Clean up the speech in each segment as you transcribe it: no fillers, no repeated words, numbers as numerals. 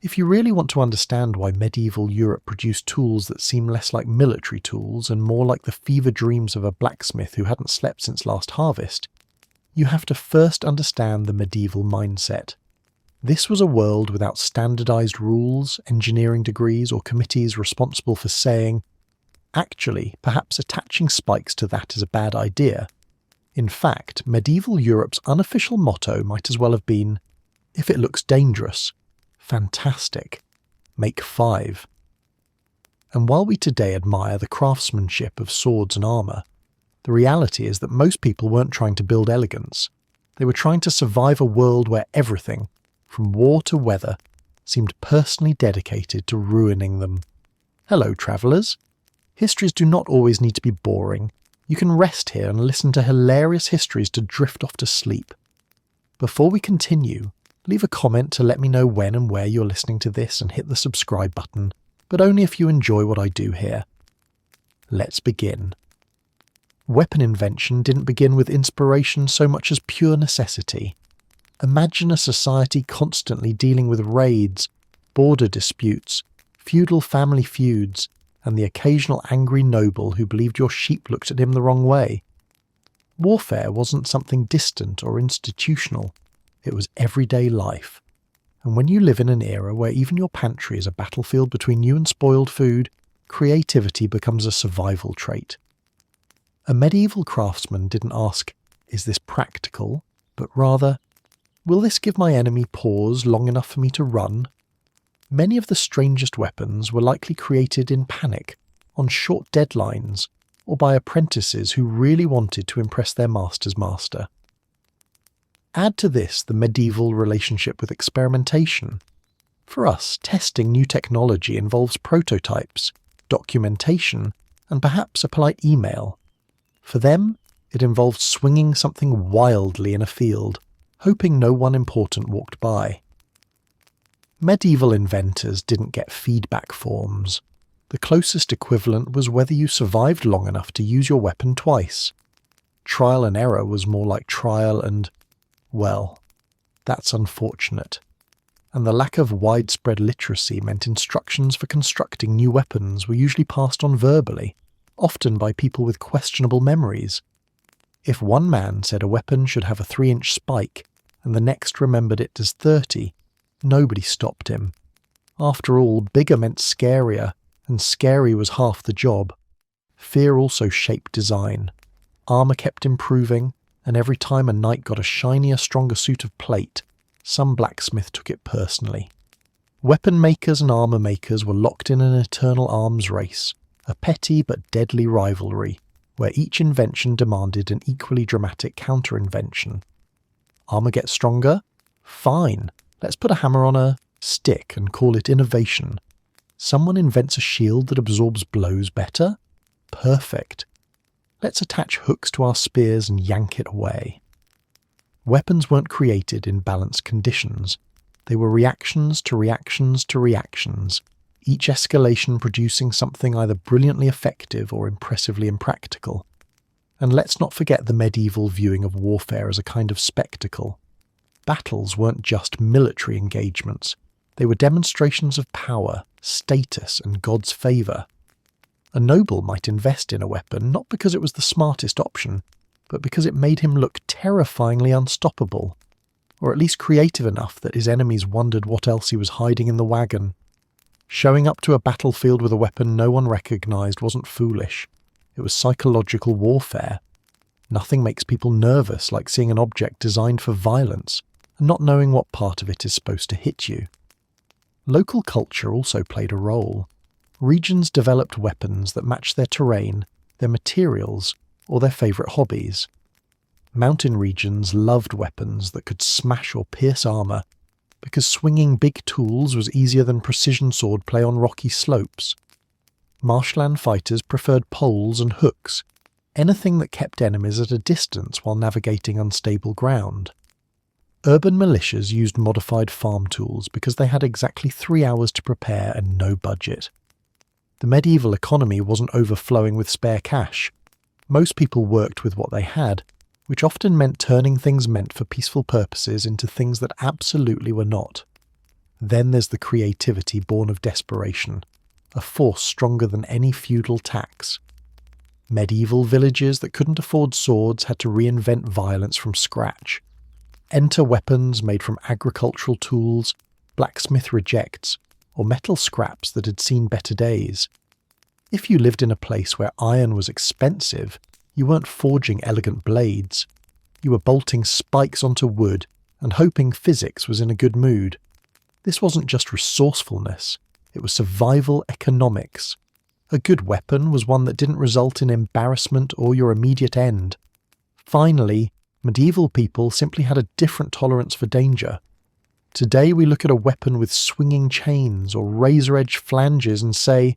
If you really want to understand why medieval Europe produced tools that seem less like military tools and more like the fever dreams of a blacksmith who hadn't slept since last harvest, you have to first understand the medieval mindset. This was a world without standardized rules, engineering degrees, or committees responsible for saying, actually, perhaps attaching spikes to that is a bad idea. In fact, medieval Europe's unofficial motto might as well have been, if it looks dangerous, fantastic, make 5. And while we today admire the craftsmanship of swords and armour, the reality is that most people weren't trying to build elegance. They were trying to survive a world where everything, from war to weather, seemed personally dedicated to ruining them. Hello, travellers. Histories do not always need to be boring. You can rest here and listen to hilarious histories to drift off to sleep. Before we continue, leave a comment to let me know when and where you're listening to this and hit the subscribe button, but only if you enjoy what I do here. Let's begin. Weapon invention didn't begin with inspiration so much as pure necessity. Imagine a society constantly dealing with raids, border disputes, feudal family feuds, and the occasional angry noble who believed your sheep looked at him the wrong way. Warfare wasn't something distant or institutional. It was everyday life. And when you live in an era where even your pantry is a battlefield between you and spoiled food, creativity becomes a survival trait. A medieval craftsman didn't ask, is this practical? But rather, will this give my enemy pause long enough for me to run? Many of the strangest weapons were likely created in panic, on short deadlines, or by apprentices who really wanted to impress their master's master. Add to this the medieval relationship with experimentation. For us, testing new technology involves prototypes, documentation, and perhaps a polite email. For them, it involved swinging something wildly in a field, hoping no one important walked by. Medieval inventors didn't get feedback forms. The closest equivalent was whether you survived long enough to use your weapon twice. Trial and error was more like trial and, well, that's unfortunate. And the lack of widespread literacy meant instructions for constructing new weapons were usually passed on verbally, often by people with questionable memories. If one man said a weapon should have a 3-inch spike, and the next remembered it as 30, nobody stopped him. After all, bigger meant scarier, and scary was half the job. Fear also shaped design. Armour kept improving, and every time a knight got a shinier, stronger suit of plate, some blacksmith took it personally. Weapon makers and armour makers were locked in an eternal arms race, a petty but deadly rivalry, where each invention demanded an equally dramatic counter-invention. Armour gets stronger? Fine, let's put a hammer on a stick and call it innovation. Someone invents a shield that absorbs blows better? Perfect. Let's attach hooks to our spears and yank it away. Weapons weren't created in balanced conditions. They were reactions to reactions to reactions, each escalation producing something either brilliantly effective or impressively impractical. And let's not forget the medieval viewing of warfare as a kind of spectacle. Battles weren't just military engagements. They were demonstrations of power, status, and God's favour. A noble might invest in a weapon not because it was the smartest option, but because it made him look terrifyingly unstoppable, or at least creative enough that his enemies wondered what else he was hiding in the wagon. Showing up to a battlefield with a weapon no one recognised wasn't foolish. It was psychological warfare. Nothing makes people nervous like seeing an object designed for violence and not knowing what part of it is supposed to hit you. Local culture also played a role. Regions developed weapons that matched their terrain, their materials, or their favourite hobbies. Mountain regions loved weapons that could smash or pierce armour, because swinging big tools was easier than precision swordplay on rocky slopes. Marshland fighters preferred poles and hooks, anything that kept enemies at a distance while navigating unstable ground. Urban militias used modified farm tools because they had exactly 3 hours to prepare and no budget. The medieval economy wasn't overflowing with spare cash. Most people worked with what they had, which often meant turning things meant for peaceful purposes into things that absolutely were not. Then there's the creativity born of desperation, a force stronger than any feudal tax. Medieval villages that couldn't afford swords had to reinvent violence from scratch. Enter weapons made from agricultural tools, blacksmith rejects, or metal scraps that had seen better days. If you lived in a place where iron was expensive, you weren't forging elegant blades. You were bolting spikes onto wood and hoping physics was in a good mood. This wasn't just resourcefulness, it was survival economics. A good weapon was one that didn't result in embarrassment or your immediate end. Finally, medieval people simply had a different tolerance for danger. Today we look at a weapon with swinging chains or razor-edge flanges and say,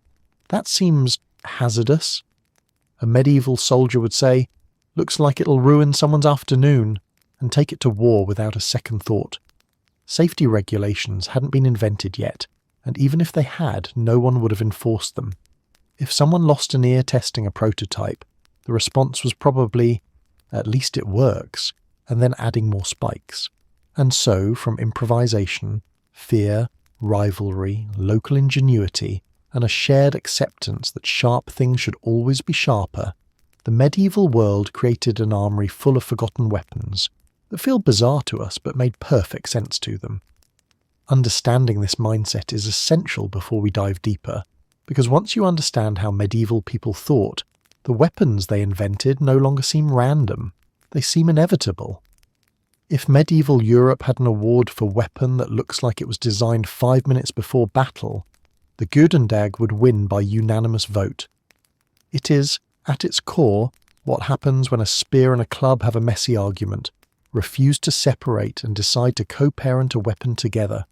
that seems hazardous. A medieval soldier would say, looks like it'll ruin someone's afternoon, and take it to war without a second thought. Safety regulations hadn't been invented yet, and even if they had, no one would have enforced them. If someone lost an ear testing a prototype, the response was probably, at least it works, and then adding more spikes. And so, from improvisation, fear, rivalry, local ingenuity, and a shared acceptance that sharp things should always be sharper, the medieval world created an armoury full of forgotten weapons that feel bizarre to us but made perfect sense to them. Understanding this mindset is essential before we dive deeper, because once you understand how medieval people thought, the weapons they invented no longer seem random, they seem inevitable. If medieval Europe had an award for weapon that looks like it was designed 5 minutes before battle, the Gürdendag would win by unanimous vote. It is, at its core, what happens when a spear and a club have a messy argument, refuse to separate and decide to co-parent a weapon together.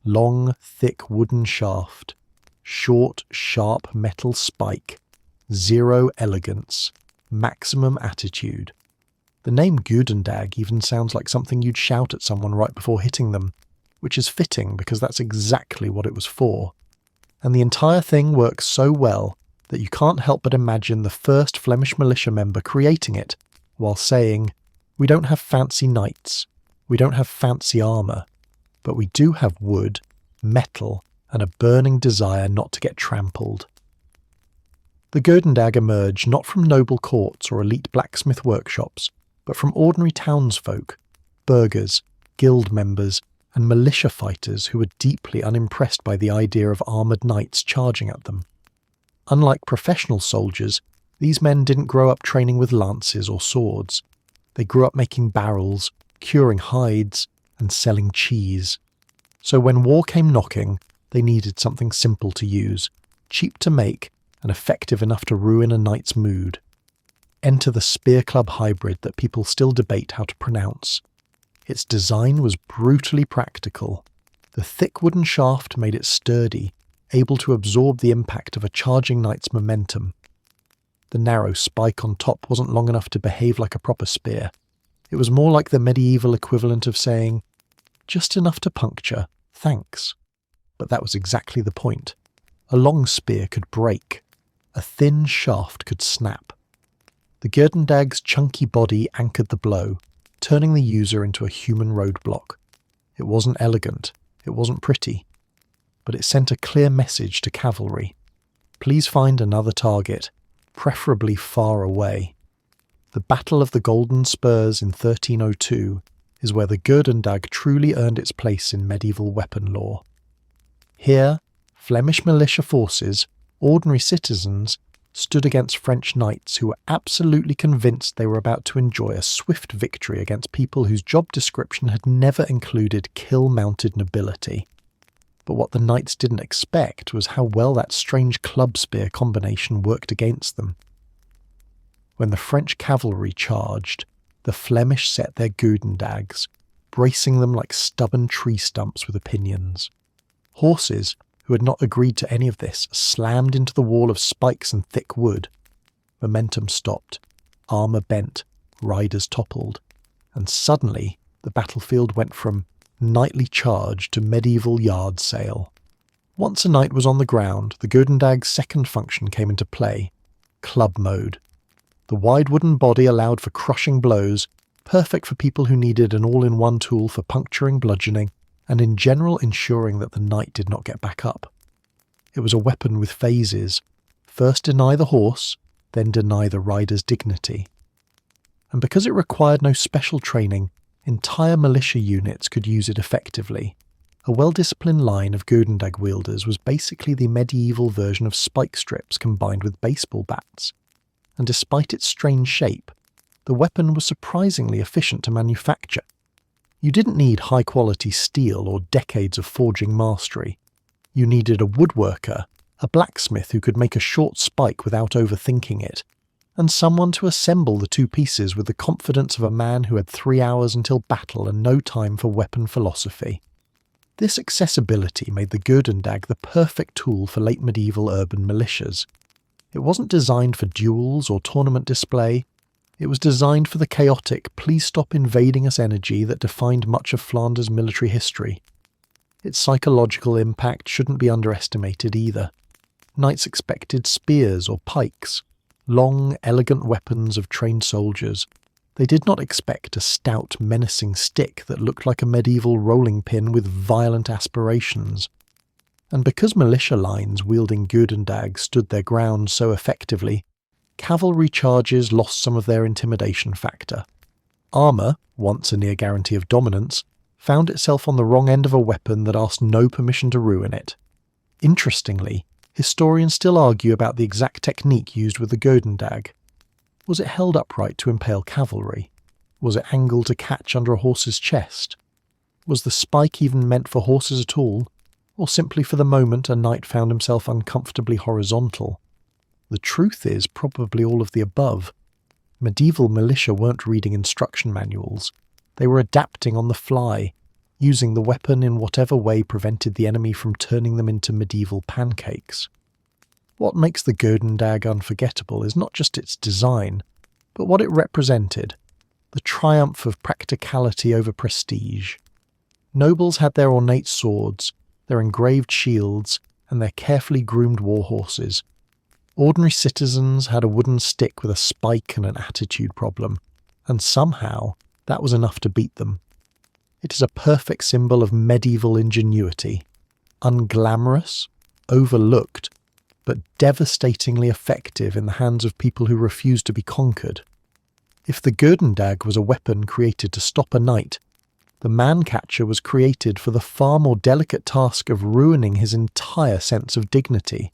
Long, thick wooden shaft, short, sharp metal spike, zero elegance, maximum attitude. The name Gürdendag even sounds like something you'd shout at someone right before hitting them, which is fitting because that's exactly what it was for. And the entire thing works so well that you can't help but imagine the first Flemish militia member creating it while saying, we don't have fancy knights, we don't have fancy armour, but we do have wood, metal, and a burning desire not to get trampled. The Gürdendag emerged not from noble courts or elite blacksmith workshops, but from ordinary townsfolk, burghers, guild members, and militia fighters who were deeply unimpressed by the idea of armoured knights charging at them. Unlike professional soldiers, these men didn't grow up training with lances or swords. They grew up making barrels, curing hides, and selling cheese. So when war came knocking, they needed something simple to use, cheap to make, and effective enough to ruin a knight's mood. Enter the spear club hybrid that people still debate how to pronounce. Its design was brutally practical. The thick wooden shaft made it sturdy, able to absorb the impact of a charging knight's momentum. The narrow spike on top wasn't long enough to behave like a proper spear. It was more like the medieval equivalent of saying, just enough to puncture, thanks. But that was exactly the point. A long spear could break. A thin shaft could snap. The Gurdendag's chunky body anchored the blow, turning the user into a human roadblock. It wasn't elegant, it wasn't pretty, but it sent a clear message to cavalry. Please find another target, preferably far away. The Battle of the Golden Spurs in 1302 is where the Gürdendag truly earned its place in medieval weapon lore. Here, Flemish militia forces, ordinary citizens, stood against French knights who were absolutely convinced they were about to enjoy a swift victory against people whose job description had never included kill-mounted nobility. But what the knights didn't expect was how well that strange club-spear combination worked against them. When the French cavalry charged, the Flemish set their Gürdendags, bracing them like stubborn tree stumps with opinions. Horses, who had not agreed to any of this, slammed into the wall of spikes and thick wood. Momentum stopped, armour bent, riders toppled, and suddenly the battlefield went from knightly charge to medieval yard sale. Once a knight was on the ground, the Gurdendag's second function came into play, club mode. The wide wooden body allowed for crushing blows, perfect for people who needed an all-in-one tool for puncturing, bludgeoning, and in general ensuring that the knight did not get back up. It was a weapon with phases. First deny the horse, then deny the rider's dignity. And because it required no special training, entire militia units could use it effectively. A well-disciplined line of Gürdendag wielders was basically the medieval version of spike strips combined with baseball bats. And despite its strange shape, the weapon was surprisingly efficient to manufacture. You didn't need high-quality steel or decades of forging mastery. You needed a woodworker, a blacksmith who could make a short spike without overthinking it, and someone to assemble the two pieces with the confidence of a man who had 3 hours until battle and no time for weapon philosophy. This accessibility made the Gürdendag the perfect tool for late medieval urban militias. It wasn't designed for duels or tournament display. It was designed for the chaotic, please stop invading us energy that defined much of Flanders' military history. Its psychological impact shouldn't be underestimated either. Knights expected spears or pikes, long, elegant weapons of trained soldiers. They did not expect a stout, menacing stick that looked like a medieval rolling pin with violent aspirations. And because militia lines wielding Gürdendag stood their ground so effectively, cavalry charges lost some of their intimidation factor. Armour, once a near guarantee of dominance, found itself on the wrong end of a weapon that asked no permission to ruin it. Interestingly, historians still argue about the exact technique used with the Gürdendag. Was it held upright to impale cavalry? Was it angled to catch under a horse's chest? Was the spike even meant for horses at all, or simply for the moment a knight found himself uncomfortably horizontal? The truth is probably all of the above. Medieval militia weren't reading instruction manuals. They were adapting on the fly, using the weapon in whatever way prevented the enemy from turning them into medieval pancakes. What makes the Gürdendag unforgettable is not just its design, but what it represented, the triumph of practicality over prestige. Nobles had their ornate swords, their engraved shields, and their carefully groomed war horses. Ordinary citizens had a wooden stick with a spike and an attitude problem, and somehow that was enough to beat them. It is a perfect symbol of medieval ingenuity, unglamorous, overlooked, but devastatingly effective in the hands of people who refused to be conquered. If the Gürdendag was a weapon created to stop a knight, the man-catcher was created for the far more delicate task of ruining his entire sense of dignity.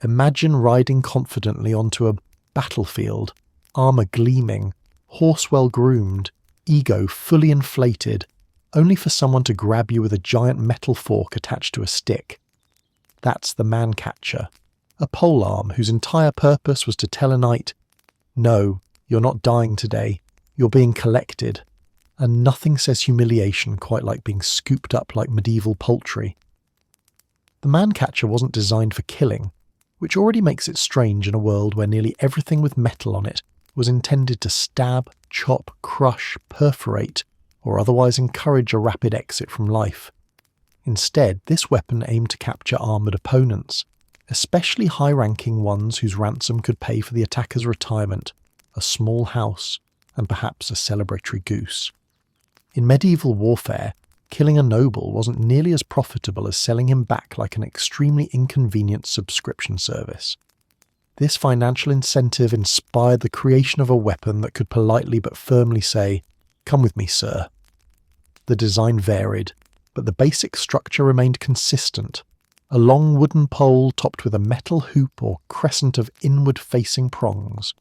Imagine riding confidently onto a battlefield, armour gleaming, horse well groomed, ego fully inflated, only for someone to grab you with a giant metal fork attached to a stick. That's the man-catcher, a polearm whose entire purpose was to tell a knight, "No, you're not dying today, you're being collected." And nothing says humiliation quite like being scooped up like medieval poultry. The man-catcher wasn't designed for killing, which already makes it strange in a world where nearly everything with metal on it was intended to stab, chop, crush, perforate, or otherwise encourage a rapid exit from life. Instead, this weapon aimed to capture armoured opponents, especially high-ranking ones whose ransom could pay for the attacker's retirement, a small house, and perhaps a celebratory goose. In medieval warfare, killing a noble wasn't nearly as profitable as selling him back like an extremely inconvenient subscription service. This financial incentive inspired the creation of a weapon that could politely but firmly say, "Come with me, sir." The design varied, but the basic structure remained consistent, a long wooden pole topped with a metal hoop or crescent of inward-facing prongs.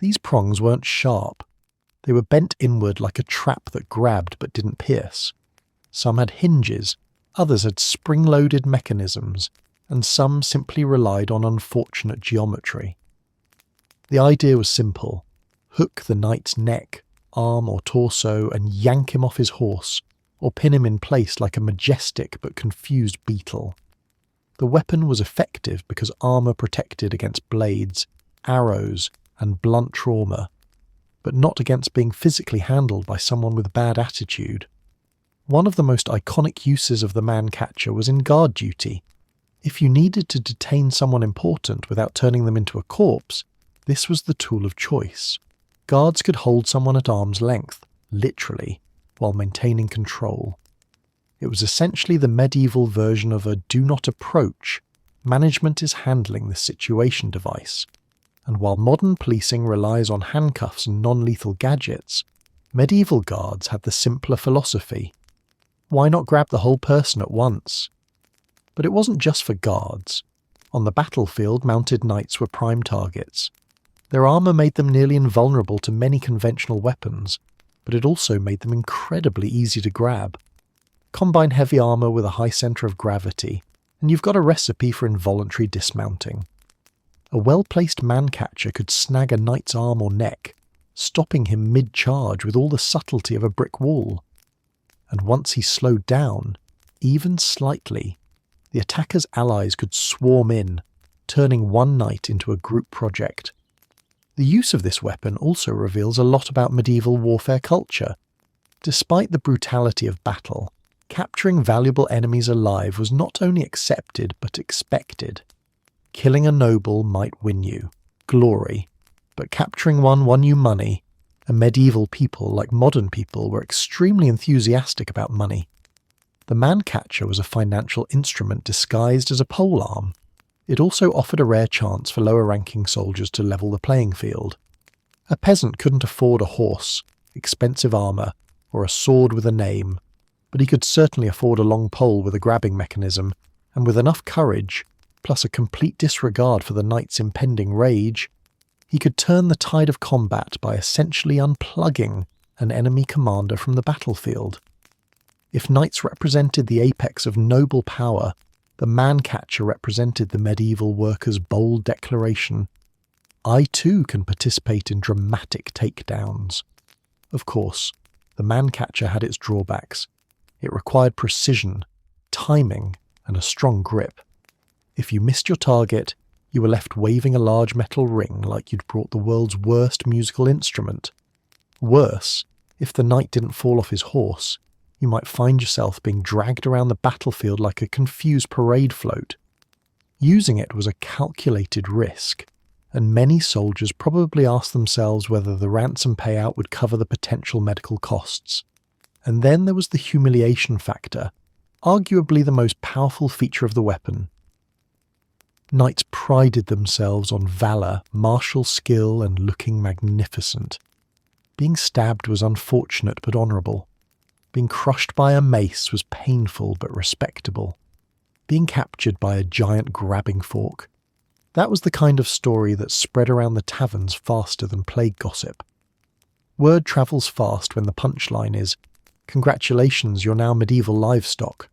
These prongs weren't sharp. They were bent inward like a trap that grabbed but didn't pierce. Some had hinges, others had spring-loaded mechanisms, and some simply relied on unfortunate geometry. The idea was simple: hook the knight's neck, arm or torso and yank him off his horse, or pin him in place like a majestic but confused beetle. The weapon was effective because armour protected against blades, arrows, and blunt trauma, but not against being physically handled by someone with bad attitude. One of the most iconic uses of the man-catcher was in guard duty. If you needed to detain someone important without turning them into a corpse, this was the tool of choice. Guards could hold someone at arm's length, literally, while maintaining control. It was essentially the medieval version of a do not approach. Management is handling the situation device. And while modern policing relies on handcuffs and non-lethal gadgets, medieval guards had the simpler philosophy. Why not grab the whole person at once? But it wasn't just for guards. On the battlefield, mounted knights were prime targets. Their armour made them nearly invulnerable to many conventional weapons, but it also made them incredibly easy to grab. Combine heavy armour with a high centre of gravity, and you've got a recipe for involuntary dismounting. A well-placed man-catcher could snag a knight's arm or neck, stopping him mid-charge with all the subtlety of a brick wall. And once he slowed down, even slightly, the attacker's allies could swarm in, turning one knight into a group project. The use of this weapon also reveals a lot about medieval warfare culture. Despite the brutality of battle, capturing valuable enemies alive was not only accepted but expected. Killing a noble might win you glory, but capturing one won you money, and medieval people, like modern people, were extremely enthusiastic about money. The man-catcher was a financial instrument disguised as a polearm. It also offered a rare chance for lower-ranking soldiers to level the playing field. A peasant couldn't afford a horse, expensive armour, or a sword with a name, but he could certainly afford a long pole with a grabbing mechanism, and with enough courage, plus a complete disregard for the knight's impending rage, he could turn the tide of combat by essentially unplugging an enemy commander from the battlefield. If knights represented the apex of noble power, the man-catcher represented the medieval worker's bold declaration, "I too can participate in dramatic takedowns." Of course, the man-catcher had its drawbacks. It required precision, timing, and a strong grip. If you missed your target, you were left waving a large metal ring like you'd brought the world's worst musical instrument. Worse, if the knight didn't fall off his horse, you might find yourself being dragged around the battlefield like a confused parade float. Using it was a calculated risk, and many soldiers probably asked themselves whether the ransom payout would cover the potential medical costs. And then there was the humiliation factor, arguably the most powerful feature of the weapon. Knights prided themselves on valour, martial skill, and looking magnificent. Being stabbed was unfortunate but honourable. Being crushed by a mace was painful but respectable. Being captured by a giant grabbing fork. That was the kind of story that spread around the taverns faster than plague gossip. Word travels fast when the punchline is, "Congratulations, you're now medieval livestock."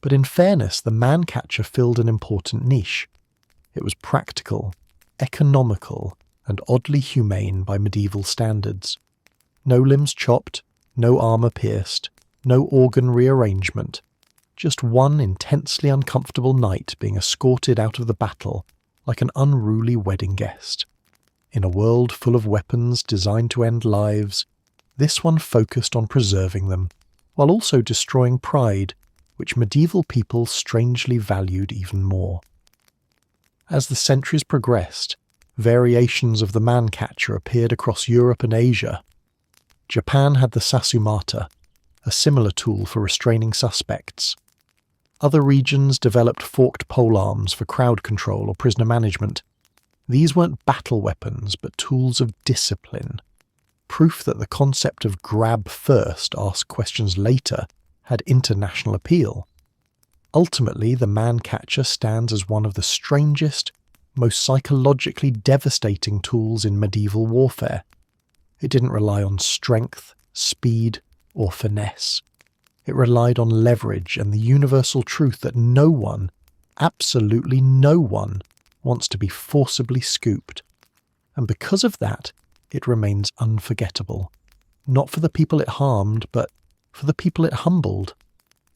But in fairness, the man-catcher filled an important niche. It was practical, economical, and oddly humane by medieval standards. No limbs chopped, no armour pierced, no organ rearrangement, just one intensely uncomfortable knight being escorted out of the battle like an unruly wedding guest. In a world full of weapons designed to end lives, this one focused on preserving them, while also destroying pride, which medieval people strangely valued even more. As the centuries progressed, variations of the man-catcher appeared across Europe and Asia. Japan had the sasumata, a similar tool for restraining suspects. Other regions developed forked polearms for crowd control or prisoner management. These weren't battle weapons, but tools of discipline. Proof that the concept of grab first, ask questions later had international appeal. Ultimately, the man-catcher stands as one of the strangest, most psychologically devastating tools in medieval warfare. It didn't rely on strength, speed, or finesse. It relied on leverage and the universal truth that no one, absolutely no one, wants to be forcibly scooped. And because of that, it remains unforgettable. Not for the people it harmed, but for the people it humbled.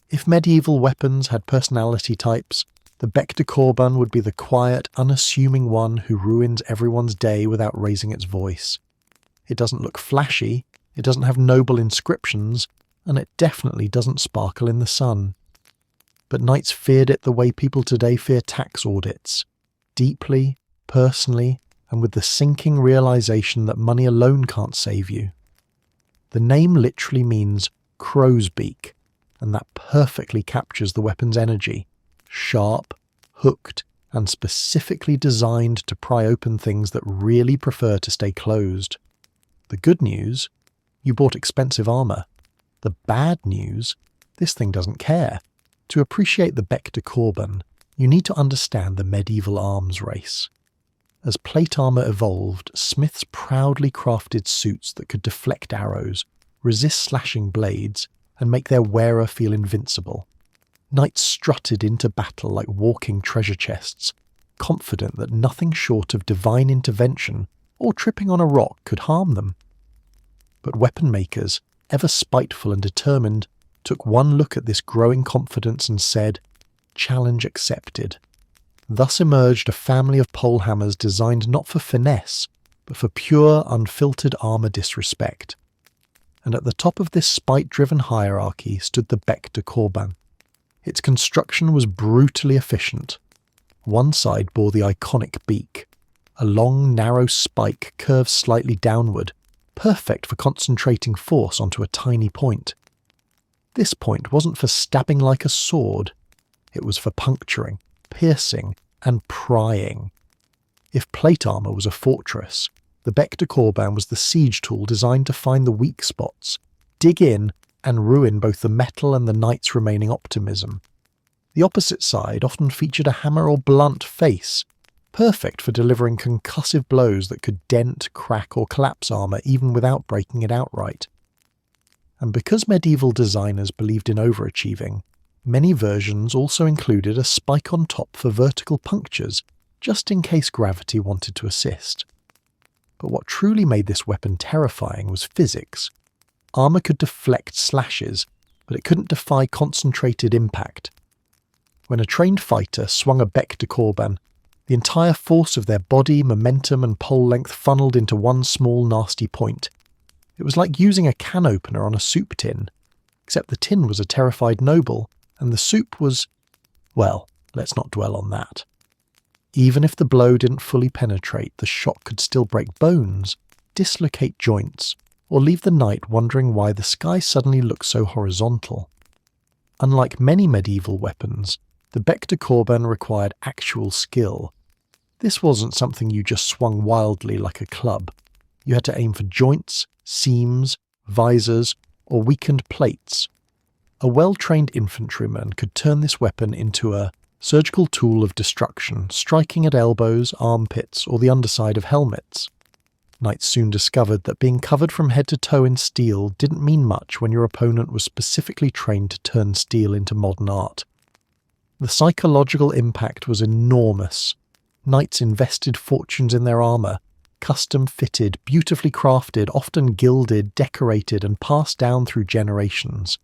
If medieval weapons had personality types, the bec de Corbin would be the quiet, unassuming one who ruins everyone's day without raising its voice. It doesn't look flashy, it doesn't have noble inscriptions, and it definitely doesn't sparkle in the sun. But knights feared it the way people today fear tax audits. Deeply, personally, and with the sinking realization that money alone can't save you. The name literally means crow's beak, and that perfectly captures the weapon's energy. Sharp, hooked, and specifically designed to pry open things that really prefer to stay closed. The good news? You bought expensive armour. The bad news? This thing doesn't care. To appreciate the bec de Corbin, you need to understand the medieval arms race. As plate armour evolved, smiths proudly crafted suits that could deflect arrows, resist slashing blades, and make their wearer feel invincible. Knights strutted into battle like walking treasure chests, confident that nothing short of divine intervention or tripping on a rock could harm them. But weapon makers, ever spiteful and determined, took one look at this growing confidence and said, "Challenge accepted." Thus emerged a family of polehammers designed not for finesse, but for pure, unfiltered armour disrespect. And at the top of this spite-driven hierarchy stood the bec de Corbin. Its construction was brutally efficient. One side bore the iconic beak, a long, narrow spike curved slightly downward, perfect for concentrating force onto a tiny point. This point wasn't for stabbing like a sword, it was for puncturing, piercing, and prying. If plate armour was a fortress, the bec de Corbin was the siege tool designed to find the weak spots, dig in, and ruin both the metal and the knight's remaining optimism. The opposite side often featured a hammer or blunt face, perfect for delivering concussive blows that could dent, crack, or collapse armour even without breaking it outright. And because medieval designers believed in overachieving, many versions also included a spike on top for vertical punctures, just in case gravity wanted to assist. But what truly made this weapon terrifying was physics. Armour could deflect slashes, but it couldn't defy concentrated impact. When a trained fighter swung a bec de Corbin, the entire force of their body, momentum, and pole length funneled into one small nasty point. It was like using a can opener on a soup tin, except the tin was a terrified noble, and the soup was, well, let's not dwell on that. Even if the blow didn't fully penetrate, the shock could still break bones, dislocate joints, or leave the knight wondering why the sky suddenly looked so horizontal. Unlike many medieval weapons, the bec de Corbin required actual skill. This wasn't something you just swung wildly like a club. You had to aim for joints, seams, visors, or weakened plates. A well-trained infantryman could turn this weapon into a surgical tool of destruction, striking at elbows, armpits, or the underside of helmets. Knights soon discovered that being covered from head to toe in steel didn't mean much when your opponent was specifically trained to turn steel into modern art. The psychological impact was enormous. Knights invested fortunes in their armour, custom-fitted, beautifully crafted, often gilded, decorated, and passed down through generations.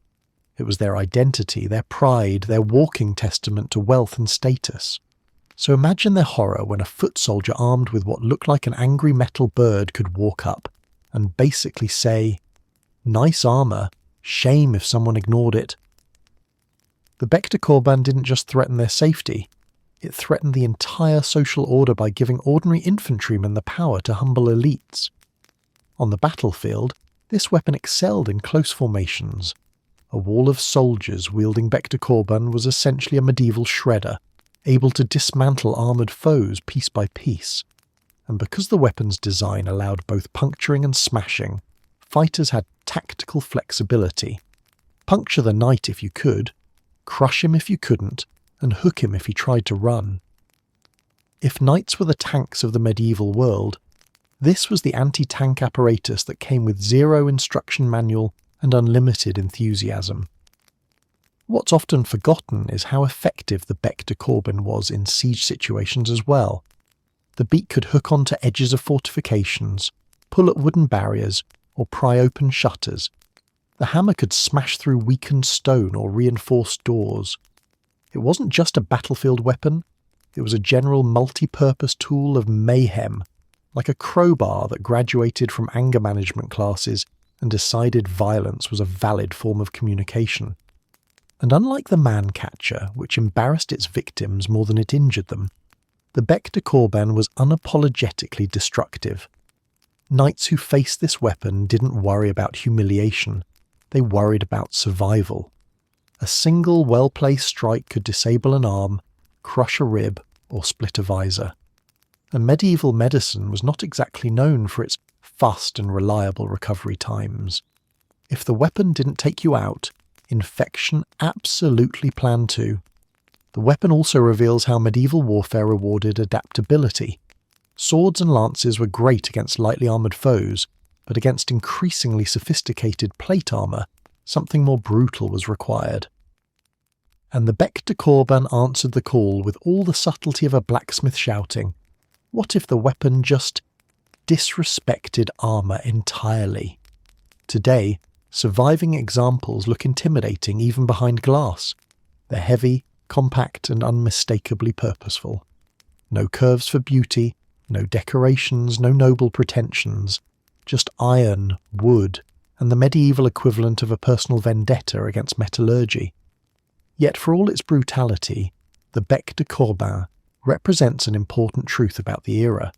It was their identity, their pride, their walking testament to wealth and status. So imagine their horror when a foot soldier armed with what looked like an angry metal bird could walk up and basically say, "Nice armour, shame if someone ignored it." The bec de Corbin didn't just threaten their safety, it threatened the entire social order by giving ordinary infantrymen the power to humble elites. On the battlefield, this weapon excelled in close formations. A wall of soldiers wielding bec de Corbin was essentially a medieval shredder, able to dismantle armoured foes piece by piece. And because the weapon's design allowed both puncturing and smashing, fighters had tactical flexibility. Puncture the knight if you could, crush him if you couldn't, and hook him if he tried to run. If knights were the tanks of the medieval world, this was the anti-tank apparatus that came with zero instruction manual and unlimited enthusiasm. What's often forgotten is how effective the bec de Corbin was in siege situations as well. The beak could hook onto edges of fortifications, pull at wooden barriers, or pry open shutters. The hammer could smash through weakened stone or reinforced doors. It wasn't just a battlefield weapon, it was a general multi-purpose tool of mayhem, like a crowbar that graduated from anger management classes and decided violence was a valid form of communication. And unlike the man-catcher, which embarrassed its victims more than it injured them, the bec de Corbin was unapologetically destructive. Knights who faced this weapon didn't worry about humiliation, they worried about survival. A single well-placed strike could disable an arm, crush a rib, or split a visor. And medieval medicine was not exactly known for its fast and reliable recovery times. If the weapon didn't take you out, infection absolutely planned to. The weapon also reveals how medieval warfare rewarded adaptability. Swords and lances were great against lightly armoured foes, but against increasingly sophisticated plate armour, something more brutal was required. And the bec de Corbin answered the call with all the subtlety of a blacksmith shouting, "What if the weapon just disrespected armour entirely?" Today, surviving examples look intimidating even behind glass. They're heavy, compact, and unmistakably purposeful. No curves for beauty, no decorations, no noble pretensions, just iron, wood, and the medieval equivalent of a personal vendetta against metallurgy. Yet for all its brutality, the bec de Corbin represents an important truth about the era.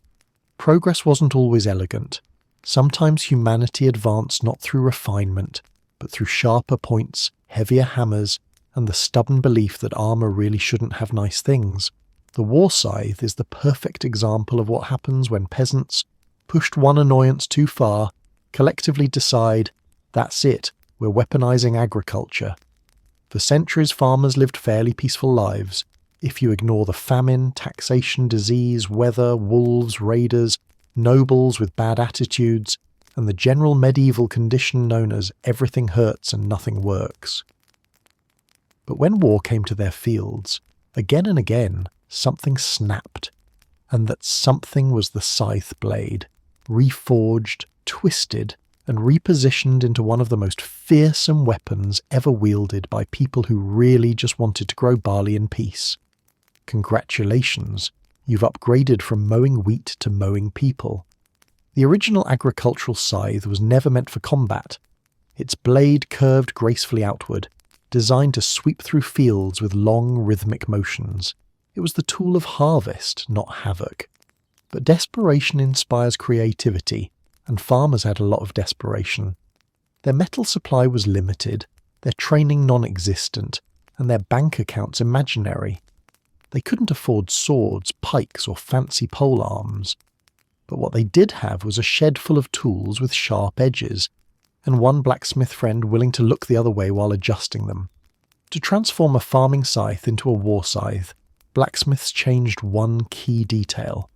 Progress wasn't always elegant. Sometimes humanity advanced not through refinement, but through sharper points, heavier hammers, and the stubborn belief that armour really shouldn't have nice things. The war scythe is the perfect example of what happens when peasants, pushed one annoyance too far, collectively decide, that's it, we're weaponising agriculture. For centuries farmers lived fairly peaceful lives. If you ignore the famine, taxation, disease, weather, wolves, raiders, nobles with bad attitudes, and the general medieval condition known as everything hurts and nothing works. But when war came to their fields, again and again, something snapped, and that something was the scythe blade, reforged, twisted, and repositioned into one of the most fearsome weapons ever wielded by people who really just wanted to grow barley in peace. Congratulations, you've upgraded from mowing wheat to mowing people. The original agricultural scythe was never meant for combat. Its blade curved gracefully outward, designed to sweep through fields with long rhythmic motions. It was the tool of harvest, not havoc. But desperation inspires creativity, and farmers had a lot of desperation. Their metal supply was limited, their training non-existent, and their bank accounts imaginary. They couldn't afford swords, pikes, or fancy pole arms. But what they did have was a shed full of tools with sharp edges, and one blacksmith friend willing to look the other way while adjusting them. To transform a farming scythe into a war scythe, blacksmiths changed one key detail: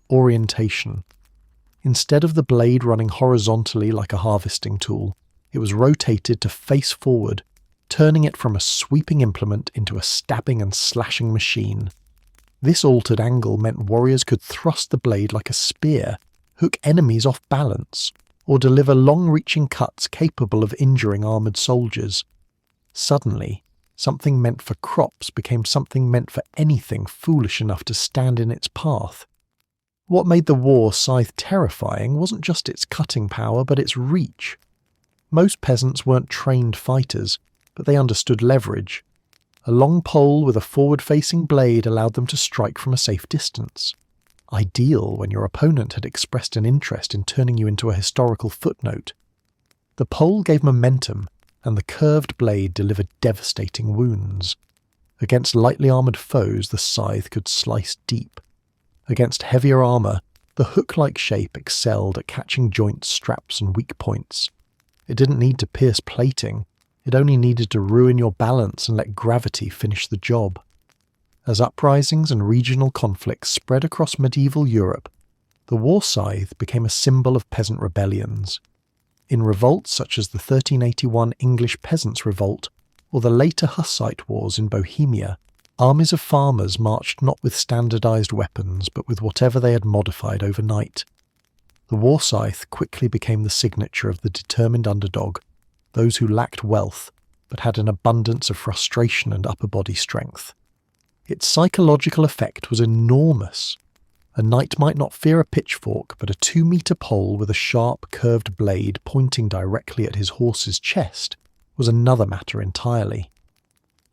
orientation. Instead of the blade running horizontally like a harvesting tool, it was rotated to face forward, turning it from a sweeping implement into a stabbing and slashing machine. This altered angle meant warriors could thrust the blade like a spear, hook enemies off balance, or deliver long-reaching cuts capable of injuring armoured soldiers. Suddenly, something meant for crops became something meant for anything foolish enough to stand in its path. What made the war scythe terrifying wasn't just its cutting power, but its reach. Most peasants weren't trained fighters, but they understood leverage. A long pole with a forward-facing blade allowed them to strike from a safe distance. Ideal when your opponent had expressed an interest in turning you into a historical footnote. The pole gave momentum, and the curved blade delivered devastating wounds. Against lightly armoured foes, the scythe could slice deep. Against heavier armour, the hook-like shape excelled at catching joints, straps, and weak points. It didn't need to pierce plating. It only needed to ruin your balance and let gravity finish the job. As uprisings and regional conflicts spread across medieval Europe, the war scythe became a symbol of peasant rebellions. In revolts such as the 1381 English Peasants' Revolt or the later Hussite Wars in Bohemia, armies of farmers marched not with standardised weapons but with whatever they had modified overnight. The war scythe quickly became the signature of the determined underdog, those who lacked wealth but had an abundance of frustration and upper body strength. Its psychological effect was enormous. A knight might not fear a pitchfork, but a 2-metre pole with a sharp, curved blade pointing directly at his horse's chest was another matter entirely.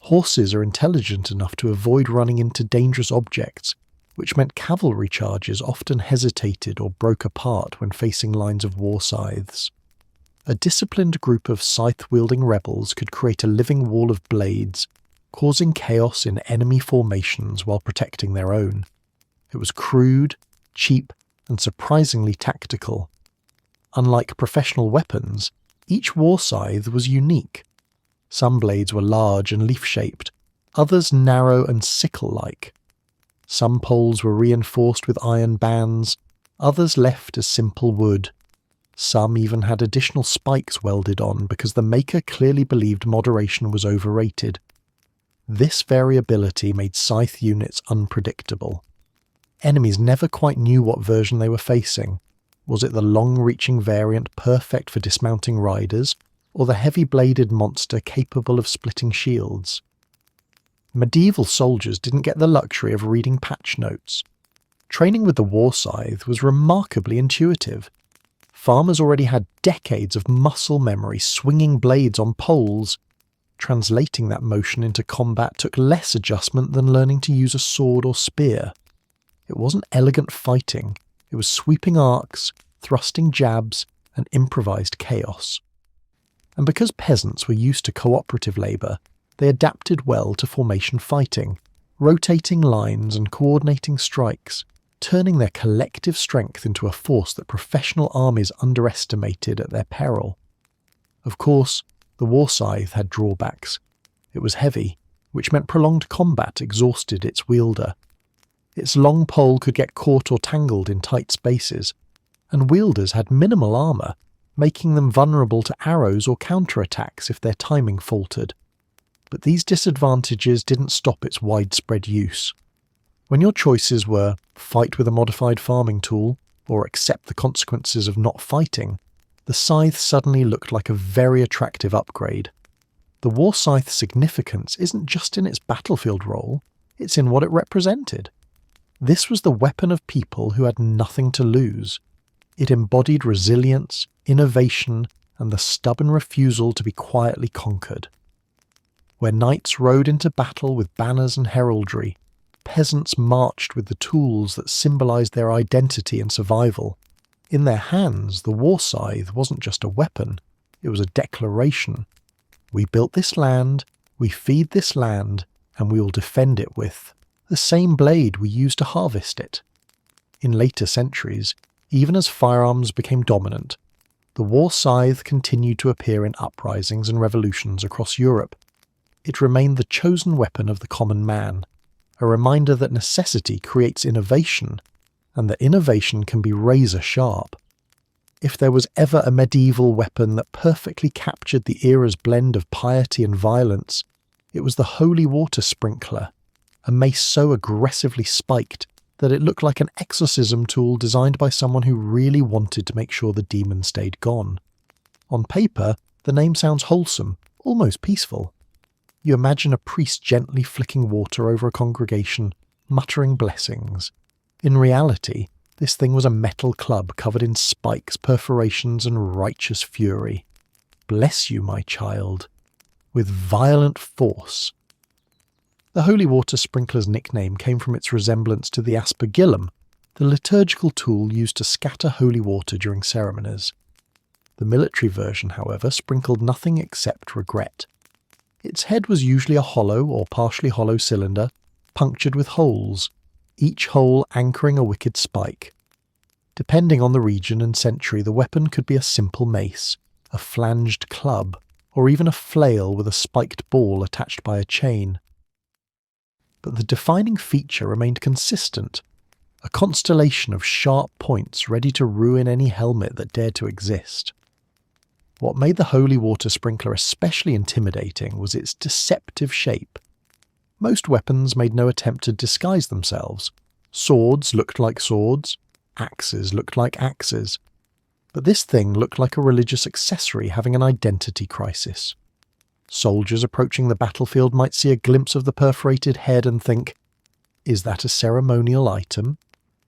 Horses are intelligent enough to avoid running into dangerous objects, which meant cavalry charges often hesitated or broke apart when facing lines of war scythes. a disciplined group of scythe-wielding rebels could create a living wall of blades, causing chaos in enemy formations while protecting their own. It was crude, cheap, and surprisingly tactical. Unlike professional weapons, each war scythe was unique. Some blades were large and leaf-shaped, others narrow and sickle-like. Some poles were reinforced with iron bands, others left as simple wood. Some even had additional spikes welded on because the maker clearly believed moderation was overrated. This variability made scythe units unpredictable. Enemies never quite knew what version they were facing. Was it the long-reaching variant perfect for dismounting riders, or the heavy-bladed monster capable of splitting shields? Medieval soldiers didn't get the luxury of reading patch notes. Training with the war scythe was remarkably intuitive. Farmers already had decades of muscle memory swinging blades on poles. Translating that motion into combat took less adjustment than learning to use a sword or spear. It wasn't elegant fighting, it was sweeping arcs, thrusting jabs, and improvised chaos. And because peasants were used to cooperative labour, they adapted well to formation fighting, rotating lines and coordinating strikes, turning their collective strength into a force that professional armies underestimated at their peril. Of course, the war scythe had drawbacks. It was heavy, which meant prolonged combat exhausted its wielder. Its long pole could get caught or tangled in tight spaces, and wielders had minimal armour, making them vulnerable to arrows or counterattacks if their timing faltered. But these disadvantages didn't stop its widespread use. When your choices were fight with a modified farming tool or accept the consequences of not fighting, the scythe suddenly looked like a very attractive upgrade. The war scythe's significance isn't just in its battlefield role, it's in what it represented. This was the weapon of people who had nothing to lose. It embodied resilience, innovation, and the stubborn refusal to be quietly conquered. Where knights rode into battle with banners and heraldry, peasants marched with the tools that symbolized their identity and survival. In their hands, the war scythe wasn't just a weapon, it was a declaration. We built this land, we feed this land, and we will defend it with the same blade we used to harvest it. In later centuries, even as firearms became dominant, the war scythe continued to appear in uprisings and revolutions across Europe. It remained the chosen weapon of the common man, a reminder that necessity creates innovation, and that innovation can be razor-sharp. If there was ever a medieval weapon that perfectly captured the era's blend of piety and violence, it was the holy water sprinkler, a mace so aggressively spiked that it looked like an exorcism tool designed by someone who really wanted to make sure the demon stayed gone. On paper, the name sounds wholesome, almost peaceful. You imagine a priest gently flicking water over a congregation, muttering blessings. In reality, this thing was a metal club covered in spikes, perforations, and righteous fury. Bless you, my child. With violent force. The holy water sprinkler's nickname came from its resemblance to the aspergillum, the liturgical tool used to scatter holy water during ceremonies. The military version, however, sprinkled nothing except regret. Its head was usually a hollow or partially hollow cylinder, punctured with holes, each hole anchoring a wicked spike. Depending on the region and century, the weapon could be a simple mace, a flanged club, or even a flail with a spiked ball attached by a chain. But the defining feature remained consistent, a constellation of sharp points ready to ruin any helmet that dared to exist. What made the holy water sprinkler especially intimidating was its deceptive shape. Most weapons made no attempt to disguise themselves. Swords looked like swords, axes looked like axes. But this thing looked like a religious accessory having an identity crisis. Soldiers approaching the battlefield might see a glimpse of the perforated head and think, is that a ceremonial item?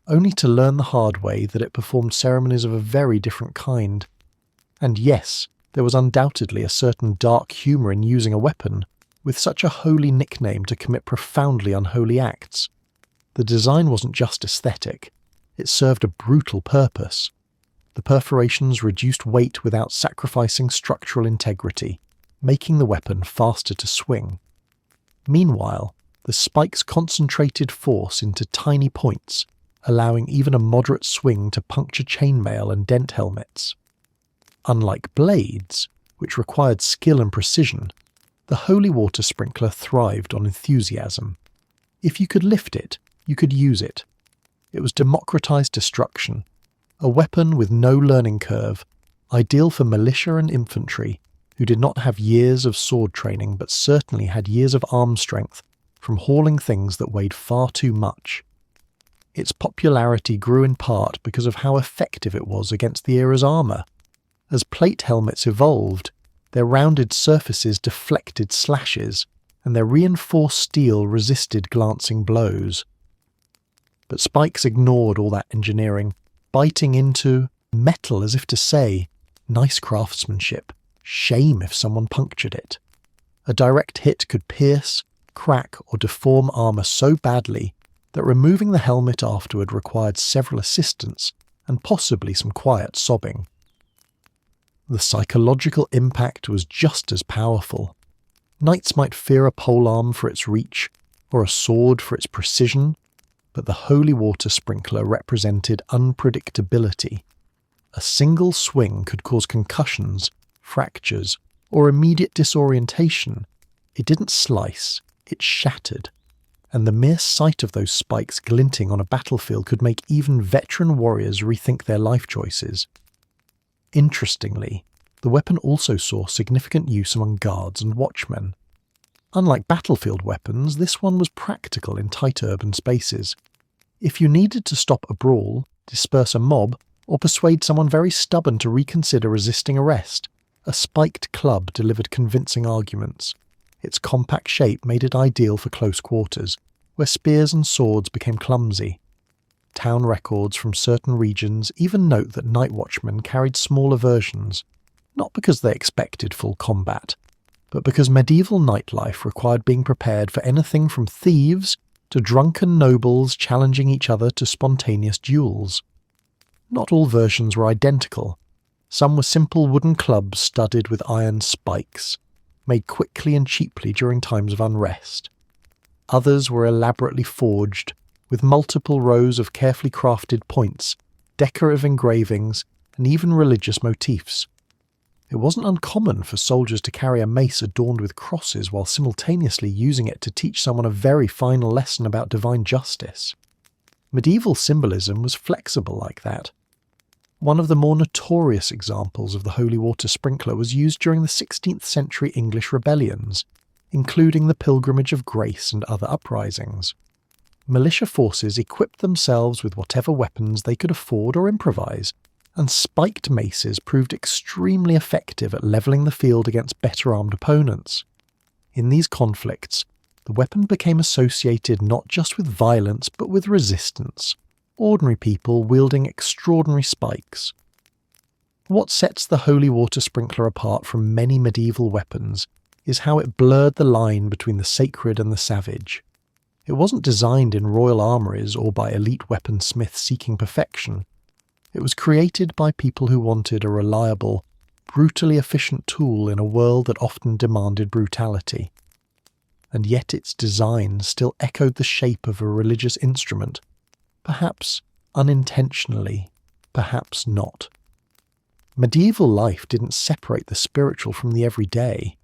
Only to learn the hard way that it performed ceremonies of a very different kind. And yes, there was undoubtedly a certain dark humour in using a weapon with such a holy nickname to commit profoundly unholy acts. The design wasn't just aesthetic, it served a brutal purpose. The perforations reduced weight without sacrificing structural integrity, making the weapon faster to swing. Meanwhile, the spikes concentrated force into tiny points, allowing even a moderate swing to puncture chainmail and dent helmets. Unlike blades, which required skill and precision, the holy water sprinkler thrived on enthusiasm. If you could lift it, you could use it. It was democratized destruction, a weapon with no learning curve, ideal for militia and infantry, who did not have years of sword training but certainly had years of arm strength from hauling things that weighed far too much. Its popularity grew in part because of how effective it was against the era's armour. As plate helmets evolved, their rounded surfaces deflected slashes, and their reinforced steel resisted glancing blows. But spikes ignored all that engineering, biting into metal as if to say, nice craftsmanship, shame if someone punctured it. A direct hit could pierce, crack, or deform armour so badly that removing the helmet afterward required several assistants and possibly some quiet sobbing. The psychological impact was just as powerful. Knights might fear a polearm for its reach, or a sword for its precision, but the holy water sprinkler represented unpredictability. A single swing could cause concussions, fractures, or immediate disorientation. It didn't slice, it shattered, and the mere sight of those spikes glinting on a battlefield could make even veteran warriors rethink their life choices. Interestingly, the weapon also saw significant use among guards and watchmen. Unlike battlefield weapons, this one was practical in tight urban spaces. If you needed to stop a brawl, disperse a mob, or persuade someone very stubborn to reconsider resisting arrest, a spiked club delivered convincing arguments. Its compact shape made it ideal for close quarters, where spears and swords became clumsy. Town records from certain regions even note that night watchmen carried smaller versions, not because they expected full combat, but because medieval nightlife required being prepared for anything from thieves to drunken nobles challenging each other to spontaneous duels. Not all versions were identical. Some were simple wooden clubs studded with iron spikes, made quickly and cheaply during times of unrest. Others were elaborately forged, with multiple rows of carefully crafted points, decorative engravings, and even religious motifs. It wasn't uncommon for soldiers to carry a mace adorned with crosses while simultaneously using it to teach someone a very final lesson about divine justice. Medieval symbolism was flexible like that. One of the more notorious examples of the holy water sprinkler was used during the 16th century English rebellions, including the Pilgrimage of Grace and other uprisings. Militia forces equipped themselves with whatever weapons they could afford or improvise, and spiked maces proved extremely effective at levelling the field against better armed opponents. In these conflicts, the weapon became associated not just with violence but with resistance, ordinary people wielding extraordinary spikes. What sets the holy water sprinkler apart from many medieval weapons is how it blurred the line between the sacred and the savage. It wasn't designed in royal armouries or by elite weaponsmiths seeking perfection. It was created by people who wanted a reliable, brutally efficient tool in a world that often demanded brutality. And yet its design still echoed the shape of a religious instrument, perhaps unintentionally, perhaps not. Medieval life didn't separate the spiritual from the everyday.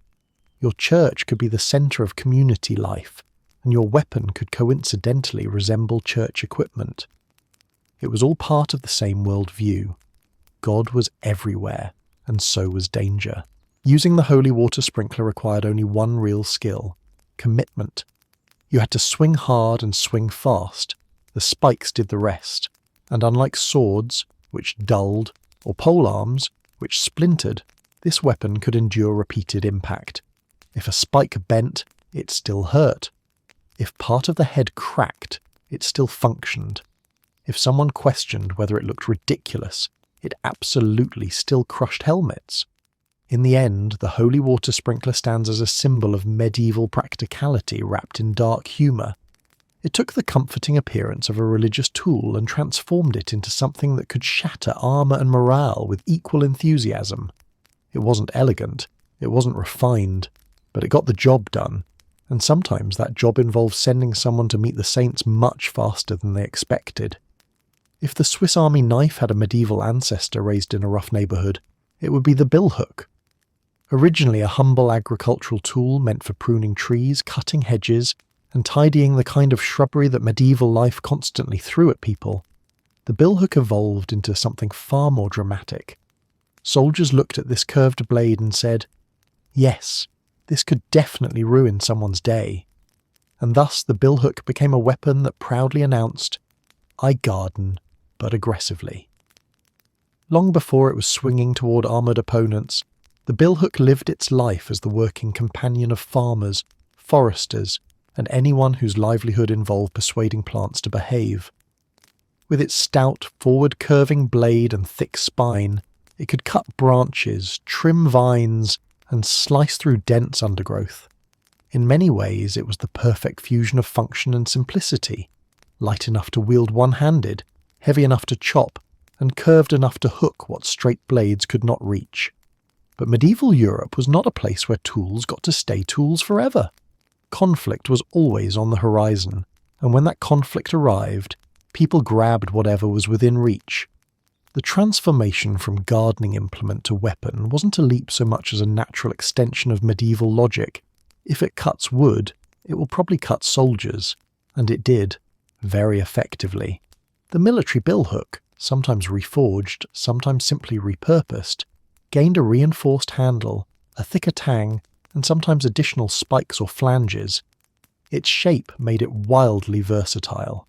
Your church could be the centre of community life, and your weapon could coincidentally resemble church equipment. It was all part of the same worldview. God was everywhere, and so was danger. Using the holy water sprinkler required only one real skill: commitment. You had to swing hard and swing fast. The spikes did the rest, and unlike swords, which dulled, or polearms, which splintered, this weapon could endure repeated impact. If a spike bent, it still hurt. If part of the head cracked, it still functioned. If someone questioned whether it looked ridiculous, it absolutely still crushed helmets. In the end, the holy water sprinkler stands as a symbol of medieval practicality wrapped in dark humour. It took the comforting appearance of a religious tool and transformed it into something that could shatter armour and morale with equal enthusiasm. It wasn't elegant, it wasn't refined, but it got the job done, and sometimes that job involved sending someone to meet the saints much faster than they expected. If the Swiss Army knife had a medieval ancestor raised in a rough neighbourhood, it would be the billhook. Originally a humble agricultural tool meant for pruning trees, cutting hedges, and tidying the kind of shrubbery that medieval life constantly threw at people, the billhook evolved into something far more dramatic. Soldiers looked at this curved blade and said, "Yes, this could definitely ruin someone's day." And thus the billhook became a weapon that proudly announced, "I garden, but aggressively." Long before it was swinging toward armoured opponents, the billhook lived its life as the working companion of farmers, foresters, and anyone whose livelihood involved persuading plants to behave. With its stout, forward-curving blade and thick spine, it could cut branches, trim vines, and slice through dense undergrowth. In many ways, it was the perfect fusion of function and simplicity, light enough to wield one-handed, heavy enough to chop, and curved enough to hook what straight blades could not reach. But medieval Europe was not a place where tools got to stay tools forever. Conflict was always on the horizon, and when that conflict arrived, people grabbed whatever was within reach. The transformation from gardening implement to weapon wasn't a leap so much as a natural extension of medieval logic. If it cuts wood, it will probably cut soldiers, and it did, very effectively. The military billhook, sometimes reforged, sometimes simply repurposed, gained a reinforced handle, a thicker tang, and sometimes additional spikes or flanges. Its shape made it wildly versatile.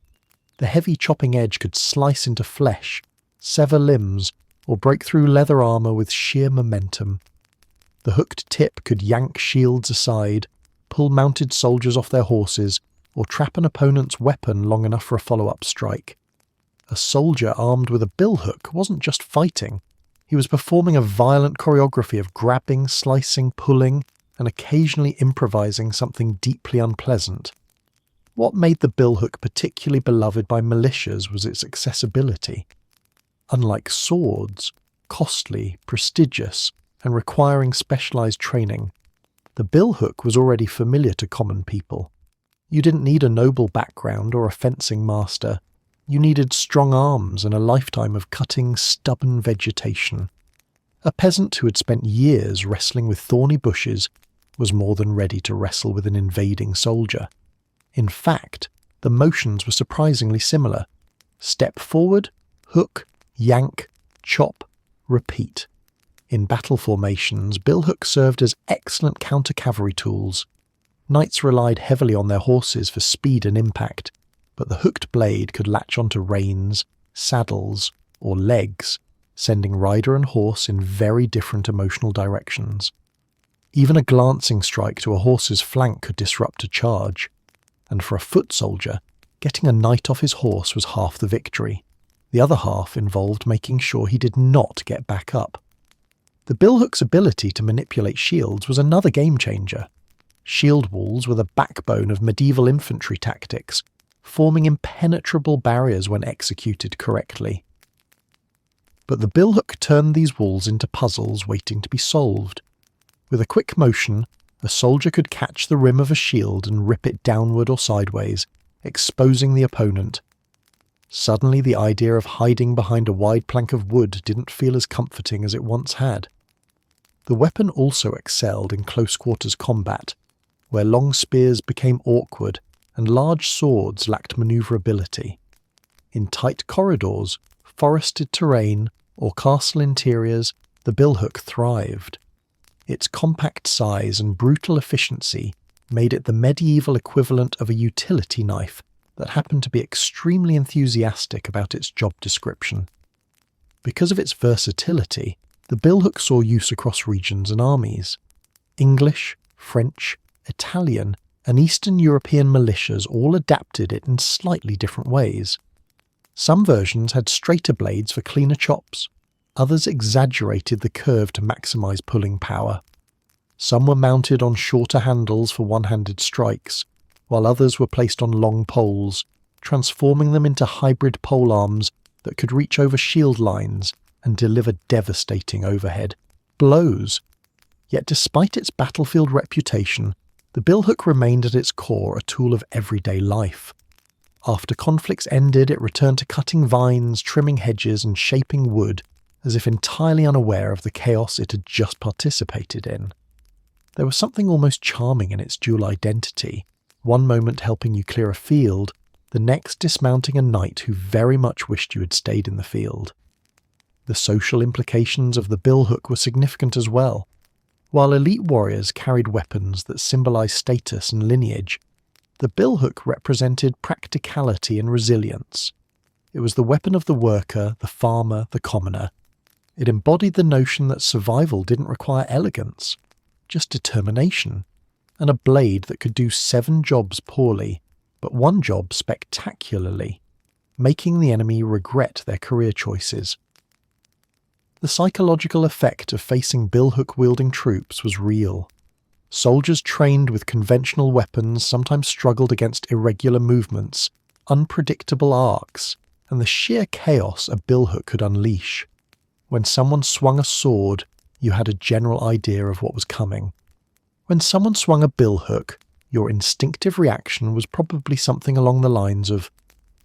The heavy chopping edge could slice into flesh, sever limbs, or break through leather armour with sheer momentum. The hooked tip could yank shields aside, pull mounted soldiers off their horses, or trap an opponent's weapon long enough for a follow-up strike. A soldier armed with a billhook wasn't just fighting. He was performing a violent choreography of grabbing, slicing, pulling, and occasionally improvising something deeply unpleasant. What made the billhook particularly beloved by militias was its accessibility. Unlike swords, costly, prestigious, and requiring specialised training, the billhook was already familiar to common people. You didn't need a noble background or a fencing master. You needed strong arms and a lifetime of cutting stubborn vegetation. A peasant who had spent years wrestling with thorny bushes was more than ready to wrestle with an invading soldier. In fact, the motions were surprisingly similar. Step forward, hook, yank, chop, repeat. In battle formations, billhooks served as excellent counter-cavalry tools. Knights relied heavily on their horses for speed and impact, but the hooked blade could latch onto reins, saddles, or legs, sending rider and horse in very different emotional directions. Even a glancing strike to a horse's flank could disrupt a charge, and for a foot soldier, getting a knight off his horse was half the victory. The other half involved making sure he did not get back up. The billhook's ability to manipulate shields was another game-changer. Shield walls were the backbone of medieval infantry tactics, forming impenetrable barriers when executed correctly. But the billhook turned these walls into puzzles waiting to be solved. With a quick motion, a soldier could catch the rim of a shield and rip it downward or sideways, exposing the opponent. Suddenly the idea of hiding behind a wide plank of wood didn't feel as comforting as it once had. The weapon also excelled in close-quarters combat, where long spears became awkward and large swords lacked manoeuvrability. In tight corridors, forested terrain, or castle interiors, the billhook thrived. Its compact size and brutal efficiency made it the medieval equivalent of a utility knife that happened to be extremely enthusiastic about its job description. Because of its versatility, the billhook saw use across regions and armies. English, French, Italian, and Eastern European militias all adapted it in slightly different ways. Some versions had straighter blades for cleaner chops. Others exaggerated the curve to maximise pulling power. Some were mounted on shorter handles for one-handed strikes, while others were placed on long poles, transforming them into hybrid polearms that could reach over shield lines and deliver devastating overhead blows. Yet despite its battlefield reputation, the billhook remained at its core a tool of everyday life. After conflicts ended, it returned to cutting vines, trimming hedges, and shaping wood, as if entirely unaware of the chaos it had just participated in. There was something almost charming in its dual identity, one moment helping you clear a field, the next dismounting a knight who very much wished you had stayed in the field. The social implications of the billhook were significant as well. While elite warriors carried weapons that symbolized status and lineage, the billhook represented practicality and resilience. It was the weapon of the worker, the farmer, the commoner. It embodied the notion that survival didn't require elegance, just determination, and a blade that could do 7 jobs poorly, but 1 job spectacularly, making the enemy regret their career choices. The psychological effect of facing billhook-wielding troops was real. Soldiers trained with conventional weapons sometimes struggled against irregular movements, unpredictable arcs, and the sheer chaos a billhook could unleash. When someone swung a sword, you had a general idea of what was coming. When someone swung a billhook, your instinctive reaction was probably something along the lines of,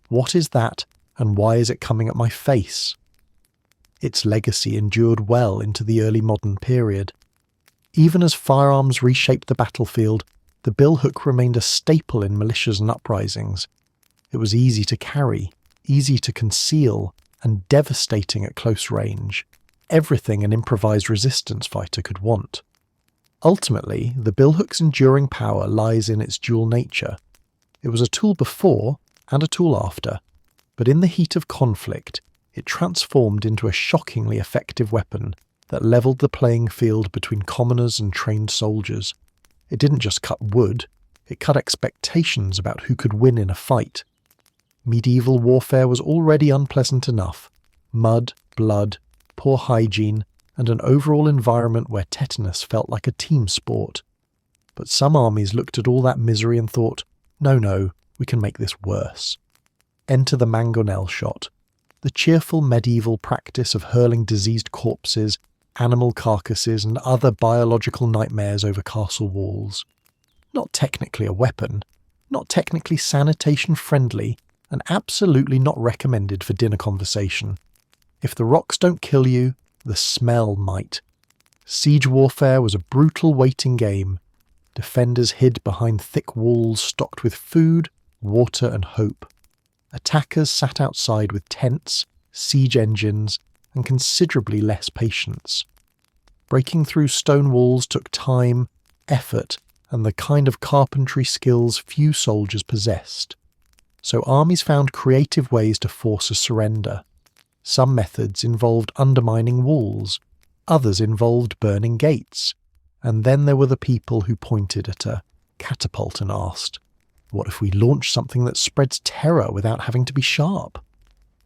"What is that, and why is it coming at my face?" Its legacy endured well into the early modern period. Even as firearms reshaped the battlefield, the billhook remained a staple in militias and uprisings. It was easy to carry, easy to conceal, and devastating at close range. Everything an improvised resistance fighter could want. Ultimately, the billhook's enduring power lies in its dual nature. It was a tool before and a tool after, but in the heat of conflict, it transformed into a shockingly effective weapon that levelled the playing field between commoners and trained soldiers. It didn't just cut wood, it cut expectations about who could win in a fight. Medieval warfare was already unpleasant enough. Mud, blood, poor hygiene, and an overall environment where tetanus felt like a team sport. But some armies looked at all that misery and thought, no, we can make this worse. Enter the mangonel shot, the cheerful medieval practice of hurling diseased corpses, animal carcasses, and other biological nightmares over castle walls. Not technically a weapon, not technically sanitation-friendly, and absolutely not recommended for dinner conversation. If the rocks don't kill you, the smell might. Siege warfare was a brutal waiting game. Defenders hid behind thick walls stocked with food, water, and hope. Attackers sat outside with tents, siege engines, and considerably less patience. Breaking through stone walls took time, effort, and the kind of carpentry skills few soldiers possessed. So armies found creative ways to force a surrender. Some methods involved undermining walls, others involved burning gates, and then there were the people who pointed at a catapult and asked, "What if we launch something that spreads terror without having to be sharp?"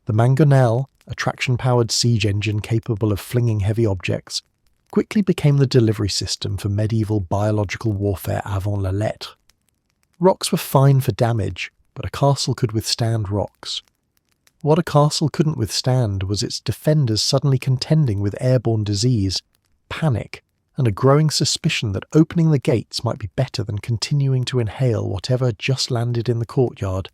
The mangonel, a traction-powered siege engine capable of flinging heavy objects, quickly became the delivery system for medieval biological warfare avant la lettre. Rocks were fine for damage, but a castle could withstand rocks. What a castle couldn't withstand was its defenders suddenly contending with airborne disease, panic, and a growing suspicion that opening the gates might be better than continuing to inhale whatever had just landed in the courtyard.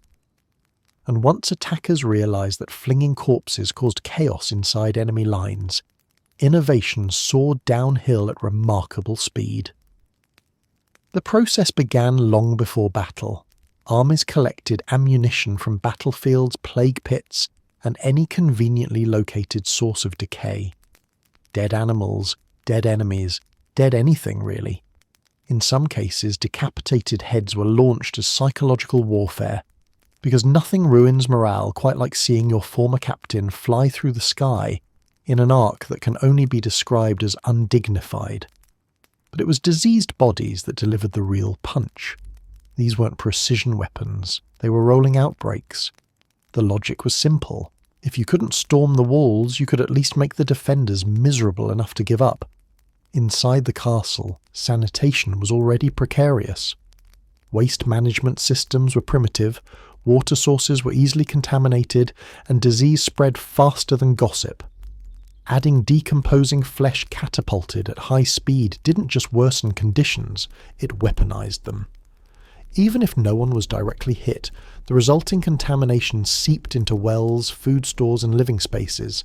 And once attackers realised that flinging corpses caused chaos inside enemy lines, innovation soared downhill at remarkable speed. The process began long before battle. Armies collected ammunition from battlefields, plague pits, and any conveniently located source of decay. Dead animals, dead enemies, dead anything really. In some cases, decapitated heads were launched as psychological warfare, because nothing ruins morale quite like seeing your former captain fly through the sky in an arc that can only be described as undignified. But it was diseased bodies that delivered the real punch. These weren't precision weapons, they were rolling outbreaks. The logic was simple. If you couldn't storm the walls, you could at least make the defenders miserable enough to give up. Inside the castle, sanitation was already precarious. Waste management systems were primitive, water sources were easily contaminated, and disease spread faster than gossip. Adding decomposing flesh catapulted at high speed didn't just worsen conditions, it weaponized them. Even if no one was directly hit, the resulting contamination seeped into wells, food stores, and living spaces.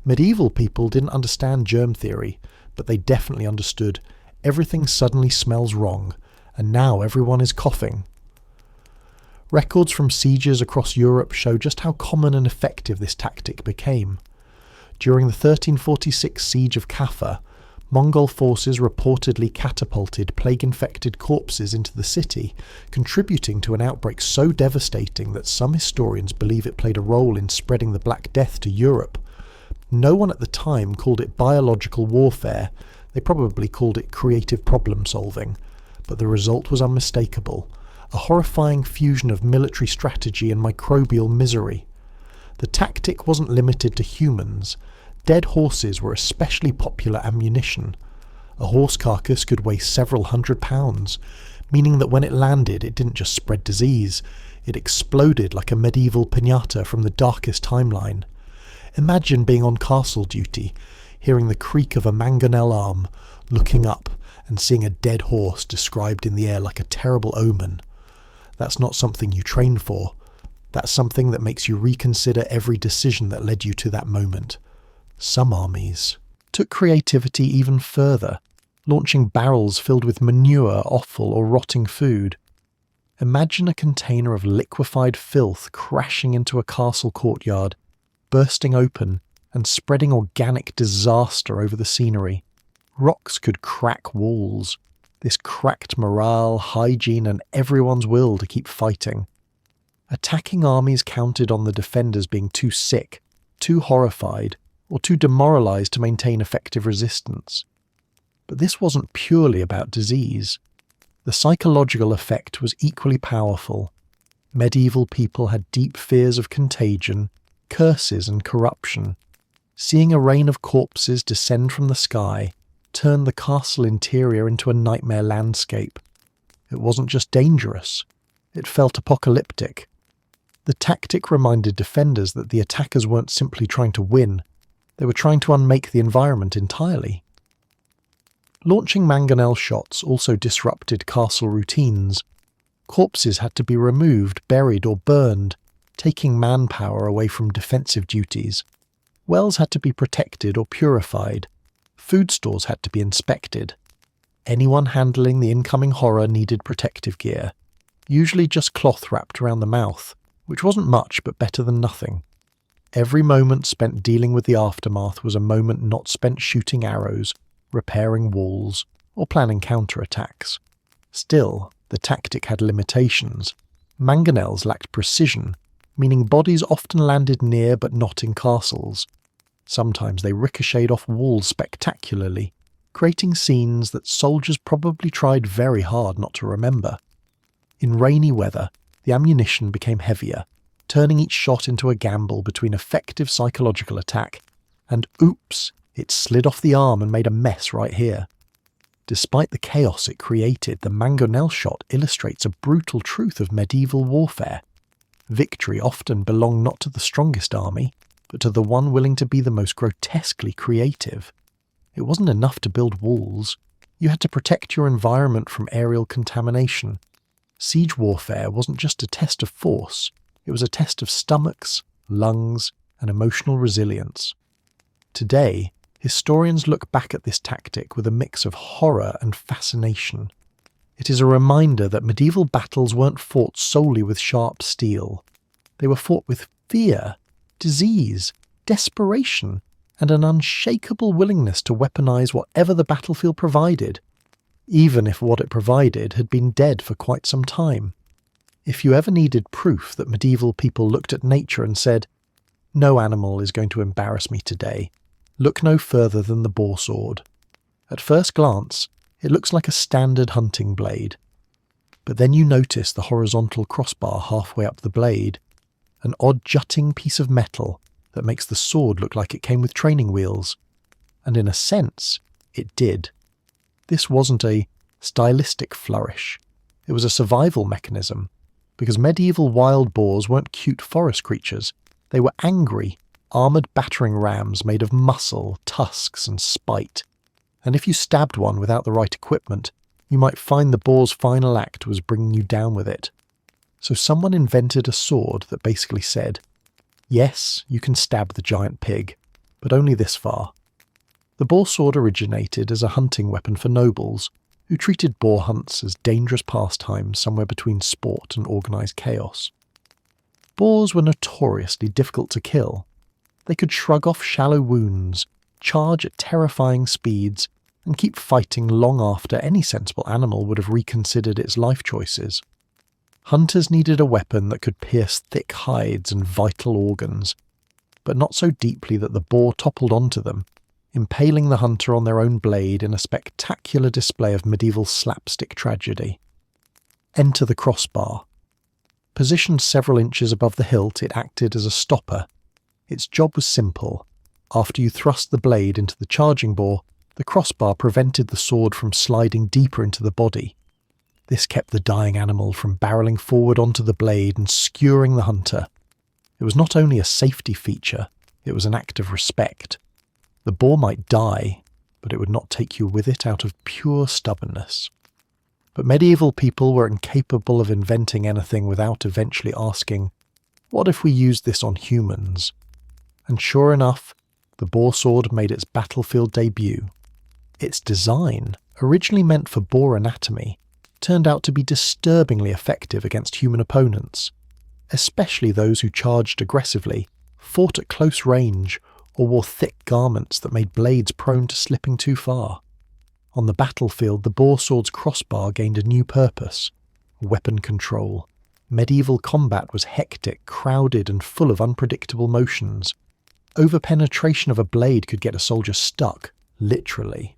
Medieval people didn't understand germ theory, but they definitely understood everything suddenly smells wrong, and now everyone is coughing. Records from sieges across Europe show just how common and effective this tactic became. During the 1346 siege of Kaffa, Mongol forces reportedly catapulted plague-infected corpses into the city, contributing to an outbreak so devastating that some historians believe it played a role in spreading the Black Death to Europe. No one at the time called it biological warfare, they probably called it creative problem-solving, but the result was unmistakable, a horrifying fusion of military strategy and microbial misery. The tactic wasn't limited to humans. Dead horses were especially popular ammunition. A horse carcass could weigh several hundred pounds, meaning that when it landed it didn't just spread disease, it exploded like a medieval piñata from the darkest timeline. Imagine being on castle duty, hearing the creak of a mangonel arm, looking up and seeing a dead horse described in the air like a terrible omen. That's not something you train for. That's something that makes you reconsider every decision that led you to that moment. Some armies took creativity even further, launching barrels filled with manure, offal, or rotting food. Imagine a container of liquefied filth crashing into a castle courtyard, bursting open and spreading organic disaster over the scenery. Rocks could crack walls. This cracked morale, hygiene, and everyone's will to keep fighting. Attacking armies counted on the defenders being too sick, too horrified, or too demoralized to maintain effective resistance. But this wasn't purely about disease. The psychological effect was equally powerful. Medieval people had deep fears of contagion, curses, and corruption. Seeing a rain of corpses descend from the sky turned the castle interior into a nightmare landscape. It wasn't just dangerous, it felt apocalyptic. The tactic reminded defenders that the attackers weren't simply trying to win, they were trying to unmake the environment entirely. Launching mangonel shots also disrupted castle routines. Corpses had to be removed, buried, or burned, taking manpower away from defensive duties. Wells had to be protected or purified. Food stores had to be inspected. Anyone handling the incoming horror needed protective gear, usually just cloth wrapped around the mouth, which wasn't much but better than nothing. Every moment spent dealing with the aftermath was a moment not spent shooting arrows, repairing walls, or planning counterattacks. Still, the tactic had limitations. Mangonels lacked precision, meaning bodies often landed near but not in castles. Sometimes they ricocheted off walls spectacularly, creating scenes that soldiers probably tried very hard not to remember. In rainy weather, the ammunition became heavier, turning each shot into a gamble between effective psychological attack and oops, it slid off the arm and made a mess right here. Despite the chaos it created, the mangonel shot illustrates a brutal truth of medieval warfare. Victory often belonged not to the strongest army, but to the one willing to be the most grotesquely creative. It wasn't enough to build walls. You had to protect your environment from aerial contamination. Siege warfare wasn't just a test of force, it was a test of stomachs, lungs, and emotional resilience. Today, historians look back at this tactic with a mix of horror and fascination. It is a reminder that medieval battles weren't fought solely with sharp steel. They were fought with fear, disease, desperation, and an unshakable willingness to weaponize whatever the battlefield provided, even if what it provided had been dead for quite some time. If you ever needed proof that medieval people looked at nature and said, "No animal is going to embarrass me today," look no further than the boar sword. At first glance, it looks like a standard hunting blade. But then you notice the horizontal crossbar halfway up the blade, an odd jutting piece of metal that makes the sword look like it came with training wheels. And in a sense, it did. This wasn't a stylistic flourish. It was a survival mechanism, because medieval wild boars weren't cute forest creatures. They were angry, armoured battering rams made of muscle, tusks and spite. And if you stabbed one without the right equipment, you might find the boar's final act was bringing you down with it. So someone invented a sword that basically said, yes, you can stab the giant pig, but only this far. The boar sword originated as a hunting weapon for nobles, who treated boar hunts as dangerous pastimes somewhere between sport and organised chaos. Boars were notoriously difficult to kill. They could shrug off shallow wounds, charge at terrifying speeds, and keep fighting long after any sensible animal would have reconsidered its life choices. Hunters needed a weapon that could pierce thick hides and vital organs, but not so deeply that the boar toppled onto them, impaling the hunter on their own blade in a spectacular display of medieval slapstick tragedy. Enter the crossbar. Positioned several inches above the hilt, it acted as a stopper. Its job was simple. After you thrust the blade into the charging boar, the crossbar prevented the sword from sliding deeper into the body. This kept the dying animal from barreling forward onto the blade and skewering the hunter. It was not only a safety feature, it was an act of respect. The boar might die, but it would not take you with it out of pure stubbornness. But medieval people were incapable of inventing anything without eventually asking, what if we used this on humans? And sure enough, the boar sword made its battlefield debut. Its design, originally meant for boar anatomy, turned out to be disturbingly effective against human opponents, especially those who charged aggressively, fought at close range, or wore thick garments that made blades prone to slipping too far. On the battlefield, the boar sword's crossbar gained a new purpose: weapon control. Medieval combat was hectic, crowded, and full of unpredictable motions. Over-penetration of a blade could get a soldier stuck, literally.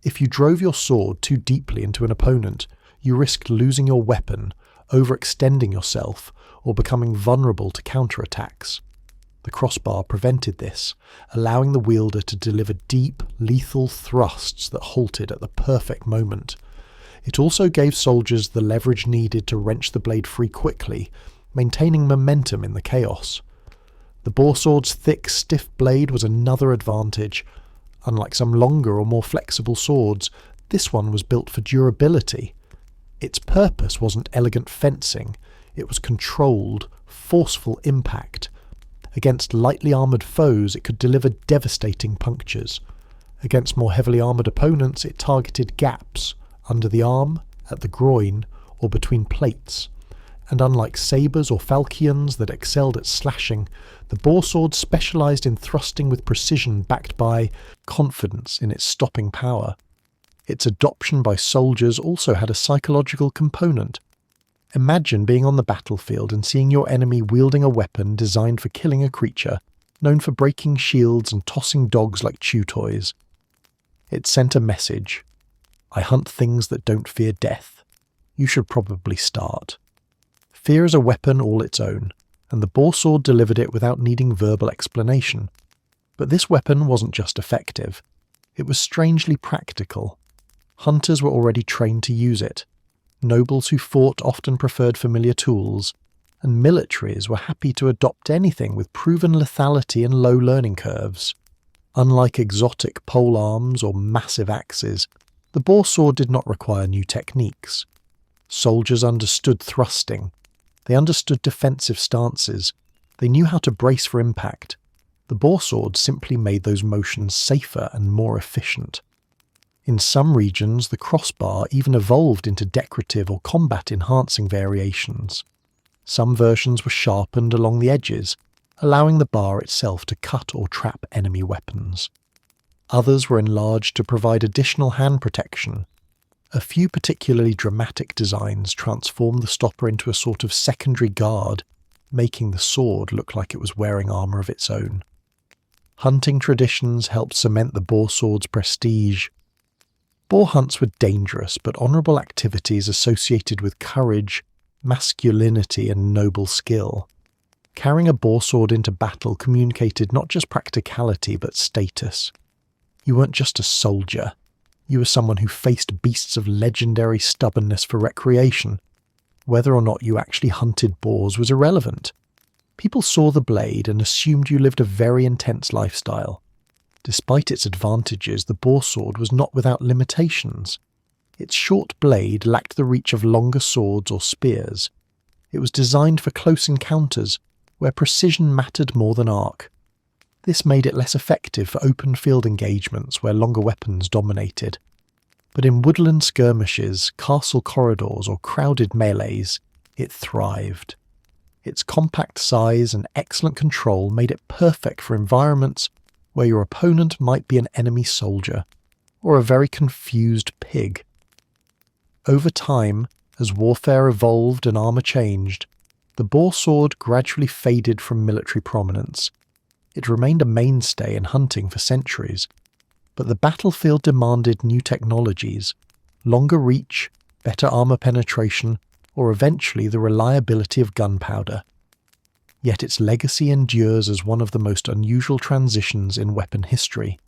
If you drove your sword too deeply into an opponent, you risked losing your weapon, overextending yourself, or becoming vulnerable to counterattacks. The crossbar prevented this, allowing the wielder to deliver deep, lethal thrusts that halted at the perfect moment. It also gave soldiers the leverage needed to wrench the blade free quickly, maintaining momentum in the chaos. The boar sword's thick, stiff blade was another advantage. Unlike some longer or more flexible swords, this one was built for durability. Its purpose wasn't elegant fencing, it was controlled, forceful impact. Against lightly armoured foes, it could deliver devastating punctures. Against more heavily armoured opponents, it targeted gaps, under the arm, at the groin, or between plates. And unlike sabres or falchions that excelled at slashing, the boar sword specialised in thrusting with precision backed by confidence in its stopping power. Its adoption by soldiers also had a psychological component. Imagine being on the battlefield and seeing your enemy wielding a weapon designed for killing a creature, known for breaking shields and tossing dogs like chew toys. It sent a message. I hunt things that don't fear death. You should probably start. Fear is a weapon all its own, and the boar sword delivered it without needing verbal explanation. But this weapon wasn't just effective. It was strangely practical. Hunters were already trained to use it. Nobles who fought often preferred familiar tools, and militaries were happy to adopt anything with proven lethality and low learning curves. Unlike exotic pole arms or massive axes, the boar sword did not require new techniques. Soldiers understood thrusting. They understood defensive stances. They knew how to brace for impact. The boar sword simply made those motions safer and more efficient. In some regions, the crossbar even evolved into decorative or combat-enhancing variations. Some versions were sharpened along the edges, allowing the bar itself to cut or trap enemy weapons. Others were enlarged to provide additional hand protection. A few particularly dramatic designs transformed the stopper into a sort of secondary guard, making the sword look like it was wearing armour of its own. Hunting traditions helped cement the boar sword's prestige. Boar hunts were dangerous but honourable activities associated with courage, masculinity and noble skill. Carrying a boar sword into battle communicated not just practicality but status. You weren't just a soldier. You were someone who faced beasts of legendary stubbornness for recreation. Whether or not you actually hunted boars was irrelevant. People saw the blade and assumed you lived a very intense lifestyle. Despite its advantages, the boar sword was not without limitations. Its short blade lacked the reach of longer swords or spears. It was designed for close encounters, where precision mattered more than arc. This made it less effective for open field engagements where longer weapons dominated. But in woodland skirmishes, castle corridors, or crowded melees, it thrived. Its compact size and excellent control made it perfect for environments where your opponent might be an enemy soldier, or a very confused pig. Over time, as warfare evolved and armour changed, the boar sword gradually faded from military prominence. It remained a mainstay in hunting for centuries, but the battlefield demanded new technologies, longer reach, better armour penetration, or eventually the reliability of gunpowder. Yet its legacy endures as one of the most unusual transitions in weapon history.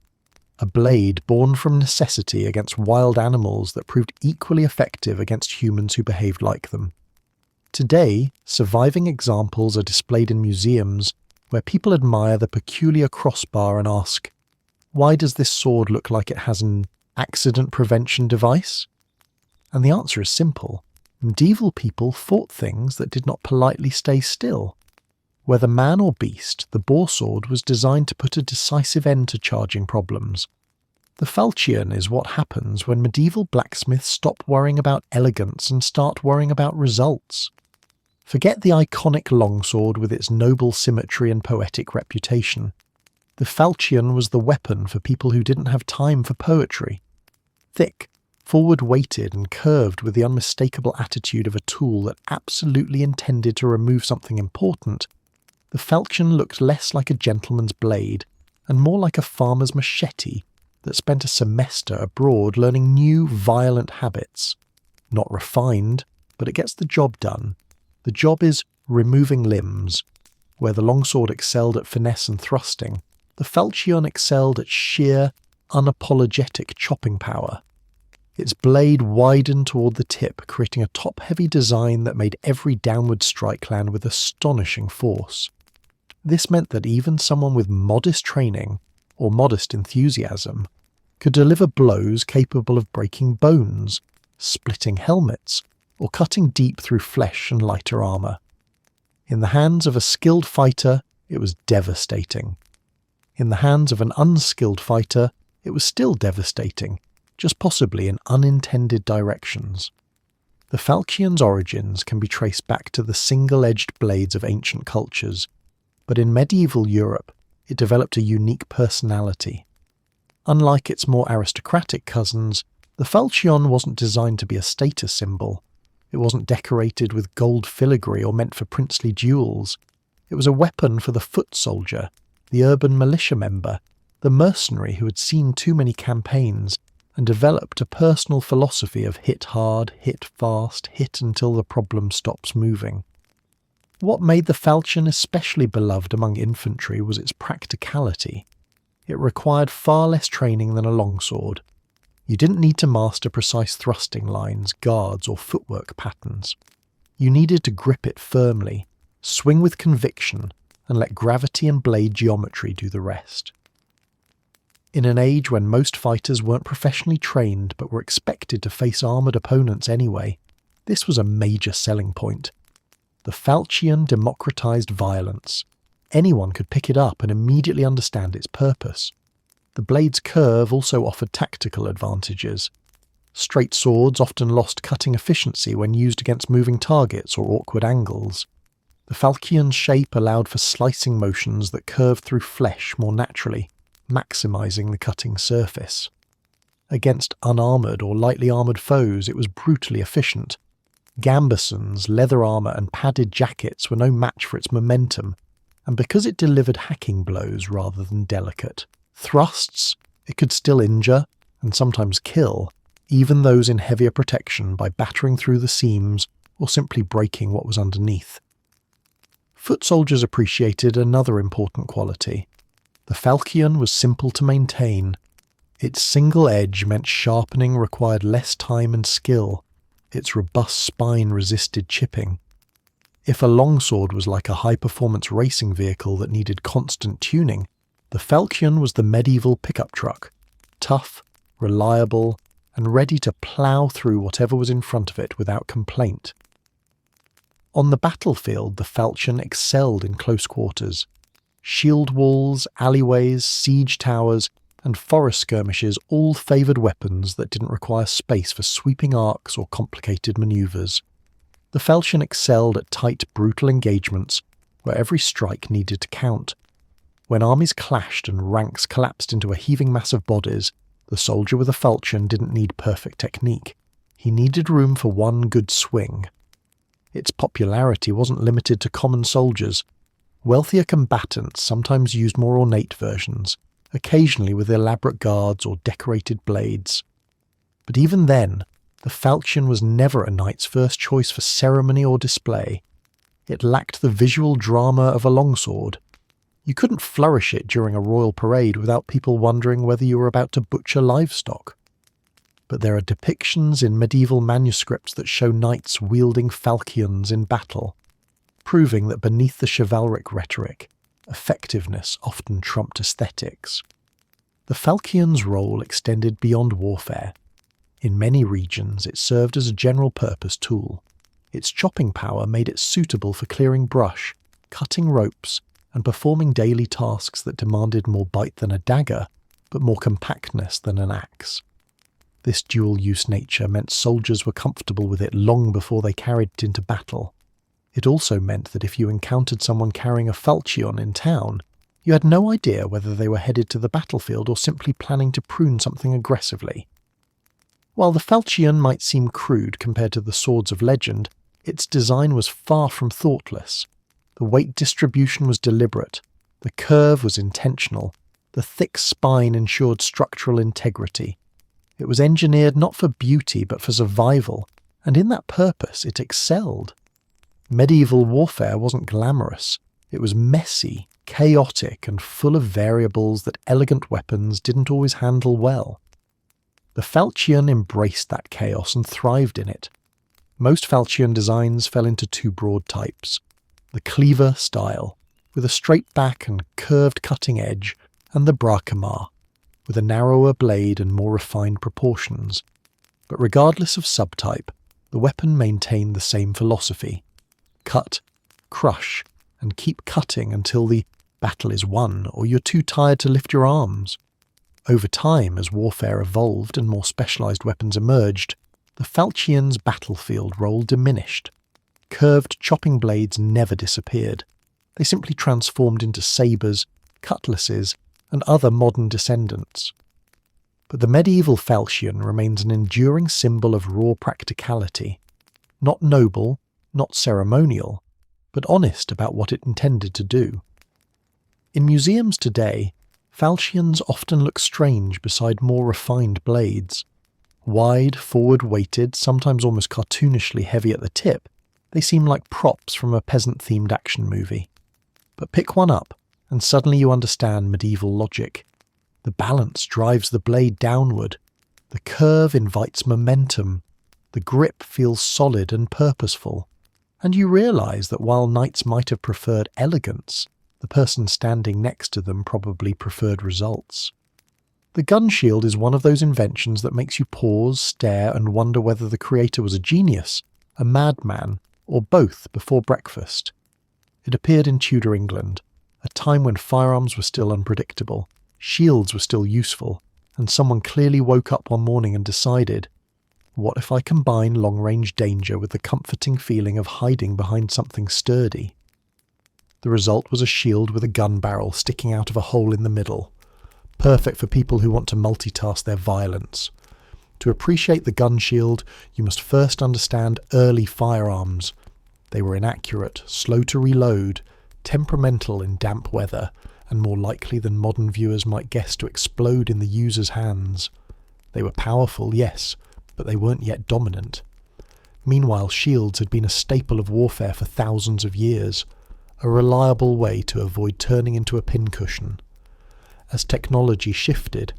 A blade born from necessity against wild animals that proved equally effective against humans who behaved like them. Today, surviving examples are displayed in museums where people admire the peculiar crossbar and ask, why does this sword look like it has an accident prevention device? And the answer is simple. Medieval people fought things that did not politely stay still. Whether man or beast, the boar sword was designed to put a decisive end to charging problems. The falchion is what happens when medieval blacksmiths stop worrying about elegance and start worrying about results. Forget the iconic longsword with its noble symmetry and poetic reputation. The falchion was the weapon for people who didn't have time for poetry. Thick, forward-weighted and curved with the unmistakable attitude of a tool that absolutely intended to remove something important, the falchion looked less like a gentleman's blade and more like a farmer's machete that spent a semester abroad learning new, violent habits. Not refined, but it gets the job done. The job is removing limbs. Where the longsword excelled at finesse and thrusting, the falchion excelled at sheer, unapologetic chopping power. Its blade widened toward the tip, creating a top-heavy design that made every downward strike land with astonishing force. This meant that even someone with modest training, or modest enthusiasm, could deliver blows capable of breaking bones, splitting helmets, or cutting deep through flesh and lighter armour. In the hands of a skilled fighter, it was devastating. In the hands of an unskilled fighter, it was still devastating, just possibly in unintended directions. The falchion's origins can be traced back to the single-edged blades of ancient cultures, but in medieval Europe, it developed a unique personality. Unlike its more aristocratic cousins, the falchion wasn't designed to be a status symbol. It wasn't decorated with gold filigree or meant for princely duels. It was a weapon for the foot soldier, the urban militia member, the mercenary who had seen too many campaigns and developed a personal philosophy of hit hard, hit fast, hit until the problem stops moving. What made the falchion especially beloved among infantry was its practicality. It required far less training than a longsword. You didn't need to master precise thrusting lines, guards, or footwork patterns. You needed to grip it firmly, swing with conviction, and let gravity and blade geometry do the rest. In an age when most fighters weren't professionally trained but were expected to face armoured opponents anyway, this was a major selling point. The falchion democratized violence. Anyone could pick it up and immediately understand its purpose. The blade's curve also offered tactical advantages. Straight swords often lost cutting efficiency when used against moving targets or awkward angles. The falchion's shape allowed for slicing motions that curved through flesh more naturally, maximising the cutting surface. Against unarmoured or lightly armoured foes, it was brutally efficient. Gambesons, leather armour and padded jackets were no match for its momentum, and because it delivered hacking blows rather than delicate thrusts, it could still injure, and sometimes kill, even those in heavier protection by battering through the seams or simply breaking what was underneath. Foot soldiers appreciated another important quality. The falchion was simple to maintain. Its single edge meant sharpening required less time and skill. Its robust spine resisted chipping. If a longsword was like a high-performance racing vehicle that needed constant tuning, the falchion was the medieval pickup truck, tough, reliable, and ready to plough through whatever was in front of it without complaint. On the battlefield, the falchion excelled in close quarters. Shield walls, alleyways, siege towers, and forest skirmishes all favoured weapons that didn't require space for sweeping arcs or complicated manoeuvres. The falchion excelled at tight, brutal engagements where every strike needed to count. When armies clashed and ranks collapsed into a heaving mass of bodies, the soldier with a falchion didn't need perfect technique. He needed room for one good swing. Its popularity wasn't limited to common soldiers. Wealthier combatants sometimes used more ornate versions, occasionally with elaborate guards or decorated blades. But even then, the falchion was never a knight's first choice for ceremony or display. It lacked the visual drama of a longsword. You couldn't flourish it during a royal parade without people wondering whether you were about to butcher livestock. But there are depictions in medieval manuscripts that show knights wielding falchions in battle, proving that beneath the chivalric rhetoric, effectiveness often trumped aesthetics. The falchion's role extended beyond warfare. In many regions, it served as a general-purpose tool. Its chopping power made it suitable for clearing brush, cutting ropes, and performing daily tasks that demanded more bite than a dagger, but more compactness than an axe. This dual-use nature meant soldiers were comfortable with it long before they carried it into battle. It also meant that if you encountered someone carrying a falchion in town, you had no idea whether they were headed to the battlefield or simply planning to prune something aggressively. While the falchion might seem crude compared to the swords of legend, its design was far from thoughtless. The weight distribution was deliberate, the curve was intentional, the thick spine ensured structural integrity. It was engineered not for beauty but for survival, and in that purpose it excelled. Medieval warfare wasn't glamorous. It was messy, chaotic, and full of variables that elegant weapons didn't always handle well. The falchion embraced that chaos and thrived in it. Most falchion designs fell into two broad types: the cleaver style, with a straight back and curved cutting edge, and the braquemar, with a narrower blade and more refined proportions. But regardless of subtype, the weapon maintained the same philosophy: cut, crush, and keep cutting until the battle is won or you're too tired to lift your arms. Over time, as warfare evolved and more specialised weapons emerged, the falchion's battlefield role diminished. Curved chopping blades never disappeared. They simply transformed into sabres, cutlasses, and other modern descendants. But the medieval falchion remains an enduring symbol of raw practicality. Not noble, not ceremonial, but honest about what it intended to do. In museums today, falchions often look strange beside more refined blades. Wide, forward-weighted, sometimes almost cartoonishly heavy at the tip, they seem like props from a peasant-themed action movie. But pick one up, and suddenly you understand medieval logic. The balance drives the blade downward. The curve invites momentum. The grip feels solid and purposeful. And you realise that while knights might have preferred elegance, the person standing next to them probably preferred results. The gun shield is one of those inventions that makes you pause, stare, and wonder whether the creator was a genius, a madman, or both before breakfast. It appeared in Tudor England, a time when firearms were still unpredictable, shields were still useful, and someone clearly woke up one morning and decided, what if I combine long-range danger with the comforting feeling of hiding behind something sturdy? The result was a shield with a gun barrel sticking out of a hole in the middle, perfect for people who want to multitask their violence. To appreciate the gun shield, you must first understand early firearms. They were inaccurate, slow to reload, temperamental in damp weather, and more likely than modern viewers might guess to explode in the user's hands. They were powerful, yes, but they weren't yet dominant. Meanwhile, shields had been a staple of warfare for thousands of years, a reliable way to avoid turning into a pincushion. As technology shifted,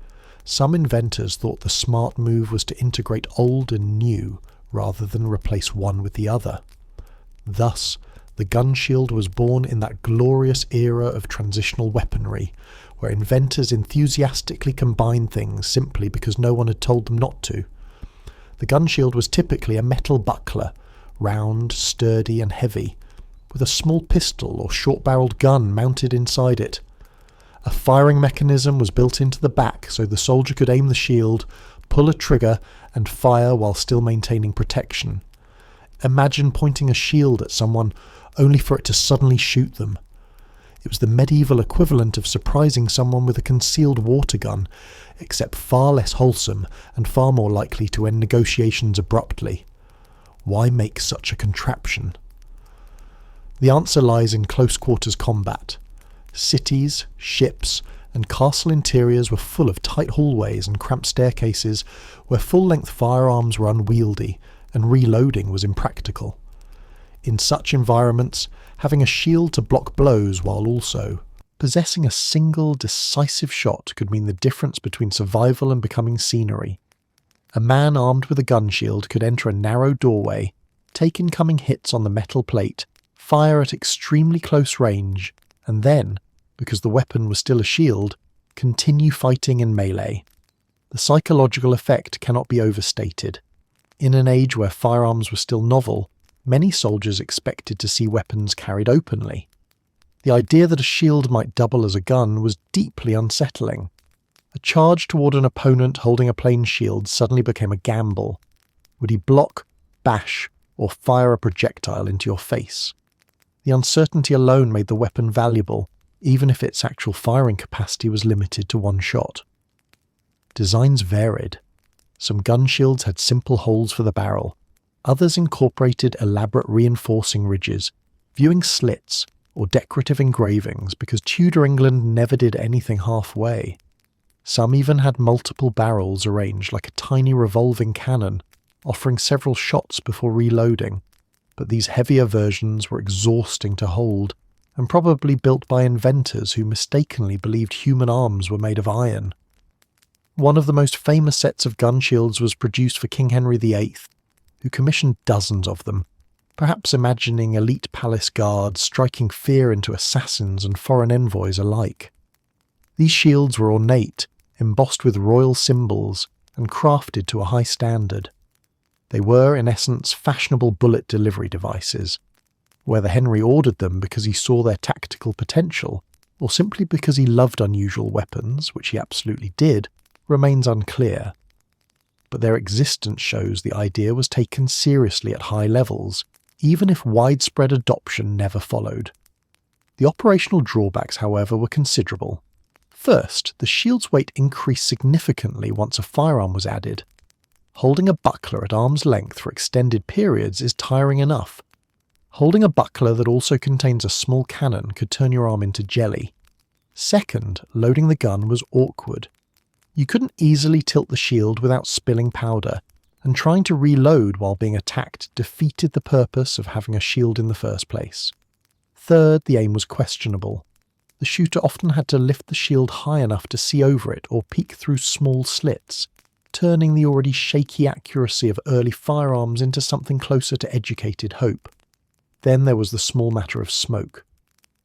Some inventors thought the smart move was to integrate old and new rather than replace one with the other. Thus, the gun shield was born in that glorious era of transitional weaponry, where inventors enthusiastically combined things simply because no one had told them not to. The gun shield was typically a metal buckler, round, sturdy and heavy, with a small pistol or short-barreled gun mounted inside it. A firing mechanism was built into the back so the soldier could aim the shield, pull a trigger and fire while still maintaining protection. Imagine pointing a shield at someone only for it to suddenly shoot them. It was the medieval equivalent of surprising someone with a concealed water gun, except far less wholesome and far more likely to end negotiations abruptly. Why make such a contraption? The answer lies in close-quarters combat. Cities, ships, and castle interiors were full of tight hallways and cramped staircases where full-length firearms were unwieldy and reloading was impractical. In such environments, having a shield to block blows while also possessing a single decisive shot could mean the difference between survival and becoming scenery. A man armed with a gun shield could enter a narrow doorway, take incoming hits on the metal plate, fire at extremely close range, and then, because the weapon was still a shield, continue fighting in melee. The psychological effect cannot be overstated. In an age where firearms were still novel, many soldiers expected to see weapons carried openly. The idea that a shield might double as a gun was deeply unsettling. A charge toward an opponent holding a plain shield suddenly became a gamble. Would he block, bash, or fire a projectile into your face? The uncertainty alone made the weapon valuable, even if its actual firing capacity was limited to one shot. Designs varied. Some gun shields had simple holes for the barrel. Others incorporated elaborate reinforcing ridges, viewing slits, or decorative engravings because Tudor England never did anything halfway. Some even had multiple barrels arranged like a tiny revolving cannon, offering several shots before reloading, but these heavier versions were exhausting to hold and probably built by inventors who mistakenly believed human arms were made of iron. One of the most famous sets of gun shields was produced for King Henry VIII, who commissioned dozens of them, perhaps imagining elite palace guards striking fear into assassins and foreign envoys alike. These shields were ornate, embossed with royal symbols, and crafted to a high standard. They were, in essence, fashionable bullet delivery devices. Whether Henry ordered them because he saw their tactical potential, or simply because he loved unusual weapons, which he absolutely did, remains unclear. But their existence shows the idea was taken seriously at high levels, even if widespread adoption never followed. The operational drawbacks, however, were considerable. First, the shield's weight increased significantly once a firearm was added. Holding a buckler at arm's length for extended periods is tiring enough. Holding a buckler that also contains a small cannon could turn your arm into jelly. Second, loading the gun was awkward. You couldn't easily tilt the shield without spilling powder, and trying to reload while being attacked defeated the purpose of having a shield in the first place. Third, the aim was questionable. The shooter often had to lift the shield high enough to see over it or peek through small slits, turning the already shaky accuracy of early firearms into something closer to educated hope. Then there was the small matter of smoke.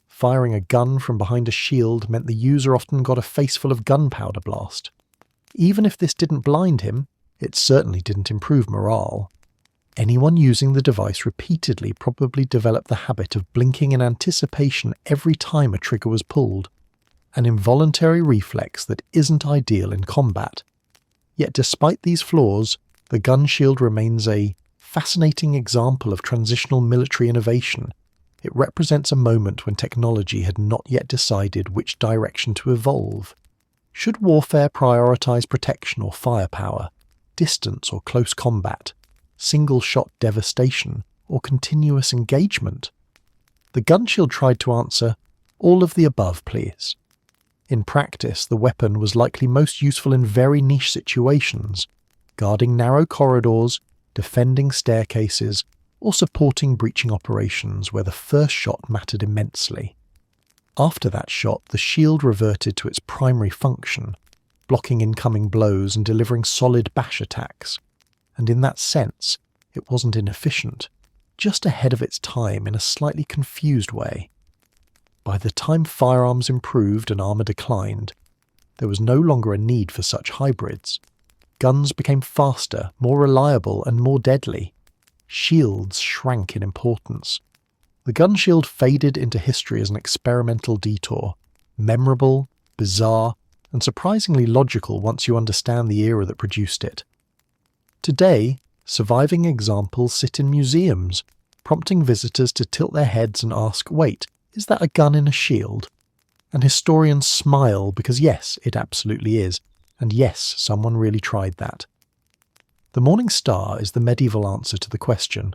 Firing a gun from behind a shield meant the user often got a face full of gunpowder blast. Even if this didn't blind him, it certainly didn't improve morale. Anyone using the device repeatedly probably developed the habit of blinking in anticipation every time a trigger was pulled, an involuntary reflex that isn't ideal in combat. Yet despite these flaws, the gun shield remains a fascinating example of transitional military innovation. It represents a moment when technology had not yet decided which direction to evolve. Should warfare prioritize protection or firepower, distance or close combat, single-shot devastation or continuous engagement? The gun shield tried to answer, all of the above, please. In practice, the weapon was likely most useful in very niche situations, guarding narrow corridors, defending staircases, or supporting breaching operations where the first shot mattered immensely. After that shot, the shield reverted to its primary function, blocking incoming blows and delivering solid bash attacks. And in that sense, it wasn't inefficient, just ahead of its time in a slightly confused way. By the time firearms improved and armour declined, there was no longer a need for such hybrids. Guns became faster, more reliable, and more deadly. Shields shrank in importance. The gun shield faded into history as an experimental detour, memorable, bizarre, and surprisingly logical once you understand the era that produced it. Today, surviving examples sit in museums, prompting visitors to tilt their heads and ask, wait, is that a gun in a shield? And historians smile because yes, it absolutely is, and yes, someone really tried that. The Morning Star is the medieval answer to the question,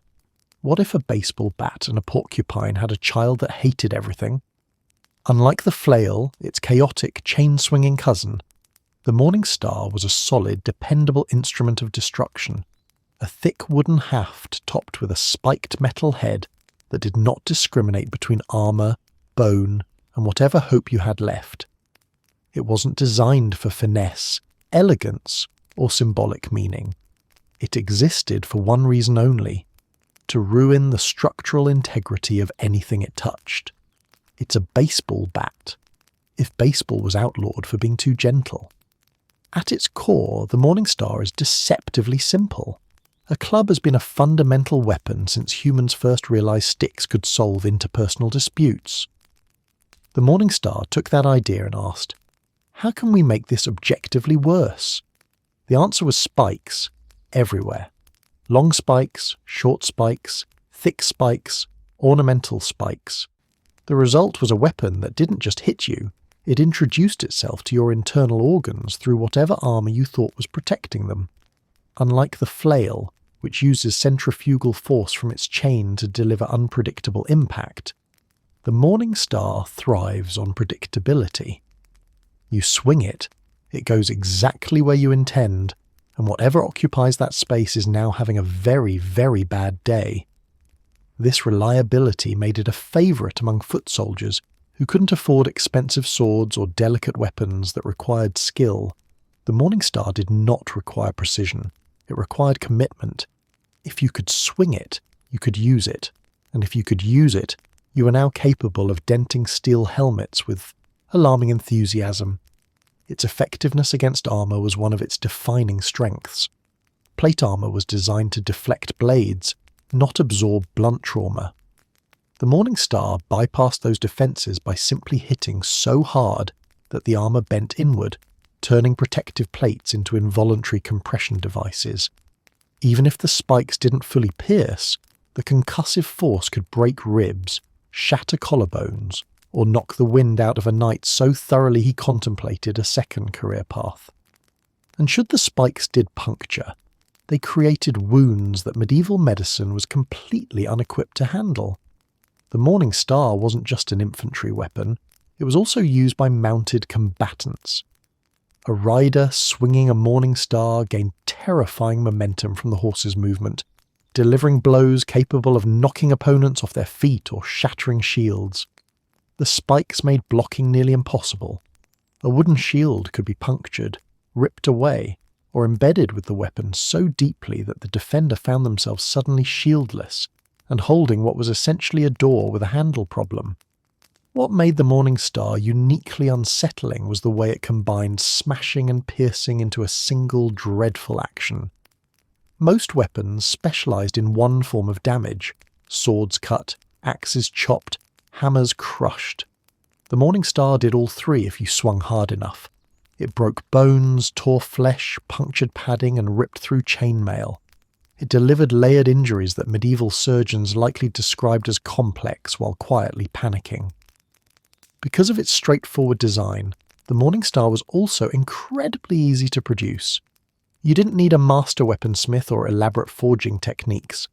what if a baseball bat and a porcupine had a child that hated everything? Unlike the flail, its chaotic, chain-swinging cousin, the Morning Star was a solid, dependable instrument of destruction, a thick wooden haft topped with a spiked metal head that did not discriminate between armour, bone, and whatever hope you had left. It wasn't designed for finesse, elegance, or symbolic meaning. It existed for one reason only, to ruin the structural integrity of anything it touched. It's a baseball bat, if baseball was outlawed for being too gentle. At its core, the Morning Star is deceptively simple. A club has been a fundamental weapon since humans first realised sticks could solve interpersonal disputes. The Morning Star took that idea and asked, how can we make this objectively worse? The answer was spikes, everywhere. Long spikes, short spikes, thick spikes, ornamental spikes. The result was a weapon that didn't just hit you, it introduced itself to your internal organs through whatever armour you thought was protecting them. Unlike the flail, which uses centrifugal force from its chain to deliver unpredictable impact, the Morning Star thrives on predictability. You swing it, it goes exactly where you intend, and whatever occupies that space is now having a very, very bad day. This reliability made it a favourite among foot soldiers who couldn't afford expensive swords or delicate weapons that required skill. The Morning Star did not require precision. It required commitment. If you could swing it, you could use it. And if you could use it, you were now capable of denting steel helmets with alarming enthusiasm. Its effectiveness against armour was one of its defining strengths. Plate armour was designed to deflect blades, not absorb blunt trauma. The Morning Star bypassed those defences by simply hitting so hard that the armour bent inward, turning protective plates into involuntary compression devices. Even if the spikes didn't fully pierce, the concussive force could break ribs, shatter collarbones, or knock the wind out of a knight so thoroughly he contemplated a second career path. And should the spikes did puncture, they created wounds that medieval medicine was completely unequipped to handle. The Morning Star wasn't just an infantry weapon, it was also used by mounted combatants. A rider swinging a Morning Star gained terrifying momentum from the horse's movement, delivering blows capable of knocking opponents off their feet or shattering shields. The spikes made blocking nearly impossible. A wooden shield could be punctured, ripped away, or embedded with the weapon so deeply that the defender found themselves suddenly shieldless and holding what was essentially a door with a handle problem. What made the Morning Star uniquely unsettling was the way it combined smashing and piercing into a single dreadful action. Most weapons specialised in one form of damage: swords cut, axes chopped, hammers crushed. The Morning Star did all three if you swung hard enough. It broke bones, tore flesh, punctured padding, and ripped through chainmail. It delivered layered injuries that medieval surgeons likely described as complex while quietly panicking. Because of its straightforward design, the Morning Star was also incredibly easy to produce. You didn't need a master weaponsmith or elaborate forging techniques.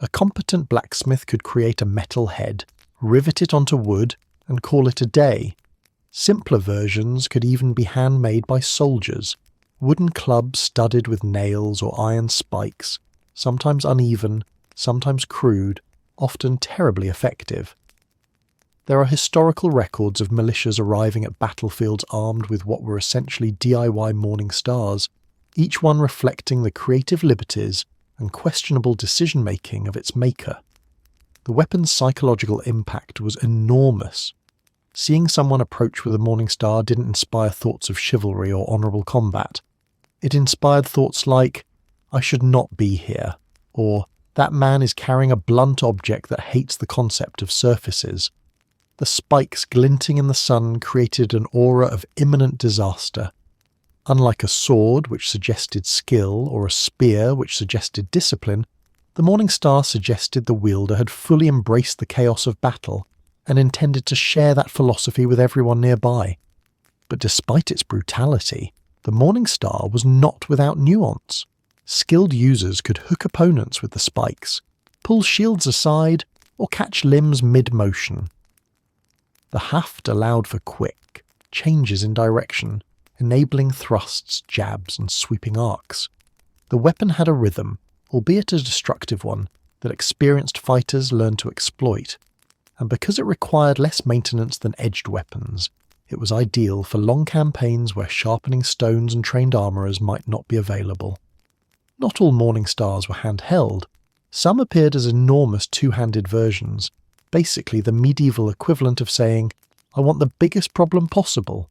A competent blacksmith could create a metal head, rivet it onto wood, and call it a day. Simpler versions could even be handmade by soldiers, wooden clubs studded with nails or iron spikes, sometimes uneven, sometimes crude, often terribly effective. There are historical records of militias arriving at battlefields armed with what were essentially DIY Morning Stars, each one reflecting the creative liberties and questionable decision-making of its maker. The weapon's psychological impact was enormous. Seeing someone approach with a Morning Star didn't inspire thoughts of chivalry or honourable combat. It inspired thoughts like, "I should not be here," or "that man is carrying a blunt object that hates the concept of surfaces." The spikes glinting in the sun created an aura of imminent disaster. Unlike a sword, which suggested skill, or a spear, which suggested discipline, the Morning Star suggested the wielder had fully embraced the chaos of battle and intended to share that philosophy with everyone nearby. But despite its brutality, the Morning Star was not without nuance. Skilled users could hook opponents with the spikes, pull shields aside, or catch limbs mid-motion. The haft allowed for quick changes in direction, enabling thrusts, jabs, and sweeping arcs. The weapon had a rhythm, albeit a destructive one, that experienced fighters learned to exploit, and because it required less maintenance than edged weapons, it was ideal for long campaigns where sharpening stones and trained armourers might not be available. Not all Morning Stars were handheld. Some appeared as enormous two-handed versions, basically the medieval equivalent of saying, "I want the biggest problem possible."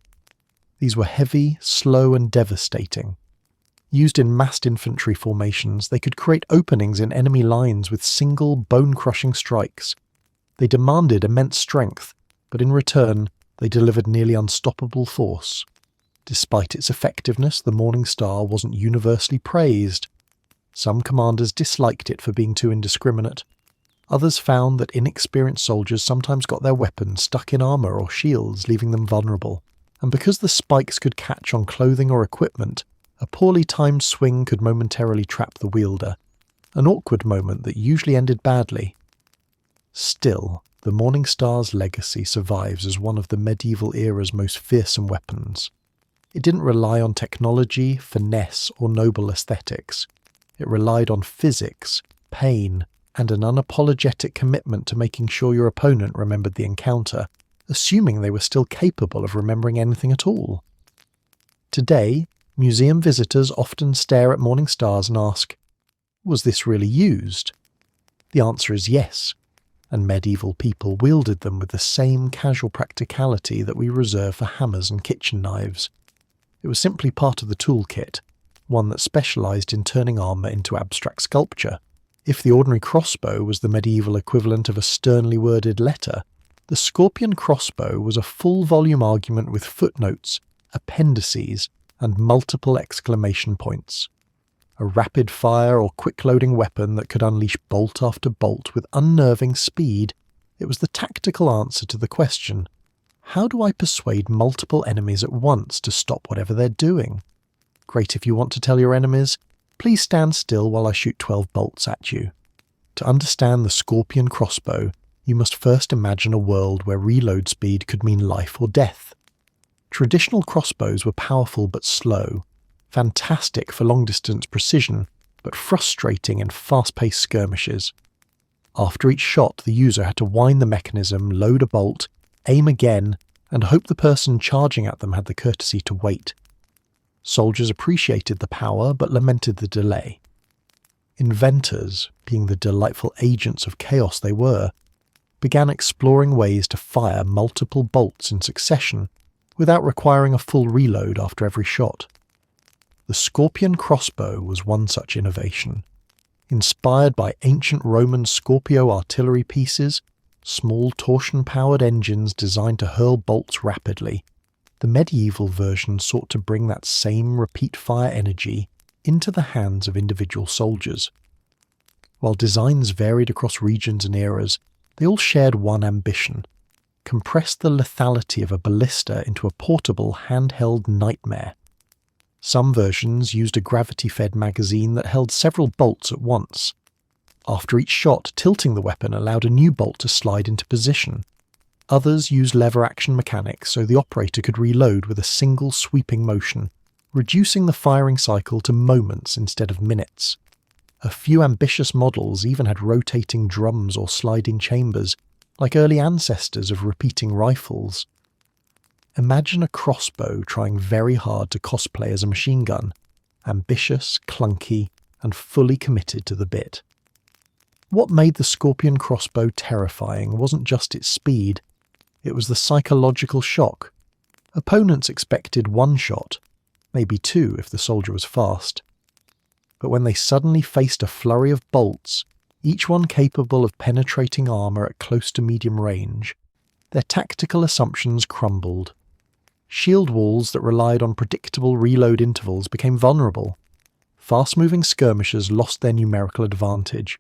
These were heavy, slow, and devastating. Used in massed infantry formations, they could create openings in enemy lines with single, bone-crushing strikes. They demanded immense strength, but in return, they delivered nearly unstoppable force. Despite its effectiveness, the Morning Star wasn't universally praised. Some commanders disliked it for being too indiscriminate. Others found that inexperienced soldiers sometimes got their weapons stuck in armour or shields, leaving them vulnerable. And because the spikes could catch on clothing or equipment, a poorly timed swing could momentarily trap the wielder, an awkward moment that usually ended badly. Still, the Morning Star's legacy survives as one of the medieval era's most fearsome weapons. It didn't rely on technology, finesse, or noble aesthetics. It relied on physics, pain, and an unapologetic commitment to making sure your opponent remembered the encounter, assuming they were still capable of remembering anything at all. Today, museum visitors often stare at Morning Stars and ask, "Was this really used?" The answer is yes, and medieval people wielded them with the same casual practicality that we reserve for hammers and kitchen knives. It was simply part of the toolkit, one that specialised in turning armour into abstract sculpture. If the ordinary crossbow was the medieval equivalent of a sternly worded letter, the Scorpion crossbow was a full-volume argument with footnotes, appendices, and multiple exclamation points. A rapid-fire or quick-loading weapon that could unleash bolt after bolt with unnerving speed, it was the tactical answer to the question, how do I persuade multiple enemies at once to stop whatever they're doing? Great if you want to tell your enemies, please stand still while I shoot 12 bolts at you. To understand the Scorpion crossbow, you must first imagine a world where reload speed could mean life or death. Traditional crossbows were powerful but slow, fantastic for long-distance precision, but frustrating in fast-paced skirmishes. After each shot, the user had to wind the mechanism, load a bolt, aim again, and hope the person charging at them had the courtesy to wait. Soldiers appreciated the power but lamented the delay. Inventors, being the delightful agents of chaos they were, began exploring ways to fire multiple bolts in succession without requiring a full reload after every shot. The Scorpion crossbow was one such innovation. Inspired by ancient Roman Scorpio artillery pieces, small torsion-powered engines designed to hurl bolts rapidly, the medieval version sought to bring that same repeat-fire energy into the hands of individual soldiers. While designs varied across regions and eras, they all shared one ambition: compress the lethality of a ballista into a portable, handheld nightmare. Some versions used a gravity-fed magazine that held several bolts at once. After each shot, tilting the weapon allowed a new bolt to slide into position. Others used lever-action mechanics so the operator could reload with a single sweeping motion, reducing the firing cycle to moments instead of minutes. A few ambitious models even had rotating drums or sliding chambers, like early ancestors of repeating rifles. Imagine a crossbow trying very hard to cosplay as a machine gun, ambitious, clunky, and fully committed to the bit. What made the Scorpion crossbow terrifying wasn't just its speed, it was the psychological shock. Opponents expected one shot, maybe two if the soldier was fast. But when they suddenly faced a flurry of bolts, each one capable of penetrating armour at close to medium range, their tactical assumptions crumbled. Shield walls that relied on predictable reload intervals became vulnerable. Fast-moving skirmishers lost their numerical advantage.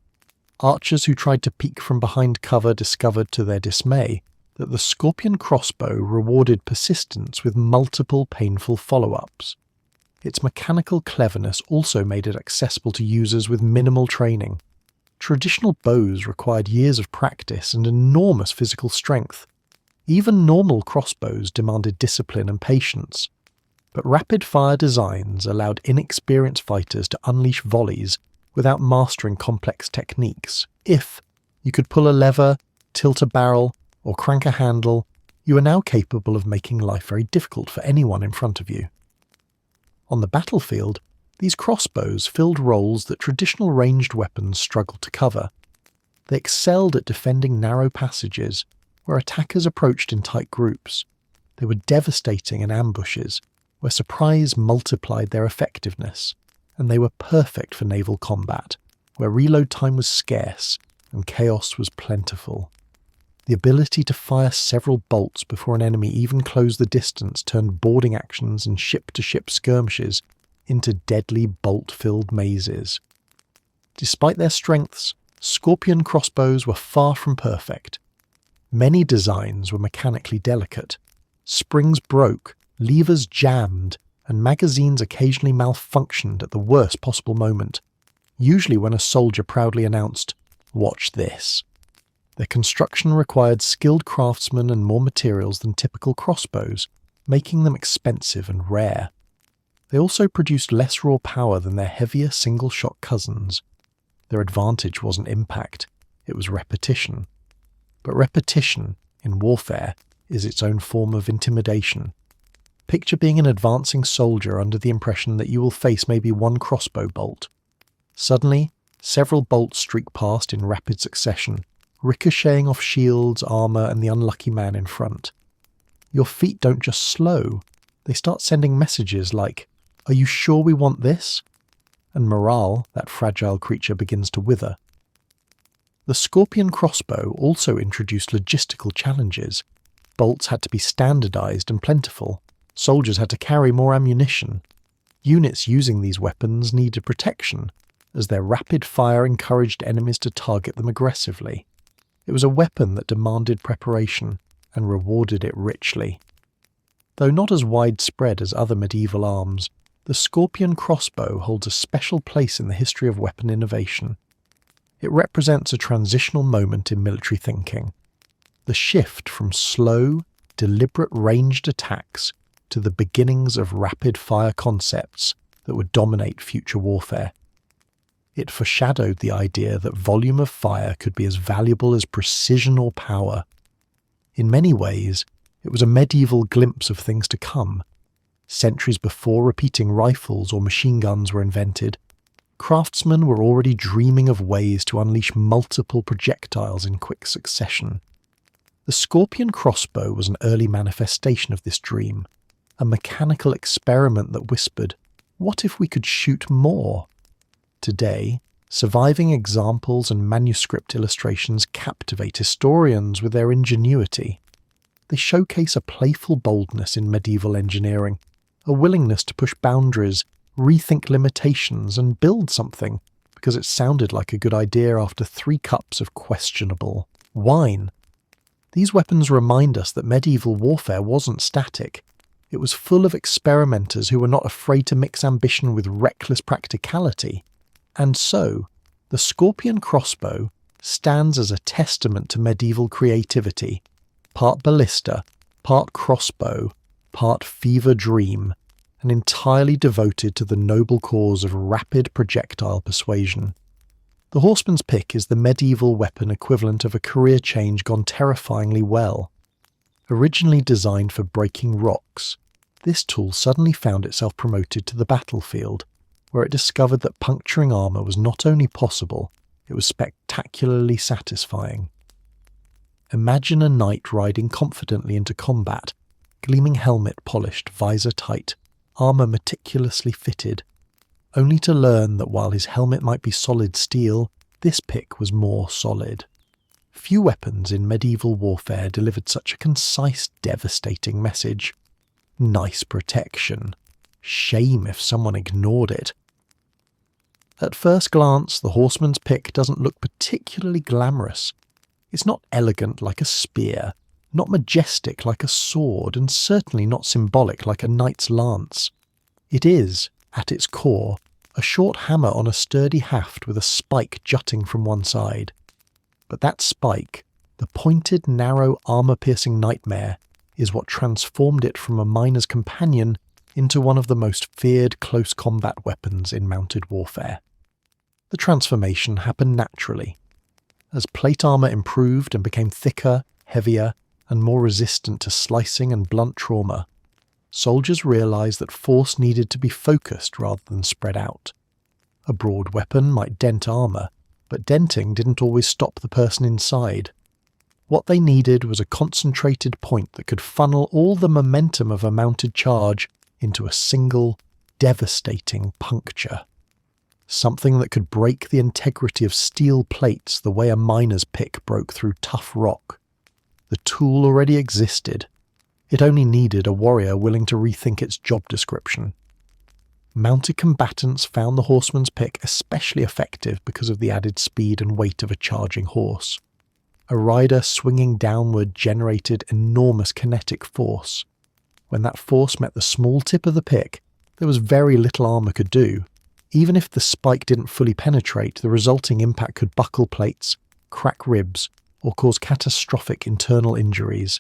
Archers who tried to peek from behind cover discovered to their dismay that the Scorpion crossbow rewarded persistence with multiple painful follow-ups. Its mechanical cleverness also made it accessible to users with minimal training. Traditional bows required years of practice and enormous physical strength. Even normal crossbows demanded discipline and patience. But rapid-fire designs allowed inexperienced fighters to unleash volleys without mastering complex techniques. If you could pull a lever, tilt a barrel, or crank a handle, you are now capable of making life very difficult for anyone in front of you. On the battlefield, these crossbows filled roles that traditional ranged weapons struggled to cover. They excelled at defending narrow passages, where attackers approached in tight groups. They were devastating in ambushes, where surprise multiplied their effectiveness, and they were perfect for naval combat, where reload time was scarce and chaos was plentiful. The ability to fire several bolts before an enemy even closed the distance turned boarding actions and ship-to-ship skirmishes into deadly bolt-filled mazes. Despite their strengths, Scorpion crossbows were far from perfect. Many designs were mechanically delicate. Springs broke, levers jammed, and magazines occasionally malfunctioned at the worst possible moment, usually when a soldier proudly announced, "Watch this." Their construction required skilled craftsmen and more materials than typical crossbows, making them expensive and rare. They also produced less raw power than their heavier single-shot cousins. Their advantage wasn't impact, it was repetition. But repetition, in warfare, is its own form of intimidation. Picture being an advancing soldier under the impression that you will face maybe one crossbow bolt. Suddenly, several bolts streak past in rapid succession, ricocheting off shields, armour, and the unlucky man in front. Your feet don't just slow, they start sending messages like, "Are you sure we want this?" And morale, that fragile creature, begins to wither. The Scorpion crossbow also introduced logistical challenges. Bolts had to be standardized and plentiful. Soldiers had to carry more ammunition. Units using these weapons needed protection, as their rapid fire encouraged enemies to target them aggressively. It was a weapon that demanded preparation and rewarded it richly. Though not as widespread as other medieval arms, the Scorpion crossbow holds a special place in the history of weapon innovation. It represents a transitional moment in military thinking. The shift from slow, deliberate ranged attacks to the beginnings of rapid-fire concepts that would dominate future warfare. It foreshadowed the idea that volume of fire could be as valuable as precision or power. In many ways, it was a medieval glimpse of things to come. Centuries before repeating rifles or machine guns were invented, craftsmen were already dreaming of ways to unleash multiple projectiles in quick succession. The Scorpion crossbow was an early manifestation of this dream, a mechanical experiment that whispered, "What if we could shoot more?" Today, surviving examples and manuscript illustrations captivate historians with their ingenuity. They showcase a playful boldness in medieval engineering, a willingness to push boundaries, rethink limitations, and build something because it sounded like a good idea after 3 cups of questionable wine. These weapons remind us that medieval warfare wasn't static. It was full of experimenters who were not afraid to mix ambition with reckless practicality. And so, the Scorpion crossbow stands as a testament to medieval creativity, part ballista, part crossbow, part fever dream, and entirely devoted to the noble cause of rapid projectile persuasion. The horseman's pick is the medieval weapon equivalent of a career change gone terrifyingly well. Originally designed for breaking rocks, this tool suddenly found itself promoted to the battlefield, where it discovered that puncturing armour was not only possible, it was spectacularly satisfying. Imagine a knight riding confidently into combat, gleaming helmet polished, visor tight, armour meticulously fitted, only to learn that while his helmet might be solid steel, this pick was more solid. Few weapons in medieval warfare delivered such a concise, devastating message. Nice protection. Shame if someone ignored it. At first glance, the horseman's pick doesn't look particularly glamorous. It's not elegant like a spear, not majestic like a sword, and certainly not symbolic like a knight's lance. It is, at its core, a short hammer on a sturdy haft with a spike jutting from one side. But that spike, the pointed, narrow, armour-piercing nightmare, is what transformed it from a miner's companion into one of the most feared close combat weapons in mounted warfare. The transformation happened naturally. As plate armour improved and became thicker, heavier, and more resistant to slicing and blunt trauma, soldiers realised that force needed to be focused rather than spread out. A broad weapon might dent armour, but denting didn't always stop the person inside. What they needed was a concentrated point that could funnel all the momentum of a mounted charge into a single, devastating puncture. Something that could break the integrity of steel plates the way a miner's pick broke through tough rock. The tool already existed. It only needed a warrior willing to rethink its job description. Mounted combatants found the horseman's pick especially effective because of the added speed and weight of a charging horse. A rider swinging downward generated enormous kinetic force. When that force met the small tip of the pick, there was very little armour could do. Even if the spike didn't fully penetrate, the resulting impact could buckle plates, crack ribs, or cause catastrophic internal injuries.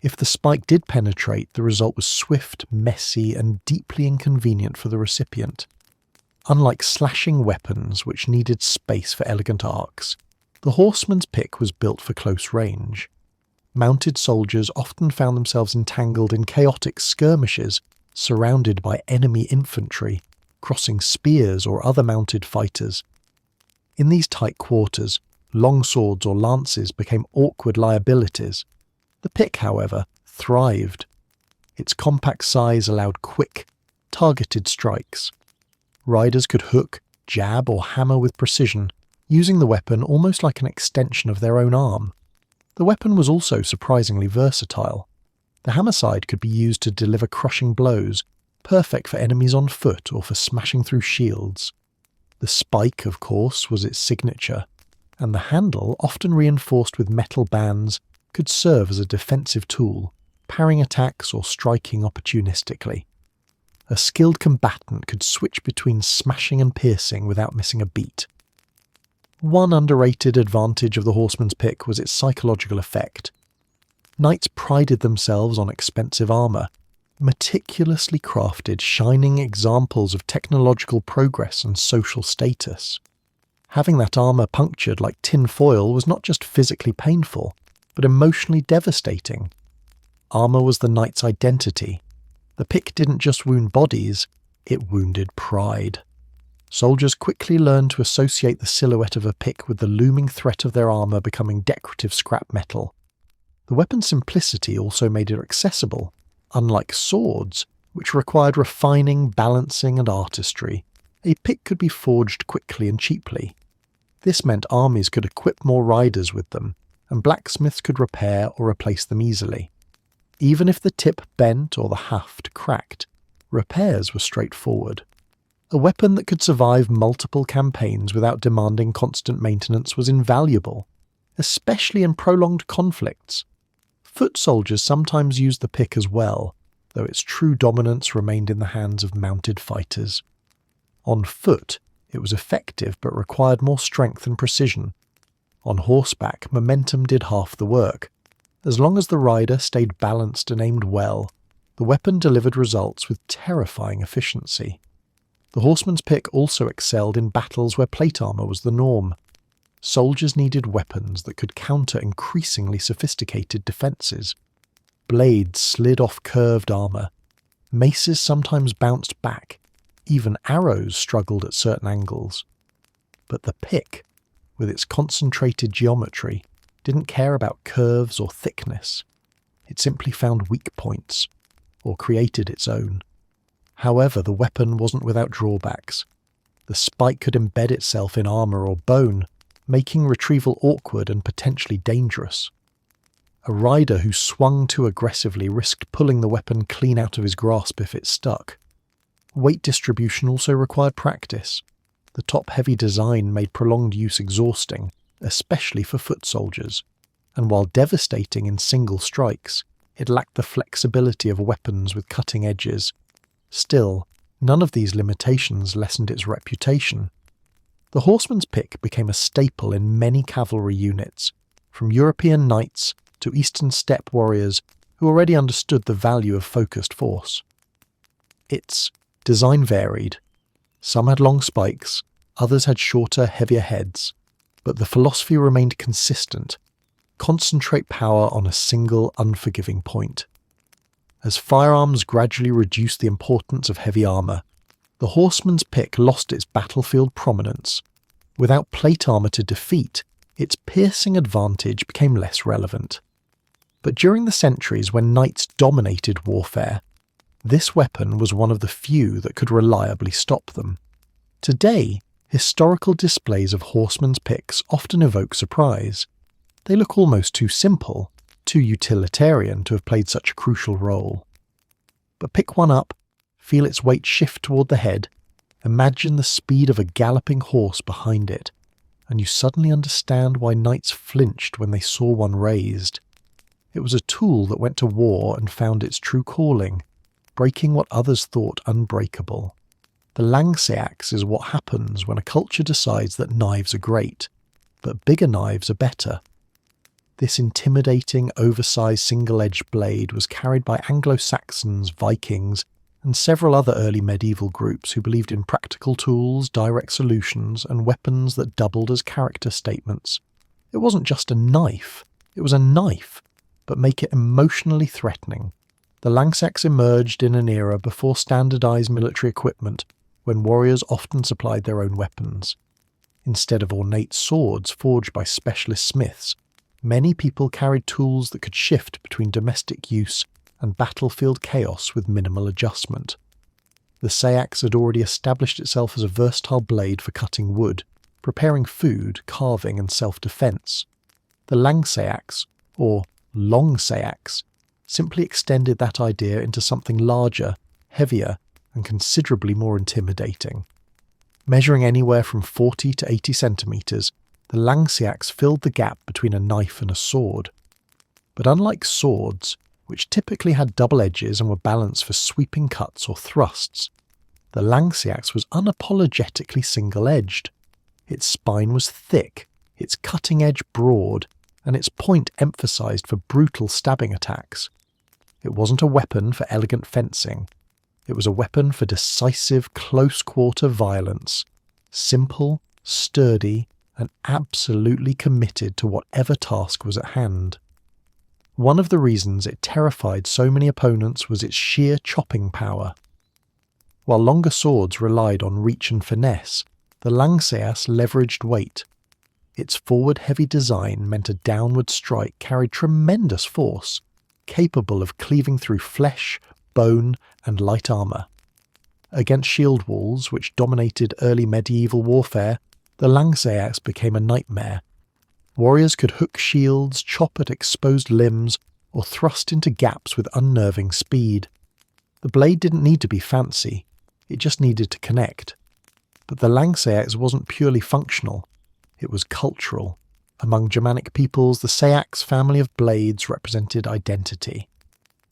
If the spike did penetrate, the result was swift, messy, and deeply inconvenient for the recipient. Unlike slashing weapons, which needed space for elegant arcs, the horseman's pick was built for close range. Mounted soldiers often found themselves entangled in chaotic skirmishes, surrounded by enemy infantry, crossing spears or other mounted fighters. In these tight quarters, long swords or lances became awkward liabilities. The pick, however, thrived. Its compact size allowed quick, targeted strikes. Riders could hook, jab, or hammer with precision, using the weapon almost like an extension of their own arm. The weapon was also surprisingly versatile. The hammer side could be used to deliver crushing blows, perfect for enemies on foot or for smashing through shields. The spike, of course, was its signature, and the handle, often reinforced with metal bands, could serve as a defensive tool, parrying attacks or striking opportunistically. A skilled combatant could switch between smashing and piercing without missing a beat. One underrated advantage of the horseman's pick was its psychological effect. Knights prided themselves on expensive armour, meticulously crafted, shining examples of technological progress and social status. Having that armour punctured like tin foil was not just physically painful, but emotionally devastating. Armour was the knight's identity. The pick didn't just wound bodies, it wounded pride. Soldiers quickly learned to associate the silhouette of a pick with the looming threat of their armour becoming decorative scrap metal. The weapon's simplicity also made it accessible. Unlike swords, which required refining, balancing, and artistry, a pick could be forged quickly and cheaply. This meant armies could equip more riders with them, and blacksmiths could repair or replace them easily. Even if the tip bent or the haft cracked, repairs were straightforward. A weapon that could survive multiple campaigns without demanding constant maintenance was invaluable, especially in prolonged conflicts. Foot soldiers sometimes used the pick as well, though its true dominance remained in the hands of mounted fighters. On foot, it was effective but required more strength and precision. On horseback, momentum did half the work. As long as the rider stayed balanced and aimed well, the weapon delivered results with terrifying efficiency. The horseman's pick also excelled in battles where plate armour was the norm. Soldiers needed weapons that could counter increasingly sophisticated defences. Blades slid off curved armour. Maces sometimes bounced back. Even arrows struggled at certain angles. But the pick, with its concentrated geometry, didn't care about curves or thickness. It simply found weak points, or created its own. However, the weapon wasn't without drawbacks. The spike could embed itself in armour or bone, making retrieval awkward and potentially dangerous. A rider who swung too aggressively risked pulling the weapon clean out of his grasp if it stuck. Weight distribution also required practice. The top-heavy design made prolonged use exhausting, especially for foot soldiers, and while devastating in single strikes, it lacked the flexibility of weapons with cutting edges. Still, none of these limitations lessened its reputation. The horseman's pick became a staple in many cavalry units, from European knights to Eastern steppe warriors who already understood the value of focused force. Its design varied. Some had long spikes, others had shorter, heavier heads, but the philosophy remained consistent: concentrate power on a single, unforgiving point. As firearms gradually reduced the importance of heavy armour, the horseman's pick lost its battlefield prominence. Without plate armour to defeat, its piercing advantage became less relevant. But during the centuries when knights dominated warfare, this weapon was one of the few that could reliably stop them. Today, historical displays of horsemen's picks often evoke surprise. They look almost too simple, too utilitarian to have played such a crucial role. But pick one up, feel its weight shift toward the head, imagine the speed of a galloping horse behind it, and you suddenly understand why knights flinched when they saw one raised. It was a tool that went to war and found its true calling, breaking what others thought unbreakable. The lancet axe is what happens when a culture decides that knives are great, but bigger knives are better. This intimidating, oversized single-edged blade was carried by Anglo-Saxons, Vikings, and several other early medieval groups who believed in practical tools, direct solutions, and weapons that doubled as character statements. It wasn't just a knife, it was a knife, but make it emotionally threatening. The lance axe emerged in an era before standardized military equipment, when warriors often supplied their own weapons. Instead of ornate swords forged by specialist smiths, many people carried tools that could shift between domestic use and battlefield chaos with minimal adjustment. The sayax had already established itself as a versatile blade for cutting wood, preparing food, carving, and self-defense. The lang sayax, or long sayax, simply extended that idea into something larger, heavier, and considerably more intimidating. Measuring anywhere from 40 to 80 centimetres, the langsiax filled the gap between a knife and a sword. But unlike swords, which typically had double edges and were balanced for sweeping cuts or thrusts, the langsiax was unapologetically single-edged. Its spine was thick, its cutting edge broad, and its point emphasised for brutal stabbing attacks. It wasn't a weapon for elegant fencing. It was a weapon for decisive, close-quarter violence, simple, sturdy, and absolutely committed to whatever task was at hand. One of the reasons it terrified so many opponents was its sheer chopping power. While longer swords relied on reach and finesse, the langseas leveraged weight. Its forward-heavy design meant a downward strike carried tremendous force, capable of cleaving through flesh, bone, and light armour. Against shield walls, which dominated early medieval warfare, the langseas became a nightmare. Warriors could hook shields, chop at exposed limbs, or thrust into gaps with unnerving speed. The blade didn't need to be fancy, it just needed to connect. But the langseas wasn't purely functional, it was cultural. Among Germanic peoples, the seax family of blades represented identity.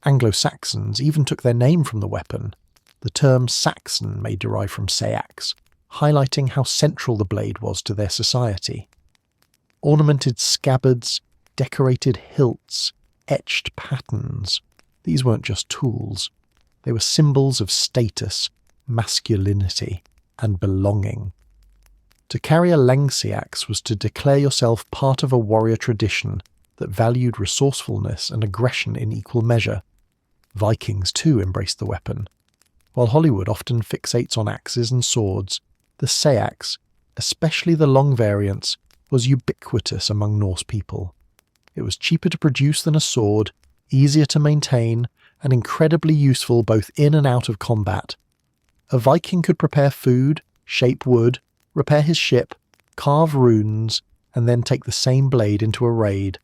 Anglo-Saxons even took their name from the weapon. The term Saxon may derive from seax, highlighting how central the blade was to their society. Ornamented scabbards, decorated hilts, etched patterns. These weren't just tools. They were symbols of status, masculinity, and belonging. To carry a lengthy axe was to declare yourself part of a warrior tradition that valued resourcefulness and aggression in equal measure. Vikings too embraced the weapon. While Hollywood often fixates on axes and swords, the seax, especially the long variants, was ubiquitous among Norse people. It was cheaper to produce than a sword, easier to maintain, and incredibly useful both in and out of combat. A Viking could prepare food, shape wood, repair his ship, carve runes, and then take the same blade into a raid.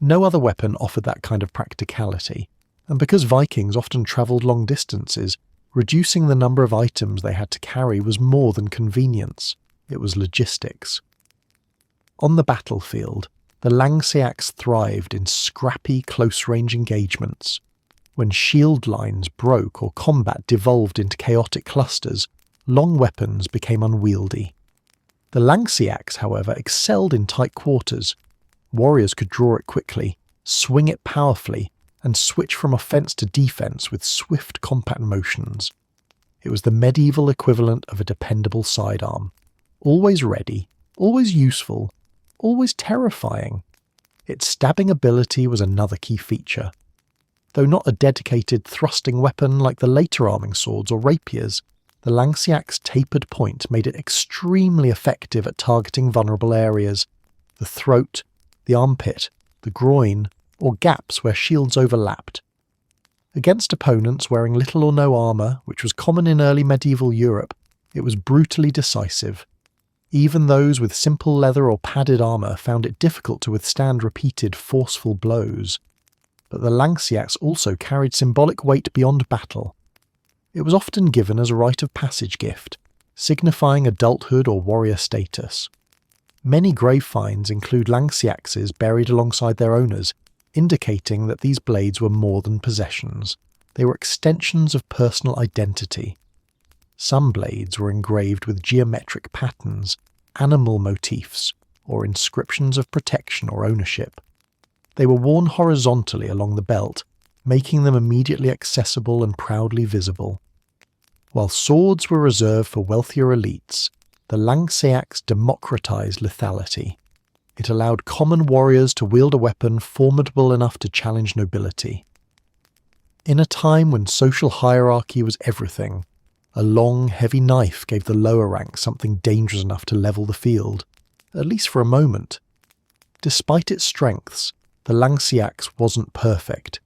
No other weapon offered that kind of practicality, and because Vikings often travelled long distances, reducing the number of items they had to carry was more than convenience, it was logistics. On the battlefield, the Langseax thrived in scrappy, close-range engagements. When shield lines broke or combat devolved into chaotic clusters, long weapons became unwieldy. The Langseax, however, excelled in tight quarters. Warriors could draw it quickly, swing it powerfully, and switch from offence to defence with swift, compact motions. It was the medieval equivalent of a dependable sidearm. Always ready, always useful, always terrifying. Its stabbing ability was another key feature. Though not a dedicated thrusting weapon like the later arming swords or rapiers, the Langseax's tapered point made it extremely effective at targeting vulnerable areas: the throat, the armpit, the groin, or gaps where shields overlapped. Against opponents wearing little or no armour, which was common in early medieval Europe, it was brutally decisive. Even those with simple leather or padded armour found it difficult to withstand repeated forceful blows. But the Langseax also carried symbolic weight beyond battle. It was often given as a rite of passage gift, signifying adulthood or warrior status. Many grave finds include Langseaxes buried alongside their owners, indicating that these blades were more than possessions. They were extensions of personal identity. Some blades were engraved with geometric patterns, animal motifs, or inscriptions of protection or ownership. They were worn horizontally along the belt, making them immediately accessible and proudly visible. While swords were reserved for wealthier elites, the Langseax democratized lethality. It allowed common warriors to wield a weapon formidable enough to challenge nobility. In a time when social hierarchy was everything, a long, heavy knife gave the lower ranks something dangerous enough to level the field, at least for a moment. Despite its strengths, the Langseax wasn't perfect.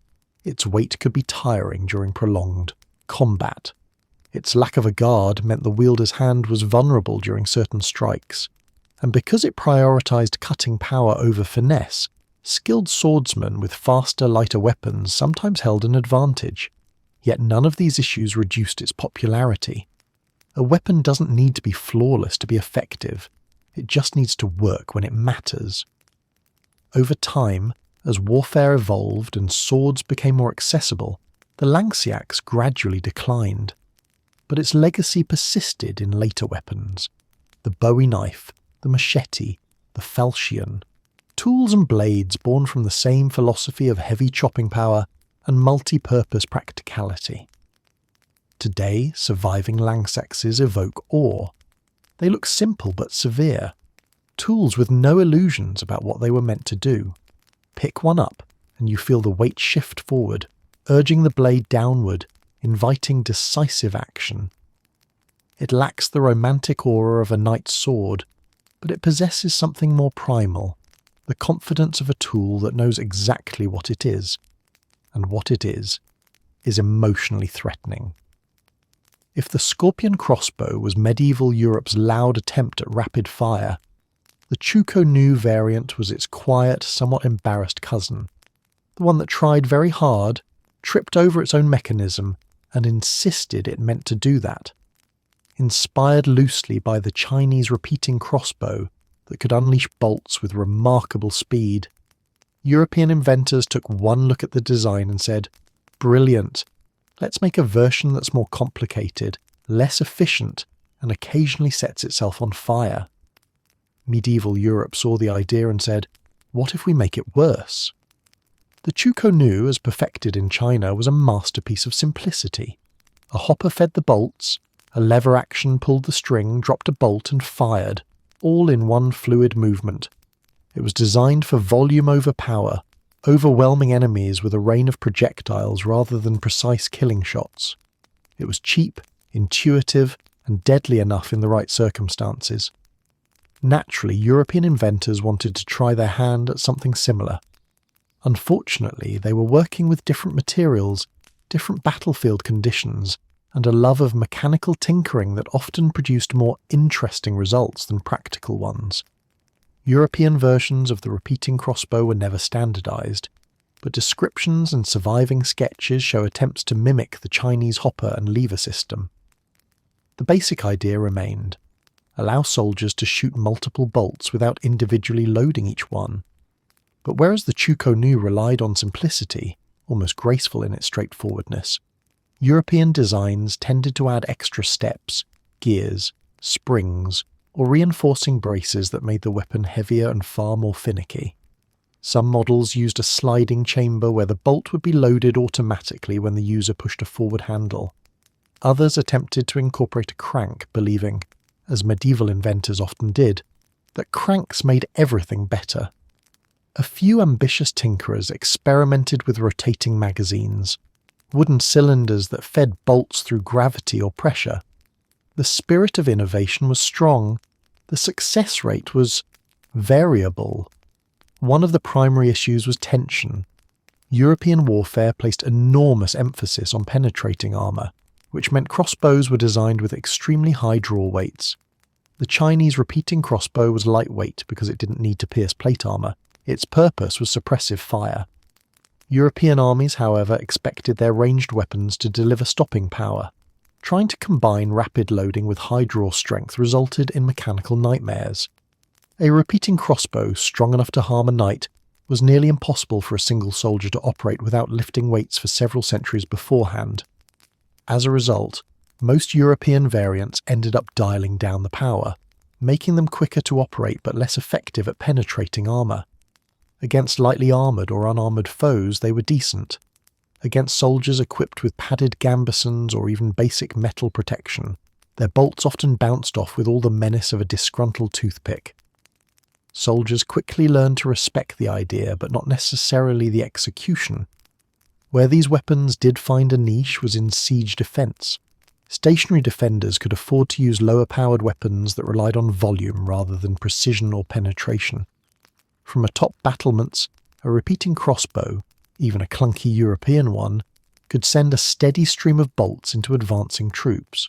Its weight could be tiring during prolonged combat. Its lack of a guard meant the wielder's hand was vulnerable during certain strikes, and because it prioritized cutting power over finesse, skilled swordsmen with faster, lighter weapons sometimes held an advantage. Yet none of these issues reduced its popularity. A weapon doesn't need to be flawless to be effective. It just needs to work when it matters. Over time, as warfare evolved and swords became more accessible, the Langseax gradually declined. But its legacy persisted in later weapons. The Bowie knife, the machete, the falchion. Tools and blades born from the same philosophy of heavy chopping power and multi-purpose practicality. Today, surviving Langseaxes evoke awe. They look simple but severe. Tools with no illusions about what they were meant to do. Pick one up, and you feel the weight shift forward, urging the blade downward, inviting decisive action. It lacks the romantic aura of a knight's sword, but it possesses something more primal, the confidence of a tool that knows exactly what it is, and what it is emotionally threatening. If the scorpion crossbow was medieval Europe's loud attempt at rapid fire, the Chuko Nu variant was its quiet, somewhat embarrassed cousin, the one that tried very hard, tripped over its own mechanism, and insisted it meant to do that. Inspired loosely by the Chinese repeating crossbow that could unleash bolts with remarkable speed, European inventors took one look at the design and said, "Brilliant, let's make a version that's more complicated, less efficient, and occasionally sets itself on fire." Medieval Europe saw the idea and said, "What if we make it worse?" The Chuko Nu, as perfected in China, was a masterpiece of simplicity. A hopper fed the bolts, A lever action pulled the string, dropped a bolt and fired, all in one fluid movement. It was designed for volume over power, overwhelming enemies with a rain of projectiles rather than precise killing shots. It was cheap, intuitive, and deadly enough in the right circumstances. Naturally, European inventors wanted to try their hand at something similar. Unfortunately, they were working with different materials, different battlefield conditions, and a love of mechanical tinkering that often produced more interesting results than practical ones. European versions of the repeating crossbow were never standardized, but descriptions and surviving sketches show attempts to mimic the Chinese hopper and lever system. The basic idea remained: allow soldiers to shoot multiple bolts without individually loading each one. But whereas the Chuko-Nu relied on simplicity, almost graceful in its straightforwardness, European designs tended to add extra steps, gears, springs, or reinforcing braces that made the weapon heavier and far more finicky. Some models used a sliding chamber where the bolt would be loaded automatically when the user pushed a forward handle. Others attempted to incorporate a crank, believing, as medieval inventors often did, that cranks made everything better. A few ambitious tinkerers experimented with rotating magazines, wooden cylinders that fed bolts through gravity or pressure. The spirit of innovation was strong. The success rate was variable. One of the primary issues was tension. European warfare placed enormous emphasis on penetrating armour, which meant crossbows were designed with extremely high draw weights. The Chinese repeating crossbow was lightweight because it didn't need to pierce plate armour. Its purpose was suppressive fire. European armies, however, expected their ranged weapons to deliver stopping power. Trying to combine rapid loading with high draw strength resulted in mechanical nightmares. A repeating crossbow strong enough to harm a knight was nearly impossible for a single soldier to operate without lifting weights for several centuries beforehand. As a result, most European variants ended up dialing down the power, making them quicker to operate but less effective at penetrating armour. Against lightly armoured or unarmoured foes, they were decent. Against soldiers equipped with padded gambesons or even basic metal protection, their bolts often bounced off with all the menace of a disgruntled toothpick. Soldiers quickly learned to respect the idea, but not necessarily the execution. Where these weapons did find a niche was in siege defence. Stationary defenders could afford to use lower-powered weapons that relied on volume rather than precision or penetration. From atop battlements, a repeating crossbow, even a clunky European one, could send a steady stream of bolts into advancing troops.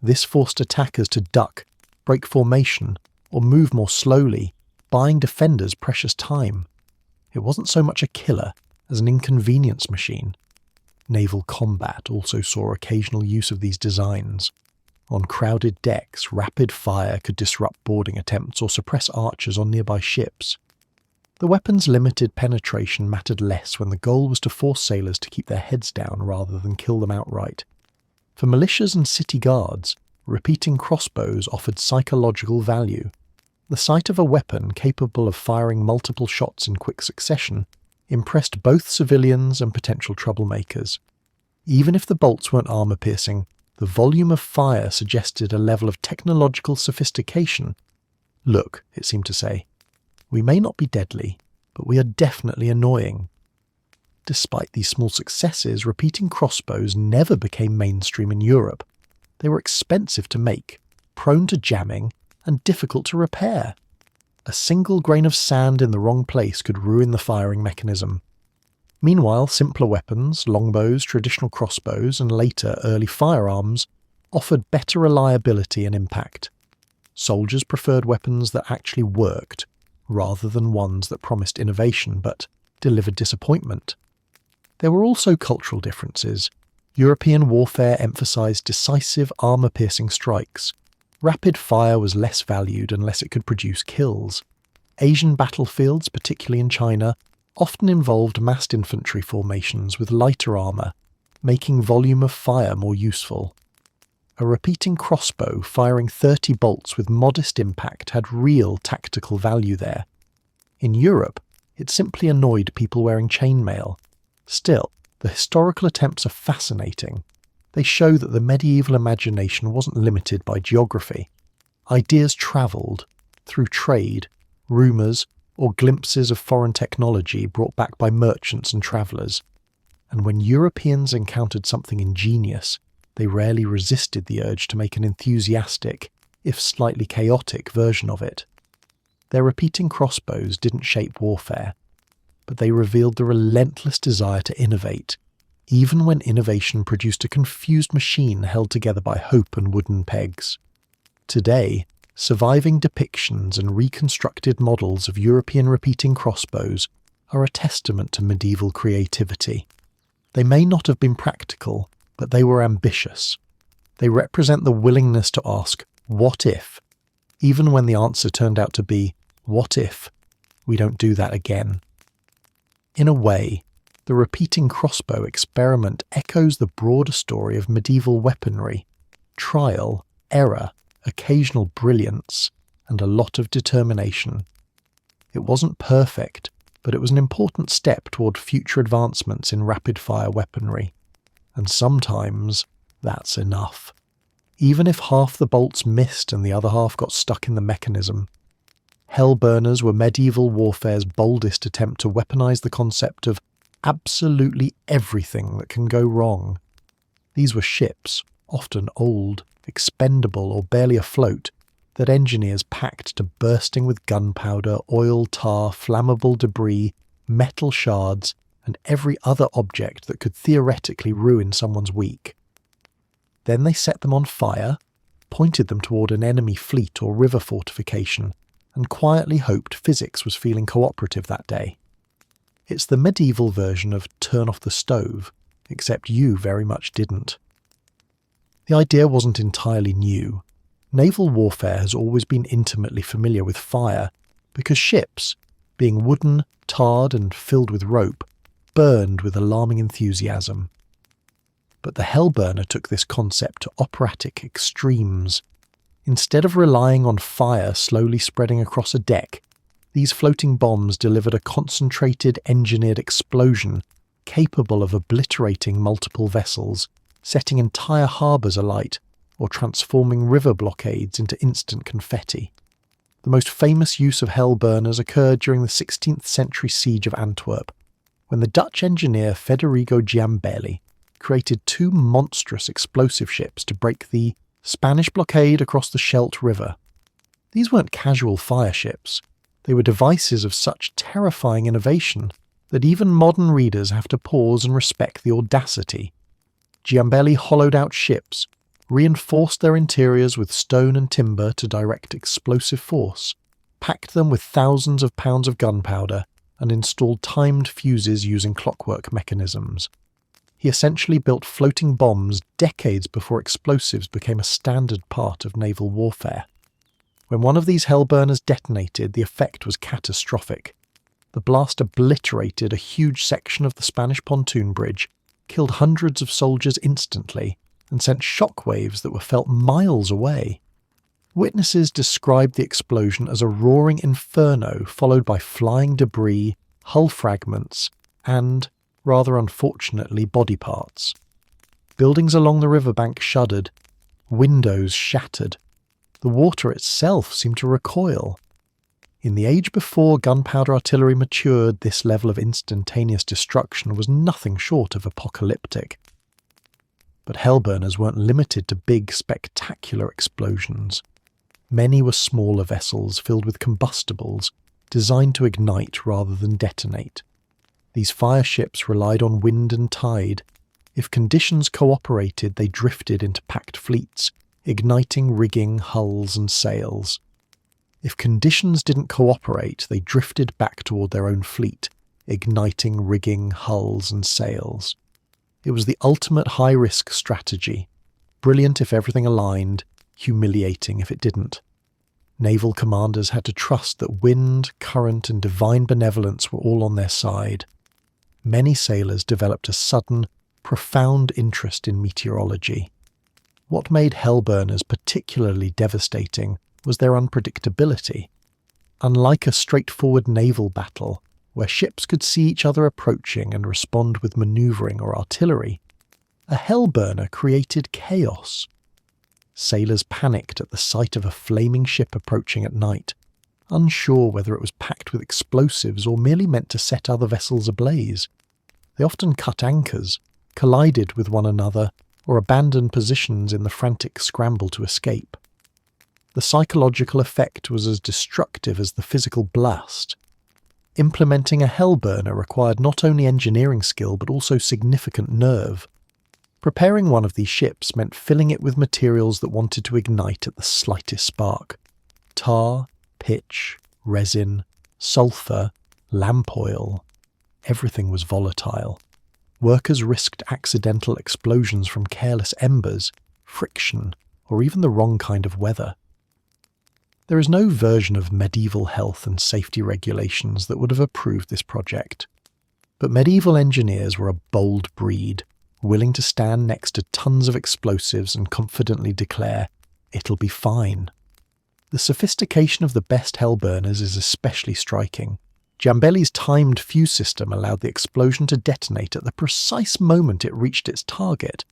This forced attackers to duck, break formation, or move more slowly, buying defenders precious time. It wasn't so much a killer as an inconvenience machine. Naval combat also saw occasional use of these designs. On crowded decks, rapid fire could disrupt boarding attempts or suppress archers on nearby ships. The weapon's limited penetration mattered less when the goal was to force sailors to keep their heads down rather than kill them outright. For militias and city guards, repeating crossbows offered psychological value. The sight of a weapon capable of firing multiple shots in quick succession impressed both civilians and potential troublemakers. Even if the bolts weren't armour-piercing, the volume of fire suggested a level of technological sophistication. Look, it seemed to say, we may not be deadly, but we are definitely annoying. Despite these small successes, repeating crossbows never became mainstream in Europe. They were expensive to make, prone to jamming, and difficult to repair. A single grain of sand in the wrong place could ruin the firing mechanism. Meanwhile, simpler weapons, longbows, traditional crossbows, and later early firearms offered better reliability and impact. Soldiers preferred weapons that actually worked, rather than ones that promised innovation but delivered disappointment. There were also cultural differences. European warfare emphasized decisive armor-piercing strikes. Rapid fire was less valued unless it could produce kills. Asian battlefields, particularly in China, often involved massed infantry formations with lighter armor, making volume of fire more useful. A repeating crossbow firing 30 bolts with modest impact had real tactical value there. In Europe, it simply annoyed people wearing chainmail. Still, the historical attempts are fascinating. They show that the medieval imagination wasn't limited by geography. Ideas travelled through trade, rumours, or glimpses of foreign technology brought back by merchants and travellers. And when Europeans encountered something ingenious, they rarely resisted the urge to make an enthusiastic, if slightly chaotic, version of it. Their repeating crossbows didn't shape warfare, but they revealed the relentless desire to innovate, even when innovation produced a confused machine held together by hope and wooden pegs. Today, surviving depictions and reconstructed models of European repeating crossbows are a testament to medieval creativity. They may not have been practical, but they were ambitious. They represent the willingness to ask, what if? Even when the answer turned out to be, what if we don't do that again? In a way, the repeating crossbow experiment echoes the broader story of medieval weaponry: trial, error, occasional brilliance, and a lot of determination. It wasn't perfect, but it was an important step toward future advancements in rapid-fire weaponry. And sometimes that's enough. Even if half the bolts missed and the other half got stuck in the mechanism. Hellburners were medieval warfare's boldest attempt to weaponize the concept of absolutely everything that can go wrong. These were ships, often old, expendable or barely afloat, that engineers packed to bursting with gunpowder, oil, tar, flammable debris, metal shards, and every other object that could theoretically ruin someone's week. Then they set them on fire, pointed them toward an enemy fleet or river fortification, and quietly hoped physics was feeling cooperative that day. It's the medieval version of turn off the stove, except you very much didn't. The idea wasn't entirely new. Naval warfare has always been intimately familiar with fire, because ships, being wooden, tarred and filled with rope, burned with alarming enthusiasm. But the Hellburner took this concept to operatic extremes. Instead of relying on fire slowly spreading across a deck, these floating bombs delivered a concentrated engineered explosion capable of obliterating multiple vessels, setting entire harbours alight, or transforming river blockades into instant confetti. The most famous use of Hellburners occurred during the 16th century siege of Antwerp, when the Dutch engineer Federico Giambelli created two monstrous explosive ships to break the Spanish blockade across the Scheldt River. These weren't casual fire ships. They were devices of such terrifying innovation that even modern readers have to pause and respect the audacity. Giambelli hollowed out ships, reinforced their interiors with stone and timber to direct explosive force, packed them with thousands of pounds of gunpowder, and installed timed fuses using clockwork mechanisms. He essentially built floating bombs decades before explosives became a standard part of naval warfare. When one of these Hellburners detonated, the effect was catastrophic. The blast obliterated a huge section of the Spanish pontoon bridge, killed hundreds of soldiers instantly, and sent shockwaves that were felt miles away. Witnesses described the explosion as a roaring inferno followed by flying debris, hull fragments, and, rather unfortunately, body parts. Buildings along the riverbank shuddered, windows shattered. The water itself seemed to recoil. In the age before gunpowder artillery matured, this level of instantaneous destruction was nothing short of apocalyptic. But Hellburners weren't limited to big, spectacular explosions. Many were smaller vessels filled with combustibles, designed to ignite rather than detonate. These fire ships relied on wind and tide. If conditions cooperated, they drifted into packed fleets, igniting rigging, hulls and sails. If conditions didn't cooperate, they drifted back toward their own fleet, igniting rigging, hulls and sails. It was the ultimate high-risk strategy, brilliant if everything aligned, humiliating if it didn't. Naval commanders had to trust that wind, current and divine benevolence were all on their side. Many sailors developed a sudden, profound interest in meteorology. What made Hellburners particularly devastating was their unpredictability. Unlike a straightforward naval battle, where ships could see each other approaching and respond with manoeuvring or artillery, a hell burner created chaos. Sailors panicked at the sight of a flaming ship approaching at night, unsure whether it was packed with explosives or merely meant to set other vessels ablaze. They often cut anchors, collided with one another, or abandoned positions in the frantic scramble to escape. The psychological effect was as destructive as the physical blast. Implementing a hell burner required not only engineering skill but also significant nerve. Preparing one of these ships meant filling it with materials that wanted to ignite at the slightest spark. Tar, pitch, resin, sulfur, lamp oil. Everything was volatile. Workers risked accidental explosions from careless embers, friction, or even the wrong kind of weather. There is no version of medieval health and safety regulations that would have approved this project. But medieval engineers were a bold breed, willing to stand next to tons of explosives and confidently declare, "It'll be fine." The sophistication of the best hell burners is especially striking. Giambelli's timed fuse system allowed the explosion to detonate at the precise moment it reached its target,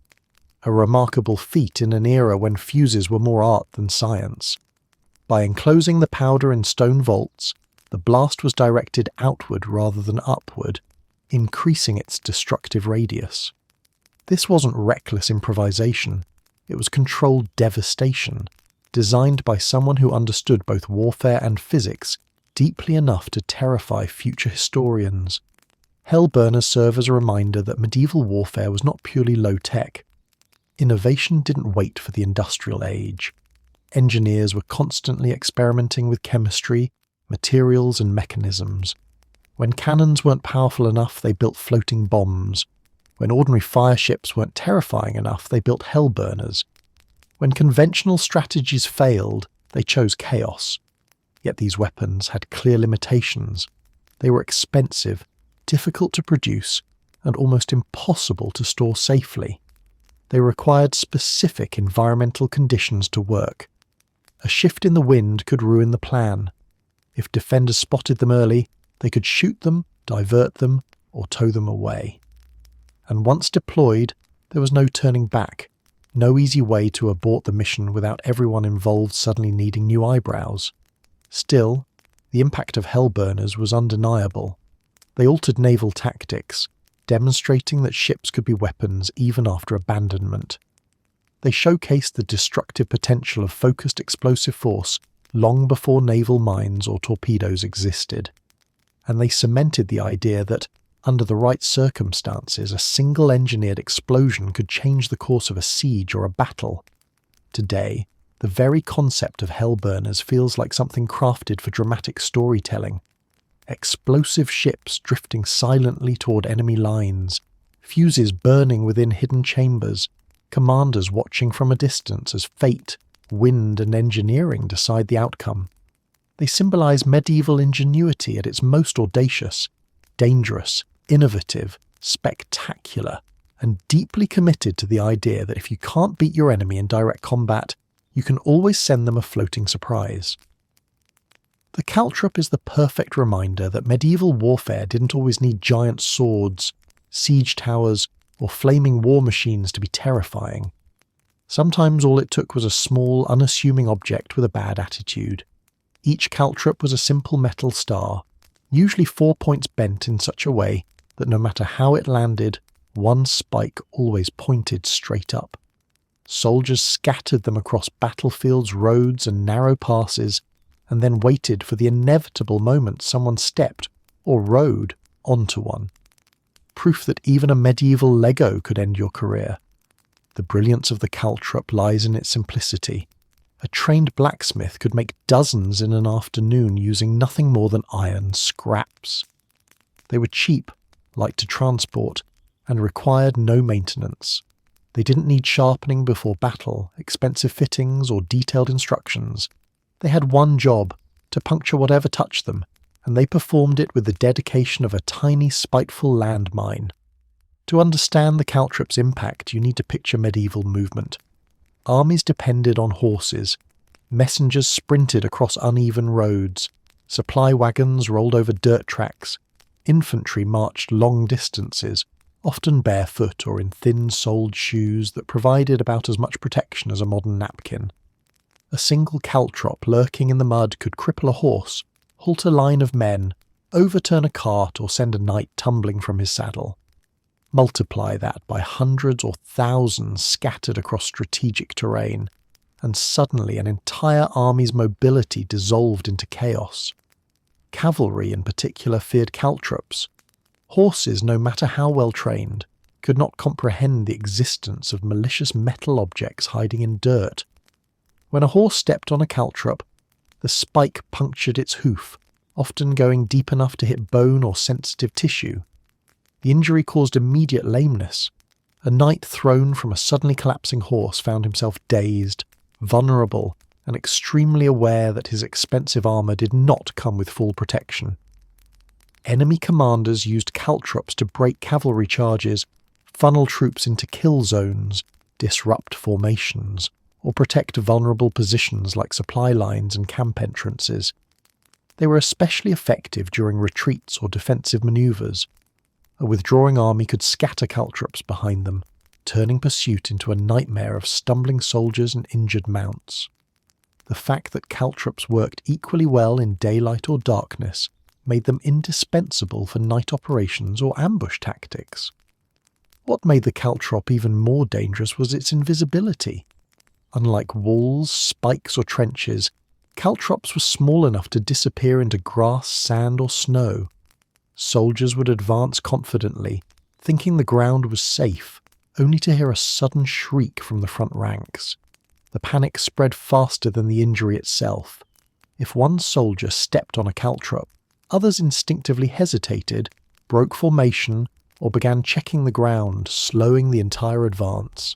a remarkable feat in an era when fuses were more art than science. By enclosing the powder in stone vaults, the blast was directed outward rather than upward, increasing its destructive radius. This wasn't reckless improvisation, it was controlled devastation, designed by someone who understood both warfare and physics deeply enough to terrify future historians. Hell burners serve as a reminder that medieval warfare was not purely low-tech. Innovation didn't wait for the industrial age. Engineers were constantly experimenting with chemistry, materials and mechanisms. When cannons weren't powerful enough, they built floating bombs. When ordinary fire ships weren't terrifying enough, they built hell burners. When conventional strategies failed, they chose chaos. Yet these weapons had clear limitations. They were expensive, difficult to produce, and almost impossible to store safely. They required specific environmental conditions to work. A shift in the wind could ruin the plan. If defenders spotted them early, they could shoot them, divert them, or tow them away. And once deployed, there was no turning back, no easy way to abort the mission without everyone involved suddenly needing new eyebrows. Still, the impact of hell burners was undeniable. They altered naval tactics, demonstrating that ships could be weapons even after abandonment. They showcased the destructive potential of focused explosive force long before naval mines or torpedoes existed. And they cemented the idea that, under the right circumstances, a single engineered explosion could change the course of a siege or a battle. Today, the very concept of hell burners feels like something crafted for dramatic storytelling. Explosive ships drifting silently toward enemy lines, fuses burning within hidden chambers, commanders watching from a distance as fate, wind and engineering decide the outcome. They symbolize medieval ingenuity at its most audacious, dangerous, innovative, spectacular, and deeply committed to the idea that if you can't beat your enemy in direct combat, you can always send them a floating surprise. The caltrop is the perfect reminder that medieval warfare didn't always need giant swords, siege towers, or flaming war machines to be terrifying. Sometimes all it took was a small, unassuming object with a bad attitude. Each caltrop was a simple metal star, usually 4 points bent in such a way that no matter how it landed, one spike always pointed straight up. Soldiers scattered them across battlefields, roads, and narrow passes, and then waited for the inevitable moment someone stepped or rode onto one. Proof that even a medieval Lego could end your career. The brilliance of the caltrop lies in its simplicity. A trained blacksmith could make dozens in an afternoon using nothing more than iron scraps. They were cheap, light to transport, and required no maintenance. They didn't need sharpening before battle, expensive fittings, or detailed instructions. They had one job, to puncture whatever touched them, and they performed it with the dedication of a tiny, spiteful landmine. To understand the caltrop's impact, you need to picture medieval movement. Armies depended on horses. Messengers sprinted across uneven roads. Supply wagons rolled over dirt tracks. Infantry marched long distances, often barefoot or in thin-soled shoes that provided about as much protection as a modern napkin. A single caltrop lurking in the mud could cripple a horse, halt a line of men, overturn a cart or send a knight tumbling from his saddle. Multiply that by hundreds or thousands scattered across strategic terrain, and suddenly an entire army's mobility dissolved into chaos. Cavalry in particular feared caltrops. Horses, no matter how well trained, could not comprehend the existence of malicious metal objects hiding in dirt. When a horse stepped on a caltrop, the spike punctured its hoof, often going deep enough to hit bone or sensitive tissue. The injury caused immediate lameness. A knight thrown from a suddenly collapsing horse found himself dazed, vulnerable, and extremely aware that his expensive armour did not come with full protection. Enemy commanders used caltrops to break cavalry charges, funnel troops into kill zones, disrupt formations, or protect vulnerable positions like supply lines and camp entrances. They were especially effective during retreats or defensive manoeuvres. A withdrawing army could scatter caltrops behind them, turning pursuit into a nightmare of stumbling soldiers and injured mounts. The fact that caltrops worked equally well in daylight or darkness made them indispensable for night operations or ambush tactics. What made the caltrop even more dangerous was its invisibility. Unlike walls, spikes or trenches, caltrops were small enough to disappear into grass, sand or snow. Soldiers would advance confidently, thinking the ground was safe, only to hear a sudden shriek from the front ranks. The panic spread faster than the injury itself. If one soldier stepped on a caltrop, others instinctively hesitated, broke formation, or began checking the ground, slowing the entire advance.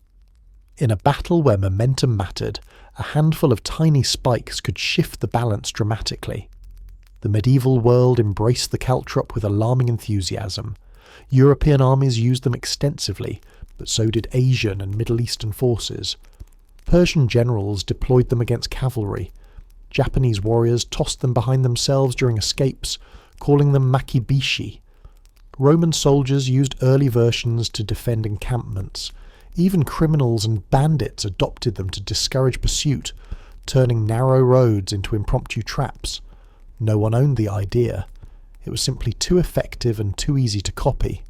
In a battle where momentum mattered, a handful of tiny spikes could shift the balance dramatically. The medieval world embraced the caltrop with alarming enthusiasm. European armies used them extensively, but so did Asian and Middle Eastern forces. Persian generals deployed them against cavalry. Japanese warriors tossed them behind themselves during escapes, calling them makibishi. Roman soldiers used early versions to defend encampments. Even criminals and bandits adopted them to discourage pursuit, turning narrow roads into impromptu traps. No one owned the idea. It was simply too effective and too easy to copy.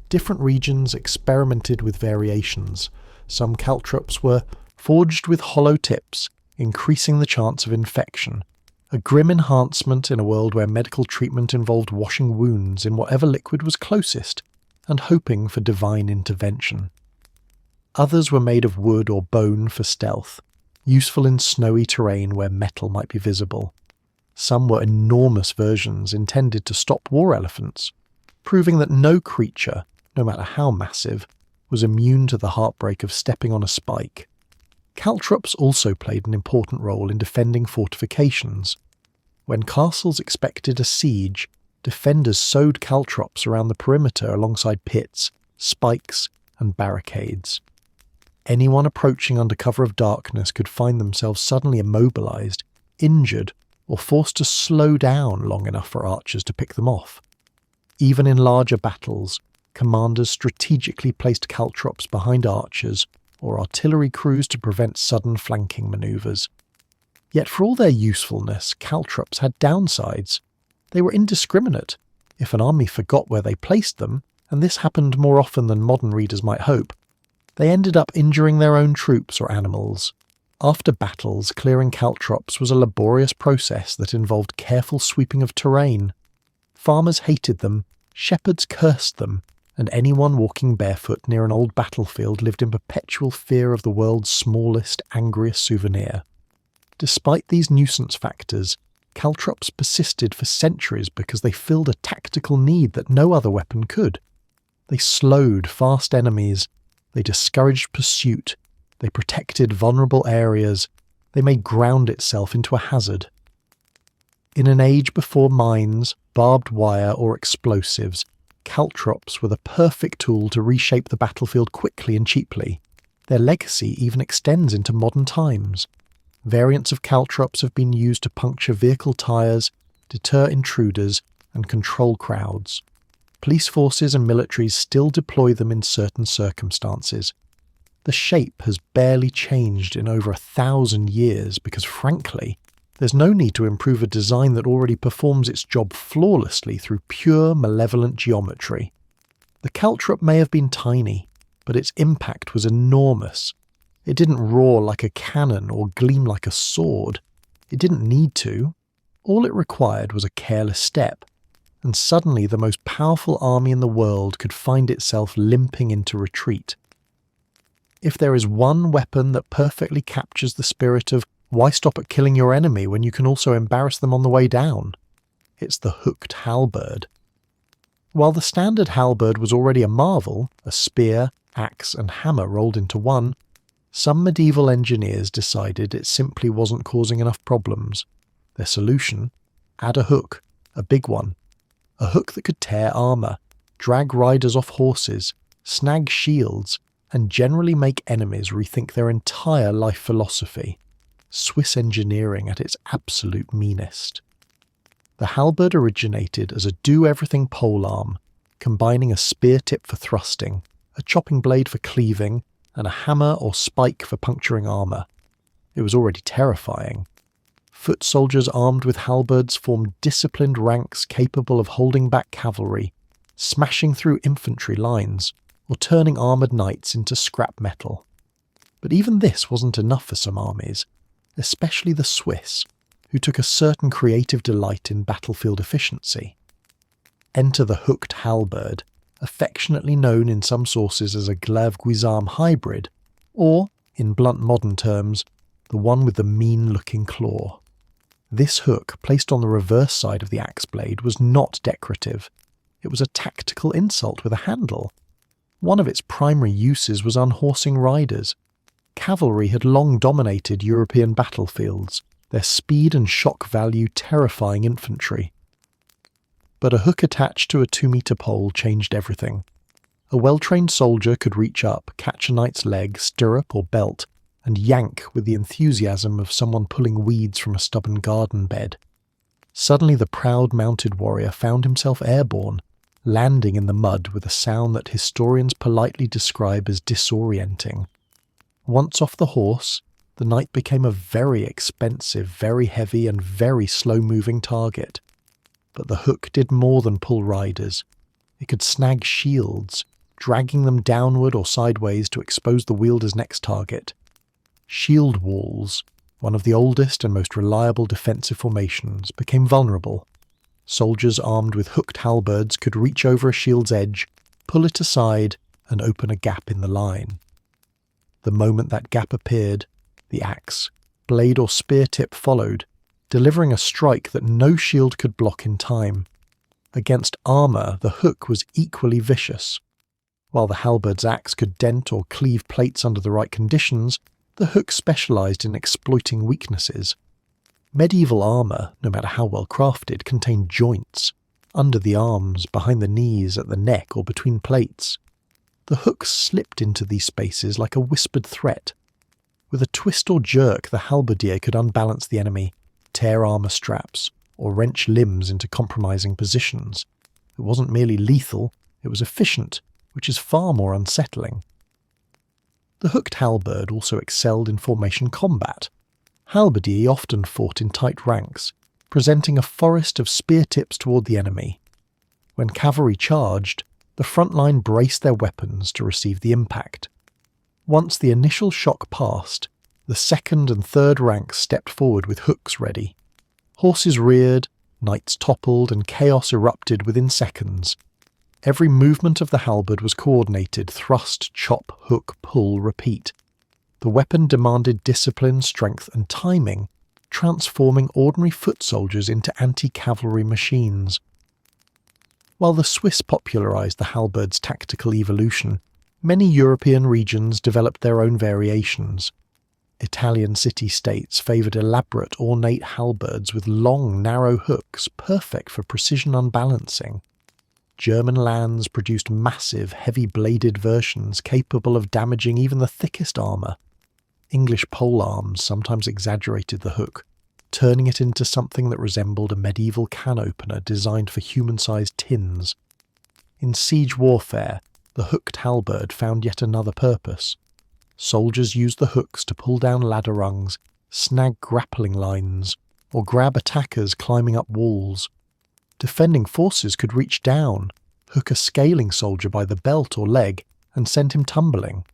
Different regions experimented with variations. Some caltrops were forged with hollow tips, increasing the chance of infection, a grim enhancement in a world where medical treatment involved washing wounds in whatever liquid was closest and hoping for divine intervention. Others were made of wood or bone for stealth, useful in snowy terrain where metal might be visible. Some were enormous versions intended to stop war elephants, proving that no creature, no matter how massive, was immune to the heartbreak of stepping on a spike. Caltrops also played an important role in defending fortifications. When castles expected a siege, defenders sowed caltrops around the perimeter alongside pits, spikes, and barricades. Anyone approaching under cover of darkness could find themselves suddenly immobilized, injured, or forced to slow down long enough for archers to pick them off. Even in larger battles, commanders strategically placed caltrops behind archers or artillery crews to prevent sudden flanking maneuvers. Yet for all their usefulness, caltrops had downsides. They were indiscriminate. If an army forgot where they placed them, and this happened more often than modern readers might hope, they ended up injuring their own troops or animals. After battles, clearing caltrops was a laborious process that involved careful sweeping of terrain. Farmers hated them, shepherds cursed them, and anyone walking barefoot near an old battlefield lived in perpetual fear of the world's smallest, angriest souvenir. Despite these nuisance factors, caltrops persisted for centuries because they filled a tactical need that no other weapon could. They slowed fast enemies, they discouraged pursuit, they protected vulnerable areas, they made ground itself into a hazard. In an age before mines, barbed wire or explosives, caltrops were the perfect tool to reshape the battlefield quickly and cheaply. Their legacy even extends into modern times. Variants of caltrops have been used to puncture vehicle tyres, deter intruders, and control crowds. Police forces and militaries still deploy them in certain circumstances. The shape has barely changed in over 1,000 years because, frankly, there's no need to improve a design that already performs its job flawlessly through pure malevolent geometry. The caltrop may have been tiny, but its impact was enormous. It didn't roar like a cannon or gleam like a sword. It didn't need to. All it required was a careless step, and suddenly the most powerful army in the world could find itself limping into retreat. If there is one weapon that perfectly captures the spirit of why stop at killing your enemy when you can also embarrass them on the way down, it's the hooked halberd. While the standard halberd was already a marvel, a spear, axe and hammer rolled into one, some medieval engineers decided it simply wasn't causing enough problems. Their solution? Add a hook, a big one. A hook that could tear armour, drag riders off horses, snag shields, and generally make enemies rethink their entire life philosophy. Swiss engineering at its absolute meanest. The halberd originated as a do-everything polearm, combining a spear tip for thrusting, a chopping blade for cleaving, and a hammer or spike for puncturing armour. It was already terrifying. Foot soldiers armed with halberds formed disciplined ranks capable of holding back cavalry, smashing through infantry lines, or turning armoured knights into scrap metal. But even this wasn't enough for some armies, especially the Swiss, who took a certain creative delight in battlefield efficiency. Enter the hooked halberd, affectionately known in some sources as a glaive-guisarme hybrid, or, in blunt modern terms, the one with the mean-looking claw. This hook, placed on the reverse side of the axe blade, was not decorative. It was a tactical insult with a handle. One of its primary uses was unhorsing riders. Cavalry had long dominated European battlefields, their speed and shock value terrifying infantry. But a hook attached to a 2-metre pole changed everything. A well-trained soldier could reach up, catch a knight's leg, stirrup or belt, and yank with the enthusiasm of someone pulling weeds from a stubborn garden bed. Suddenly the proud mounted warrior found himself airborne, landing in the mud with a sound that historians politely describe as disorienting. Once off the horse, the knight became a very expensive, very heavy and very slow-moving target. But the hook did more than pull riders. It could snag shields, dragging them downward or sideways to expose the wielder's next target. Shield walls, one of the oldest and most reliable defensive formations, became vulnerable. Soldiers armed with hooked halberds could reach over a shield's edge, pull it aside, and open a gap in the line. The moment that gap appeared, the axe, blade or spear tip followed, delivering a strike that no shield could block in time. Against armour, the hook was equally vicious. While the halberd's axe could dent or cleave plates under the right conditions, the hook specialised in exploiting weaknesses. Medieval armour, no matter how well crafted, contained joints, under the arms, behind the knees, at the neck or between plates. The hook slipped into these spaces like a whispered threat. With a twist or jerk, the halberdier could unbalance the enemy, tear armour straps, or wrench limbs into compromising positions. It wasn't merely lethal, it was efficient, which is far more unsettling. The hooked halberd also excelled in formation combat. Halberdiers often fought in tight ranks, presenting a forest of spear tips toward the enemy. When cavalry charged, the front line braced their weapons to receive the impact. Once the initial shock passed, the second and third ranks stepped forward with hooks ready. Horses reared, knights toppled, and chaos erupted within seconds. Every movement of the halberd was coordinated: thrust, chop, hook, pull, repeat. The weapon demanded discipline, strength, and timing, transforming ordinary foot soldiers into anti-cavalry machines. While the Swiss popularised the halberd's tactical evolution, many European regions developed their own variations. Italian city-states favoured elaborate, ornate halberds with long, narrow hooks, perfect for precision unbalancing. German lands produced massive, heavy-bladed versions capable of damaging even the thickest armour. English polearms sometimes exaggerated the hook, turning it into something that resembled a medieval can opener designed for human-sized tins. In siege warfare, the hooked halberd found yet another purpose. Soldiers used the hooks to pull down ladder rungs, snag grappling lines, or grab attackers climbing up walls. Defending forces could reach down, hook a scaling soldier by the belt or leg, and send him tumbling.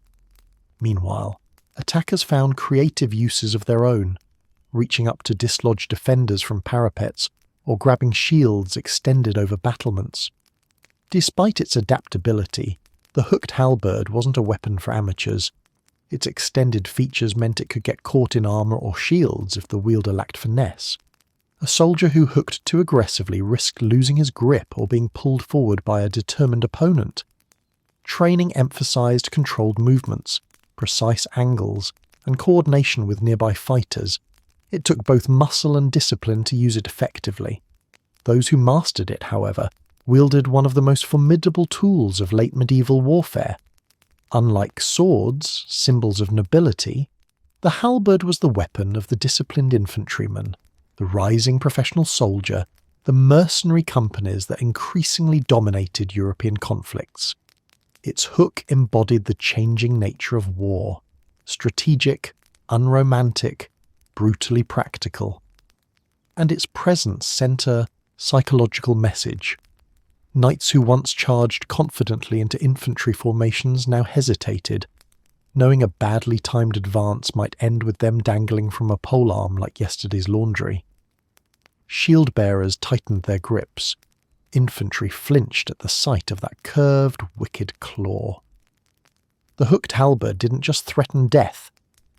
Meanwhile, attackers found creative uses of their own, reaching up to dislodge defenders from parapets or grabbing shields extended over battlements. Despite its adaptability, the hooked halberd wasn't a weapon for amateurs. Its extended features meant it could get caught in armour or shields if the wielder lacked finesse. A soldier who hooked too aggressively risked losing his grip or being pulled forward by a determined opponent. Training emphasised controlled movements, precise angles, and coordination with nearby fighters. It took both muscle and discipline to use it effectively. Those who mastered it, however, wielded one of the most formidable tools of late medieval warfare. Unlike swords, symbols of nobility, the halberd was the weapon of the disciplined infantryman, the rising professional soldier, the mercenary companies that increasingly dominated European conflicts. Its hook embodied the changing nature of war, strategic, unromantic, brutally practical. And its presence sent a psychological message. Knights who once charged confidently into infantry formations now hesitated, knowing a badly timed advance might end with them dangling from a polearm like yesterday's laundry. Shield-bearers tightened their grips. Infantry flinched at the sight of that curved, wicked claw. The hooked halberd didn't just threaten death,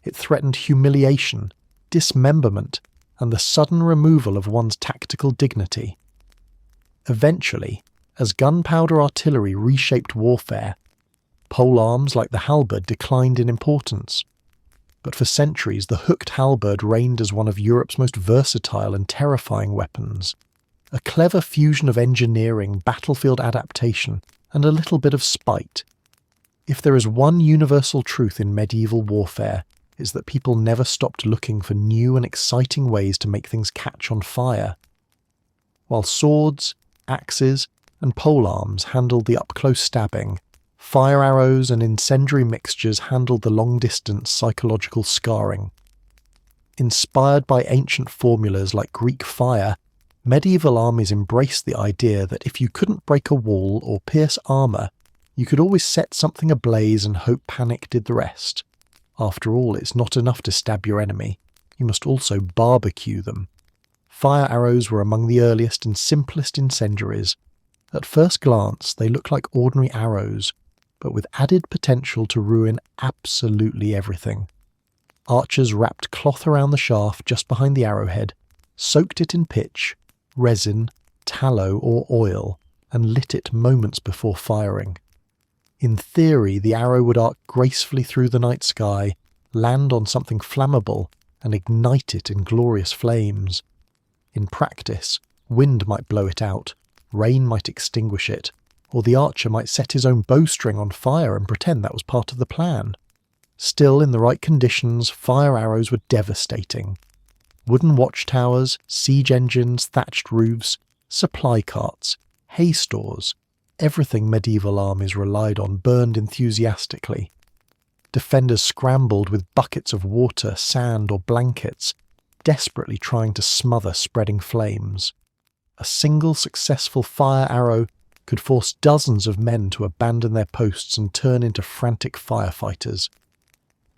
it threatened humiliation, dismemberment, and the sudden removal of one's tactical dignity. Eventually, as gunpowder artillery reshaped warfare, polearms like the halberd declined in importance. But for centuries, the hooked halberd reigned as one of Europe's most versatile and terrifying weapons. A clever fusion of engineering, battlefield adaptation, and a little bit of spite. If there is one universal truth in medieval warfare, it's that people never stopped looking for new and exciting ways to make things catch on fire. While swords, axes, and polearms handled the up-close stabbing, fire arrows and incendiary mixtures handled the long-distance psychological scarring. Inspired by ancient formulas like Greek fire, medieval armies embraced the idea that if you couldn't break a wall or pierce armour, you could always set something ablaze and hope panic did the rest. After all, it's not enough to stab your enemy, you must also barbecue them. Fire arrows were among the earliest and simplest incendiaries. At first glance, they look like ordinary arrows, but with added potential to ruin absolutely everything. Archers wrapped cloth around the shaft just behind the arrowhead, soaked it in pitch, resin, tallow or oil, and lit it moments before firing. In theory, the arrow would arc gracefully through the night sky, land on something flammable, and ignite it in glorious flames. In practice, wind might blow it out, rain might extinguish it, or the archer might set his own bowstring on fire and pretend that was part of the plan. Still, in the right conditions, fire arrows were devastating. Wooden watchtowers, siege engines, thatched roofs, supply carts, hay stores, everything medieval armies relied on burned enthusiastically. Defenders scrambled with buckets of water, sand or blankets, desperately trying to smother spreading flames. A single successful fire arrow could force dozens of men to abandon their posts and turn into frantic firefighters.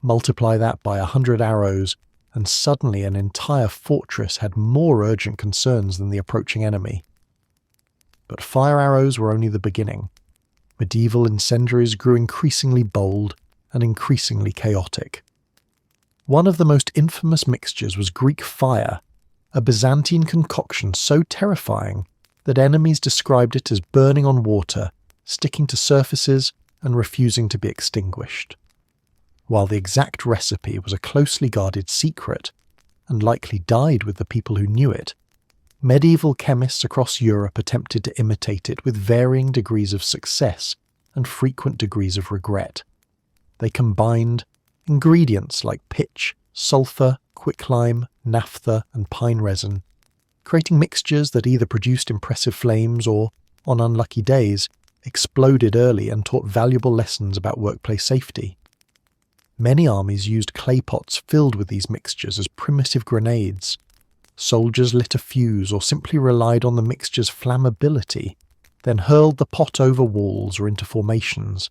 Multiply that by 100 arrows, and suddenly an entire fortress had more urgent concerns than the approaching enemy. But fire arrows were only the beginning. Medieval incendiaries grew increasingly bold and increasingly chaotic. One of the most infamous mixtures was Greek fire, a Byzantine concoction so terrifying that enemies described it as burning on water, sticking to surfaces and refusing to be extinguished. While the exact recipe was a closely guarded secret, and likely died with the people who knew it, medieval chemists across Europe attempted to imitate it with varying degrees of success and frequent degrees of regret. They combined ingredients like pitch, sulphur, quicklime, naphtha, and pine resin, creating mixtures that either produced impressive flames or, on unlucky days, exploded early and taught valuable lessons about workplace safety. Many armies used clay pots filled with these mixtures as primitive grenades. Soldiers lit a fuse or simply relied on the mixture's flammability, then hurled the pot over walls or into formations.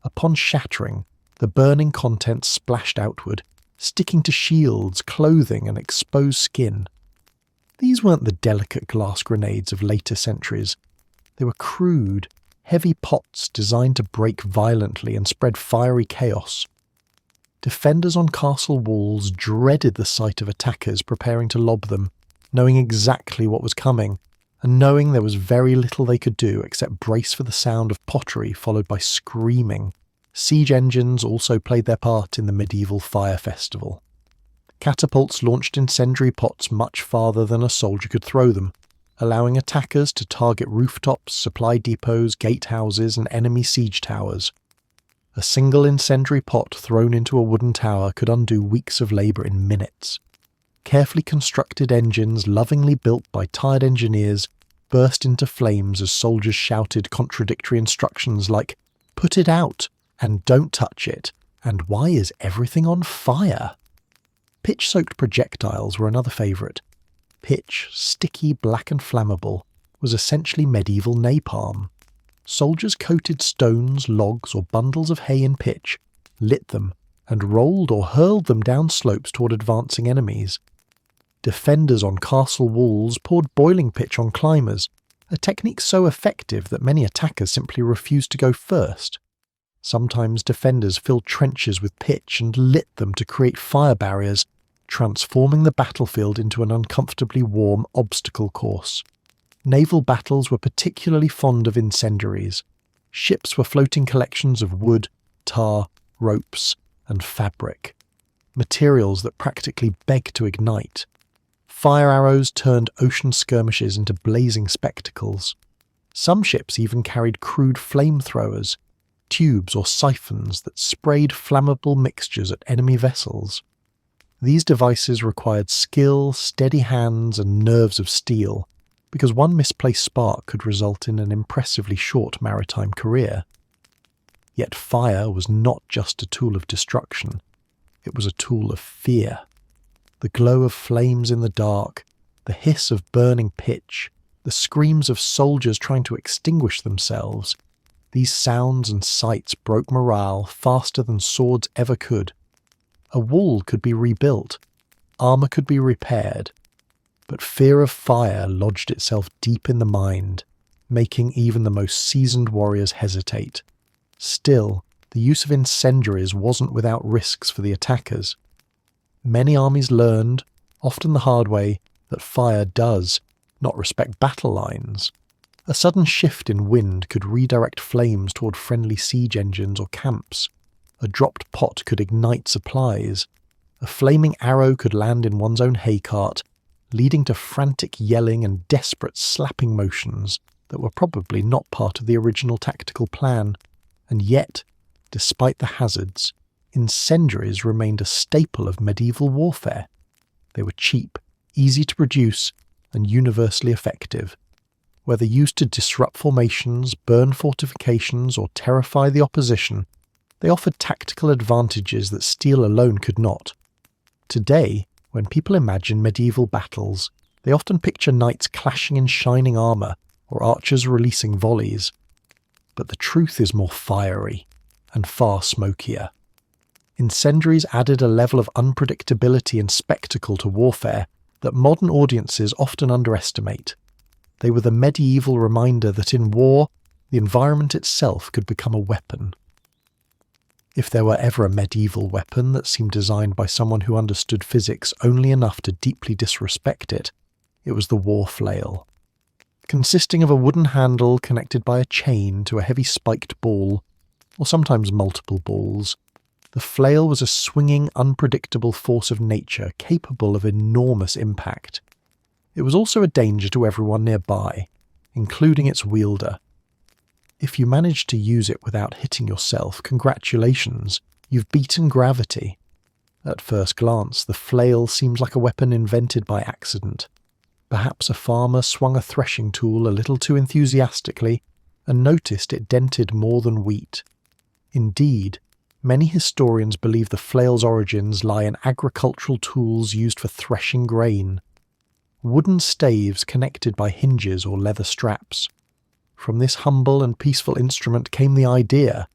Upon shattering, the burning contents splashed outward, sticking to shields, clothing, and exposed skin. These weren't the delicate glass grenades of later centuries. They were crude, heavy pots designed to break violently and spread fiery chaos. Defenders on castle walls dreaded the sight of attackers preparing to lob them, knowing exactly what was coming, and knowing there was very little they could do except brace for the sound of pottery followed by screaming. Siege engines also played their part in the medieval fire festival. Catapults launched incendiary pots much farther than a soldier could throw them, allowing attackers to target rooftops, supply depots, gatehouses, and enemy siege towers. A single incendiary pot thrown into a wooden tower could undo weeks of labour in minutes. Carefully constructed engines, lovingly built by tired engineers, burst into flames as soldiers shouted contradictory instructions like, "Put it out," and "Don't touch it," and "Why is everything on fire?" Pitch-soaked projectiles were another favourite. Pitch, sticky, black and flammable, was essentially medieval napalm. Soldiers coated stones, logs, or bundles of hay in pitch, lit them, and rolled or hurled them down slopes toward advancing enemies. Defenders on castle walls poured boiling pitch on climbers, a technique so effective that many attackers simply refused to go first. Sometimes defenders filled trenches with pitch and lit them to create fire barriers, transforming the battlefield into an uncomfortably warm obstacle course. Naval battles were particularly fond of incendiaries. Ships were floating collections of wood, tar, ropes, and fabric, materials that practically begged to ignite. Fire arrows turned ocean skirmishes into blazing spectacles. Some ships even carried crude flamethrowers, tubes or siphons that sprayed flammable mixtures at enemy vessels. These devices required skill, steady hands, and nerves of steel, because one misplaced spark could result in an impressively short maritime career. Yet fire was not just a tool of destruction, it was a tool of fear. The glow of flames in the dark, the hiss of burning pitch, the screams of soldiers trying to extinguish themselves, these sounds and sights broke morale faster than swords ever could. A wall could be rebuilt, armour could be repaired, but fear of fire lodged itself deep in the mind, making even the most seasoned warriors hesitate. Still, the use of incendiaries wasn't without risks for the attackers. Many armies learned, often the hard way, that fire does not respect battle lines. A sudden shift in wind could redirect flames toward friendly siege engines or camps. A dropped pot could ignite supplies. A flaming arrow could land in one's own hay cart, leading to frantic yelling and desperate slapping motions that were probably not part of the original tactical plan. And yet, despite the hazards, incendiaries remained a staple of medieval warfare. They were cheap, easy to produce, and universally effective. Whether used to disrupt formations, burn fortifications, or terrify the opposition, they offered tactical advantages that steel alone could not. Today, when people imagine medieval battles, they often picture knights clashing in shining armour or archers releasing volleys. But the truth is more fiery and far smokier. Incendiaries added a level of unpredictability and spectacle to warfare that modern audiences often underestimate. They were the medieval reminder that in war, the environment itself could become a weapon. If there were ever a medieval weapon that seemed designed by someone who understood physics only enough to deeply disrespect it, it was the war flail. Consisting of a wooden handle connected by a chain to a heavy spiked ball, or sometimes multiple balls, the flail was a swinging, unpredictable force of nature capable of enormous impact. It was also a danger to everyone nearby, including its wielder. If you managed to use it without hitting yourself, congratulations, you've beaten gravity. At first glance, the flail seems like a weapon invented by accident. Perhaps a farmer swung a threshing tool a little too enthusiastically, and noticed it dented more than wheat. Indeed, many historians believe the flail's origins lie in agricultural tools used for threshing grain. Wooden staves connected by hinges or leather straps. From this humble and peaceful instrument came the idea: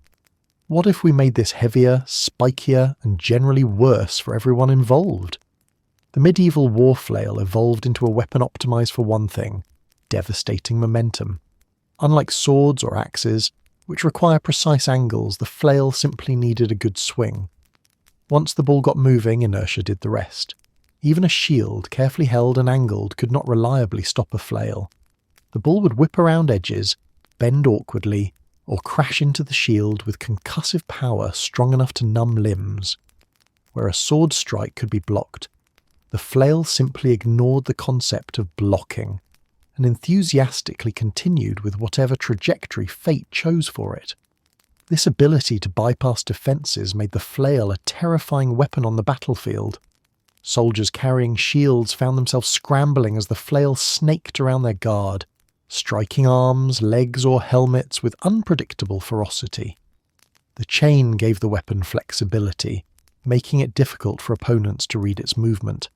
what if we made this heavier, spikier, and generally worse for everyone involved? The medieval war flail evolved into a weapon optimized for one thing: devastating momentum. Unlike swords or axes, which require precise angles, the flail simply needed a good swing. Once the ball got moving, inertia did the rest. Even a shield, carefully held and angled, could not reliably stop a flail. The ball would whip around edges, bend awkwardly, or crash into the shield with concussive power strong enough to numb limbs. Where a sword strike could be blocked, the flail simply ignored the concept of blocking, and enthusiastically continued with whatever trajectory fate chose for it. This ability to bypass defences made the flail a terrifying weapon on the battlefield. Soldiers carrying shields found themselves scrambling as the flail snaked around their guard, striking arms, legs, or helmets with unpredictable ferocity. The chain gave the weapon flexibility, making it difficult for opponents to read its movement.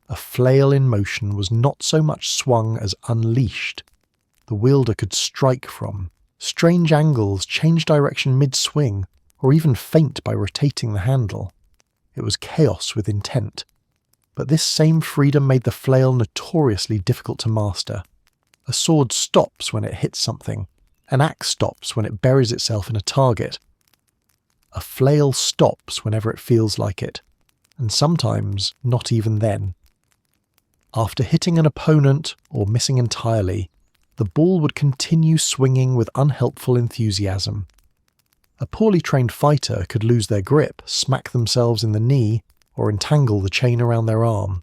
A flail in motion was not so much swung as unleashed. The wielder could strike from strange angles, change direction mid-swing, or even feint by rotating the handle. It was chaos with intent. But this same freedom made the flail notoriously difficult to master. A sword stops when it hits something. An axe stops when it buries itself in a target. A flail stops whenever it feels like it, and sometimes not even then. After hitting an opponent or missing entirely, the ball would continue swinging with unhelpful enthusiasm. A poorly trained fighter could lose their grip, smack themselves in the knee, or entangle the chain around their arm.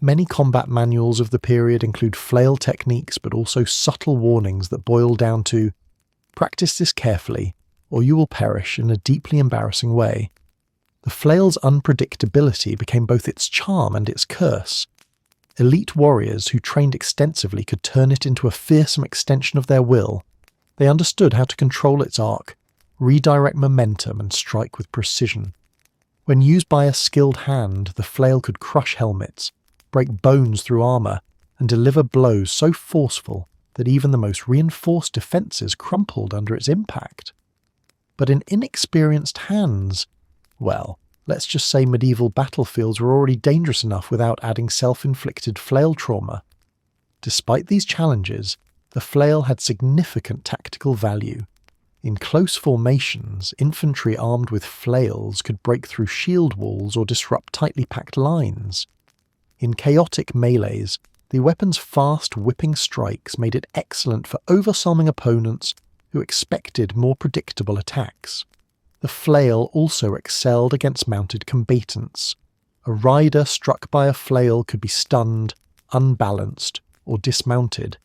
Many combat manuals of the period include flail techniques, but also subtle warnings that boil down to: practice this carefully, or you will perish in a deeply embarrassing way. The flail's unpredictability became both its charm and its curse. Elite warriors who trained extensively could turn it into a fearsome extension of their will. They understood how to control its arc, redirect momentum, and strike with precision. When used by a skilled hand, the flail could crush helmets, break bones through armour, and deliver blows so forceful that even the most reinforced defences crumpled under its impact. But in inexperienced hands, well, let's just say medieval battlefields were already dangerous enough without adding self-inflicted flail trauma. Despite these challenges, the flail had significant tactical value. In close formations, infantry armed with flails could break through shield walls or disrupt tightly packed lines. In chaotic melees, the weapon's fast whipping strikes made it excellent for overwhelming opponents who expected more predictable attacks. The flail also excelled against mounted combatants. A rider struck by a flail could be stunned, unbalanced, or dismounted.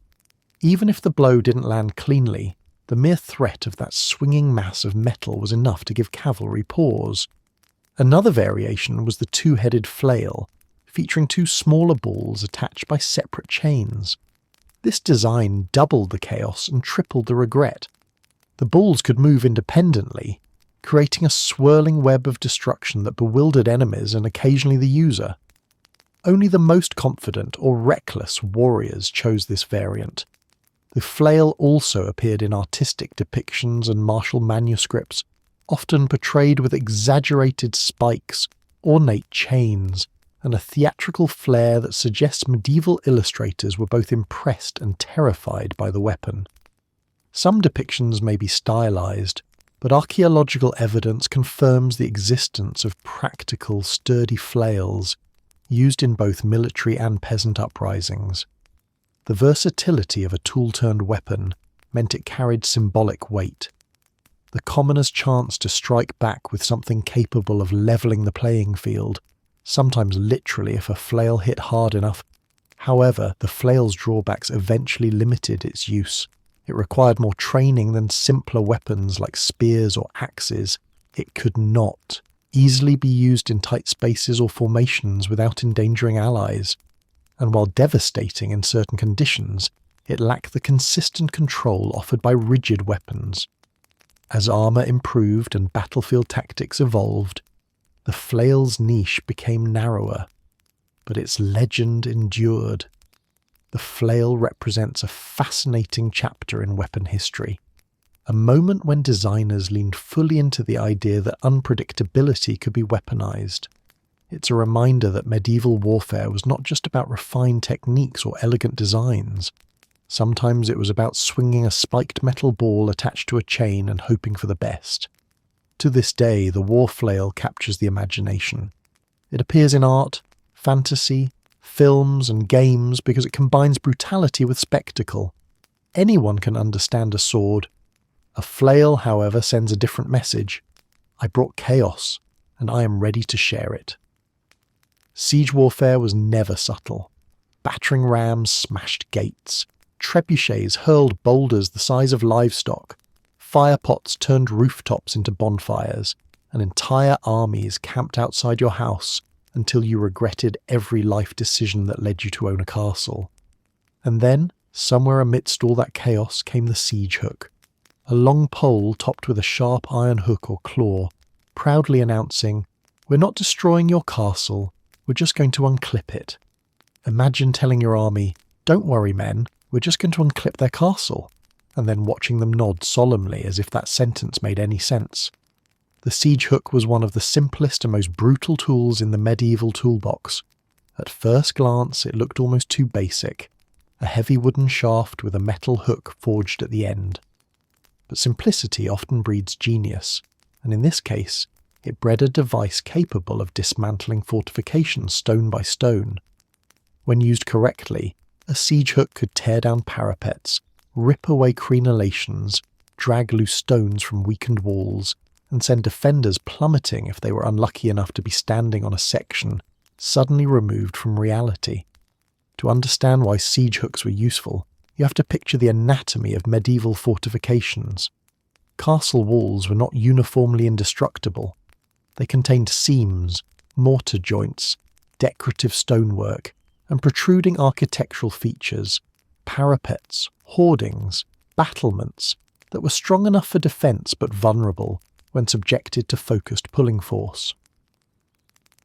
Even if the blow didn't land cleanly, the mere threat of that swinging mass of metal was enough to give cavalry pause. Another variation was the two-headed flail, featuring two smaller balls attached by separate chains. This design doubled the chaos and tripled the regret. The balls could move independently, creating a swirling web of destruction that bewildered enemies and occasionally the user. Only the most confident or reckless warriors chose this variant. The flail also appeared in artistic depictions and martial manuscripts, often portrayed with exaggerated spikes, ornate chains, and a theatrical flair that suggests medieval illustrators were both impressed and terrified by the weapon. Some depictions may be stylized, but archaeological evidence confirms the existence of practical, sturdy flails used in both military and peasant uprisings. The versatility of a tool-turned weapon meant it carried symbolic weight. The commoner's chance to strike back with something capable of levelling the playing field, sometimes literally if a flail hit hard enough. However, the flail's drawbacks eventually limited its use. It required more training than simpler weapons like spears or axes. It could not easily be used in tight spaces or formations without endangering allies. And while devastating in certain conditions, it lacked the consistent control offered by rigid weapons. As armour improved and battlefield tactics evolved, the flail's niche became narrower, but its legend endured. The flail represents a fascinating chapter in weapon history, a moment when designers leaned fully into the idea that unpredictability could be weaponized. It's a reminder that medieval warfare was not just about refined techniques or elegant designs. Sometimes it was about swinging a spiked metal ball attached to a chain and hoping for the best. To this day, the war flail captures the imagination. It appears in art, fantasy, films and games because it combines brutality with spectacle. Anyone can understand a sword. A flail, however, sends a different message. I brought chaos, and I am ready to share it. Siege warfare was never subtle. Battering rams smashed gates. Trebuchets hurled boulders the size of livestock. Fire pots turned rooftops into bonfires, and entire armies camped outside your house until you regretted every life decision that led you to own a castle. And then, somewhere amidst all that chaos, came the siege hook, a long pole topped with a sharp iron hook or claw, proudly announcing, "We're not destroying your castle, we're just going to unclip it." Imagine telling your army, "Don't worry, men, we're just going to unclip their castle," and then watching them nod solemnly as if that sentence made any sense. The siege hook was one of the simplest and most brutal tools in the medieval toolbox. At first glance, it looked almost too basic, a heavy wooden shaft with a metal hook forged at the end. But simplicity often breeds genius, and in this case, it bred a device capable of dismantling fortifications stone by stone. When used correctly, a siege hook could tear down parapets, rip away crenellations, drag loose stones from weakened walls, and send defenders plummeting if they were unlucky enough to be standing on a section suddenly removed from reality. To understand why siege hooks were useful, you have to picture the anatomy of medieval fortifications. Castle walls were not uniformly indestructible. They contained seams, mortar joints, decorative stonework, and protruding architectural features, parapets, hoardings, battlements that were strong enough for defence but vulnerable when subjected to focused pulling force.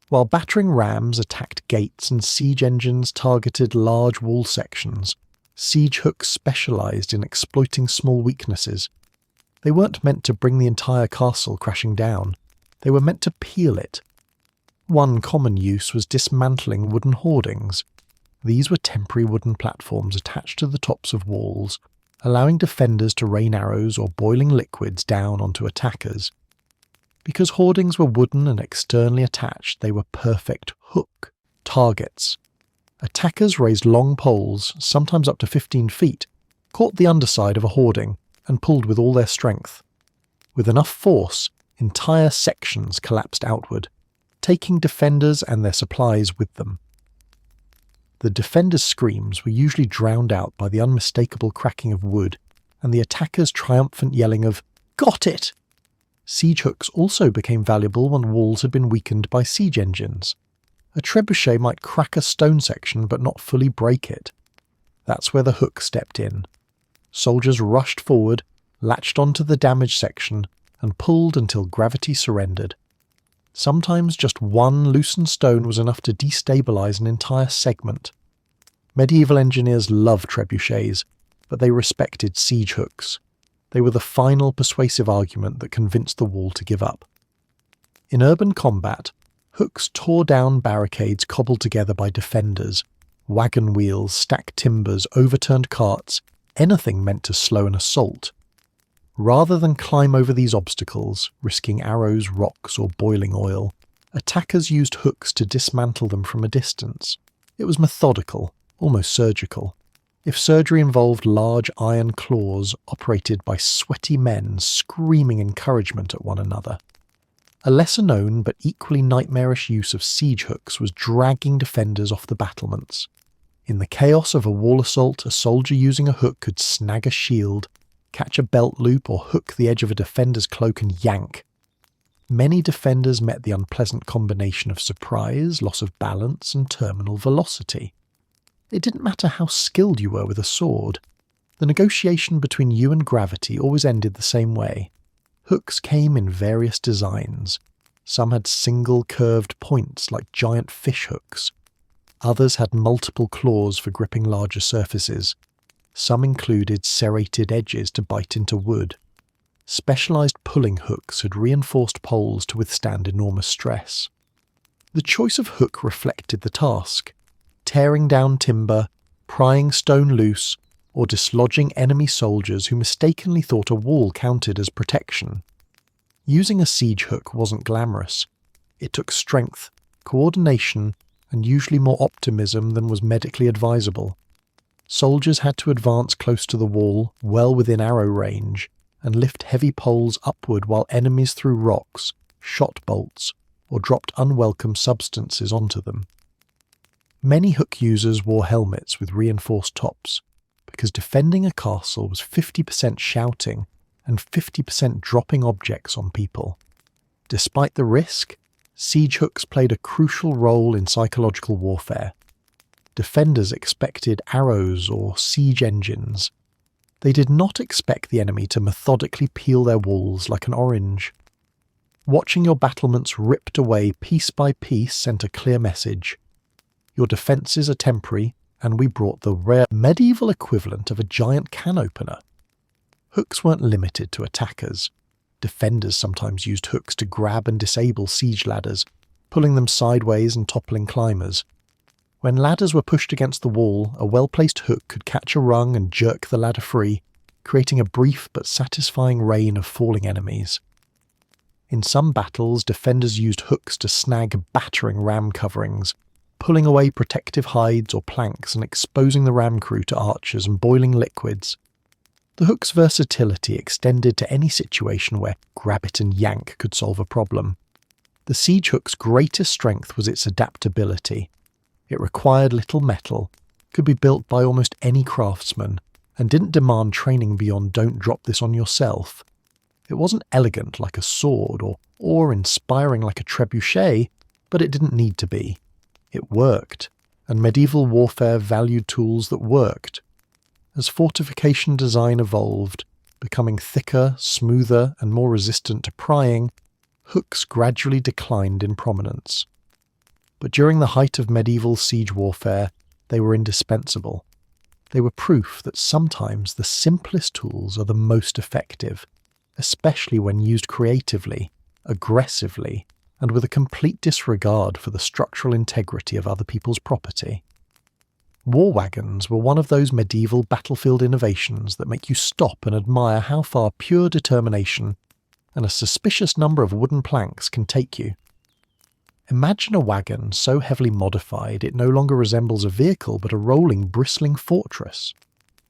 While battering rams attacked gates and siege engines targeted large wall sections, siege hooks specialised in exploiting small weaknesses. They weren't meant to bring the entire castle crashing down. They were meant to peel it. One common use was dismantling wooden hoardings. These were temporary wooden platforms attached to the tops of walls, allowing defenders to rain arrows or boiling liquids down onto attackers. Because hoardings were wooden and externally attached, they were perfect hook targets. Attackers raised long poles, sometimes up to 15 feet, caught the underside of a hoarding, and pulled with all their strength. With enough force, entire sections collapsed outward, taking defenders and their supplies with them. The defenders' screams were usually drowned out by the unmistakable cracking of wood and the attackers' triumphant yelling of, "Got it!" Siege hooks also became valuable when walls had been weakened by siege engines. A trebuchet might crack a stone section but not fully break it. That's where the hook stepped in. Soldiers rushed forward, latched onto the damaged section, and pulled until gravity surrendered. Sometimes just one loosened stone was enough to destabilize an entire segment. Medieval engineers loved trebuchets, but they respected siege hooks. They were the final persuasive argument that convinced the wall to give up. In urban combat, hooks tore down barricades cobbled together by defenders, wagon wheels, stacked timbers, overturned carts, anything meant to slow an assault. Rather than climb over these obstacles, risking arrows, rocks, or boiling oil, attackers used hooks to dismantle them from a distance. It was methodical, almost surgical. If surgery involved large iron claws operated by sweaty men screaming encouragement at one another. A lesser-known but equally nightmarish use of siege hooks was dragging defenders off the battlements. In the chaos of a wall assault, a soldier using a hook could snag a shield, catch a belt loop, or hook the edge of a defender's cloak and yank. Many defenders met the unpleasant combination of surprise, loss of balance, and terminal velocity. It didn't matter how skilled you were with a sword. The negotiation between you and gravity always ended the same way. Hooks came in various designs. Some had single curved points like giant fish hooks. Others had multiple claws for gripping larger surfaces. Some included serrated edges to bite into wood. Specialized pulling hooks had reinforced poles to withstand enormous stress. The choice of hook reflected the task: tearing down timber, prying stone loose, or dislodging enemy soldiers who mistakenly thought a wall counted as protection. Using a siege hook wasn't glamorous. It took strength, coordination, and usually more optimism than was medically advisable. Soldiers had to advance close to the wall, well within arrow range, and lift heavy poles upward while enemies threw rocks, shot bolts, or dropped unwelcome substances onto them. Many hook users wore helmets with reinforced tops, because defending a castle was 50% shouting and 50% dropping objects on people. Despite the risk, siege hooks played a crucial role in psychological warfare. Defenders expected arrows or siege engines. They did not expect the enemy to methodically peel their walls like an orange. Watching your battlements ripped away piece by piece sent a clear message. Your defences are temporary, and we brought the rare medieval equivalent of a giant can opener. Hooks weren't limited to attackers. Defenders sometimes used hooks to grab and disable siege ladders, pulling them sideways and toppling climbers. When ladders were pushed against the wall, a well-placed hook could catch a rung and jerk the ladder free, creating a brief but satisfying rain of falling enemies. In some battles, defenders used hooks to snag battering ram coverings, pulling away protective hides or planks and exposing the ram crew to archers and boiling liquids. The hook's versatility extended to any situation where grab it and yank could solve a problem. The siege hook's greatest strength was its adaptability. It required little metal, could be built by almost any craftsman, and didn't demand training beyond "don't drop this on yourself." It wasn't elegant like a sword or inspiring like a trebuchet, but it didn't need to be. It worked, and medieval warfare valued tools that worked. As fortification design evolved, becoming thicker, smoother, and more resistant to prying, hooks gradually declined in prominence. But during the height of medieval siege warfare, they were indispensable. They were proof that sometimes the simplest tools are the most effective, especially when used creatively, aggressively, and with a complete disregard for the structural integrity of other people's property. War wagons were one of those medieval battlefield innovations that make you stop and admire how far pure determination and a suspicious number of wooden planks can take you. Imagine a wagon so heavily modified it no longer resembles a vehicle but a rolling, bristling fortress.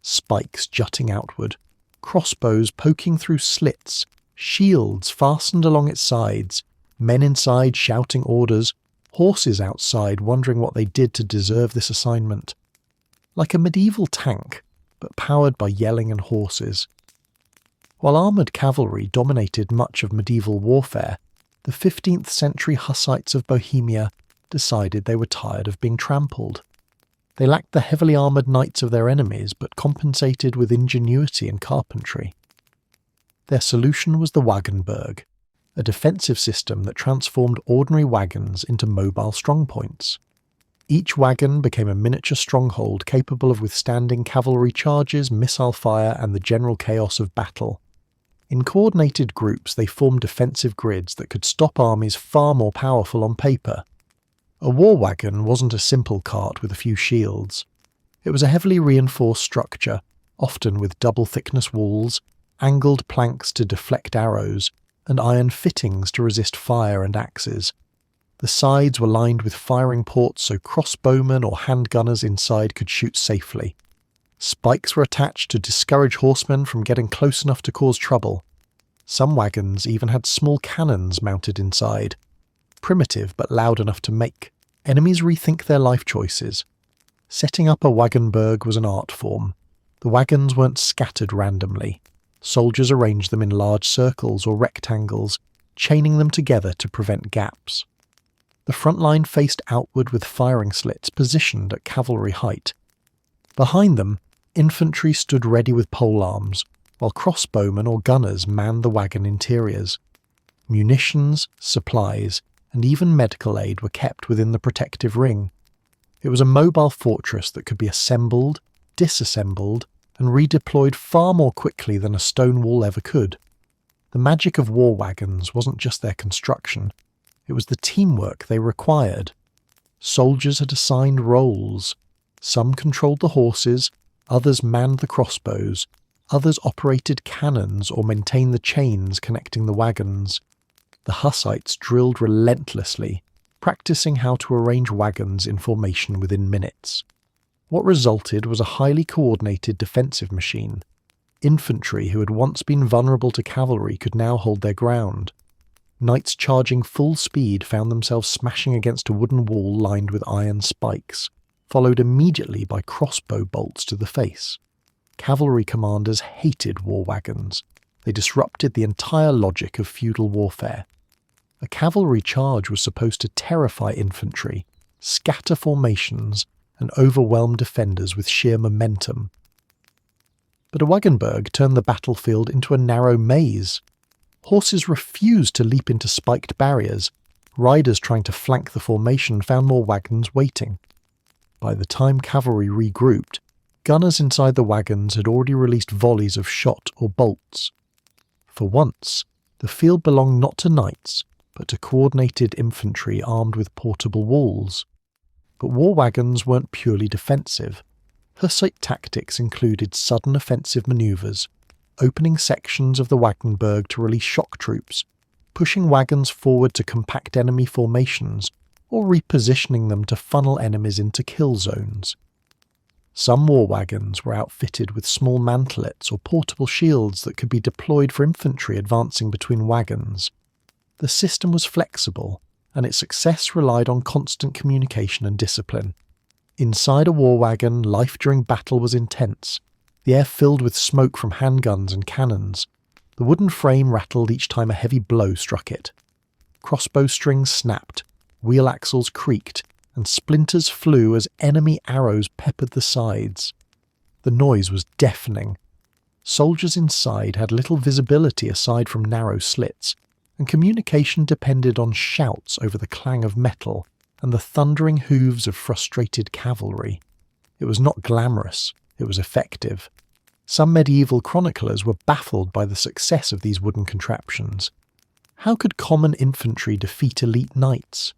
Spikes jutting outward, crossbows poking through slits, shields fastened along its sides, men inside shouting orders, horses outside wondering what they did to deserve this assignment. Like a medieval tank, but powered by yelling and horses. While armoured cavalry dominated much of medieval warfare, the 15th century Hussites of Bohemia decided they were tired of being trampled. They lacked the heavily armoured knights of their enemies, but compensated with ingenuity and carpentry. Their solution was the Wagenburg, a defensive system that transformed ordinary wagons into mobile strongpoints. Each wagon became a miniature stronghold capable of withstanding cavalry charges, missile fire, and the general chaos of battle. In coordinated groups, they formed defensive grids that could stop armies far more powerful on paper. A war wagon wasn't a simple cart with a few shields. It was a heavily reinforced structure, often with double-thickness walls, angled planks to deflect arrows, and iron fittings to resist fire and axes. The sides were lined with firing ports so crossbowmen or handgunners inside could shoot safely. Spikes were attached to discourage horsemen from getting close enough to cause trouble. Some wagons even had small cannons mounted inside. Primitive but loud enough to make enemies rethink their life choices. Setting up a Wagenburg was an art form. The wagons weren't scattered randomly. Soldiers arranged them in large circles or rectangles, chaining them together to prevent gaps. The front line faced outward with firing slits positioned at cavalry height, Behind them, infantry stood ready with polearms, while crossbowmen or gunners manned the wagon interiors. Munitions, supplies, and even medical aid were kept within the protective ring. It was a mobile fortress that could be assembled, disassembled, and redeployed far more quickly than a stone wall ever could. The magic of war wagons wasn't just their construction, it was the teamwork they required. Soldiers had assigned roles. Some controlled the horses, others manned the crossbows, others operated cannons or maintained the chains connecting the wagons. The Hussites drilled relentlessly, practicing how to arrange wagons in formation within minutes. What resulted was a highly coordinated defensive machine. Infantry who had once been vulnerable to cavalry could now hold their ground. Knights charging full speed found themselves smashing against a wooden wall lined with iron spikes, followed immediately by crossbow bolts to the face. Cavalry commanders hated war wagons. They disrupted the entire logic of feudal warfare. A cavalry charge was supposed to terrify infantry, scatter formations, and overwhelm defenders with sheer momentum. But a Wagenburg turned the battlefield into a narrow maze. Horses refused to leap into spiked barriers. Riders trying to flank the formation found more wagons waiting. By the time cavalry regrouped, gunners inside the wagons had already released volleys of shot or bolts. For once, the field belonged not to knights, but to coordinated infantry armed with portable walls. But war wagons weren't purely defensive. Hussite tactics included sudden offensive manoeuvres, opening sections of the Wagenburg to release shock troops, pushing wagons forward to compact enemy formations, or repositioning them to funnel enemies into kill zones. Some war wagons were outfitted with small mantlets or portable shields that could be deployed for infantry advancing between wagons. The system was flexible, and its success relied on constant communication and discipline. Inside a war wagon, life during battle was intense, the air filled with smoke from handguns and cannons. The wooden frame rattled each time a heavy blow struck it. Crossbow strings snapped, wheel axles creaked, and splinters flew as enemy arrows peppered the sides. The noise was deafening. Soldiers inside had little visibility aside from narrow slits, and communication depended on shouts over the clang of metal and the thundering hooves of frustrated cavalry. It was not glamorous, it was effective. Some medieval chroniclers were baffled by the success of these wooden contraptions. How could common infantry defeat elite knights?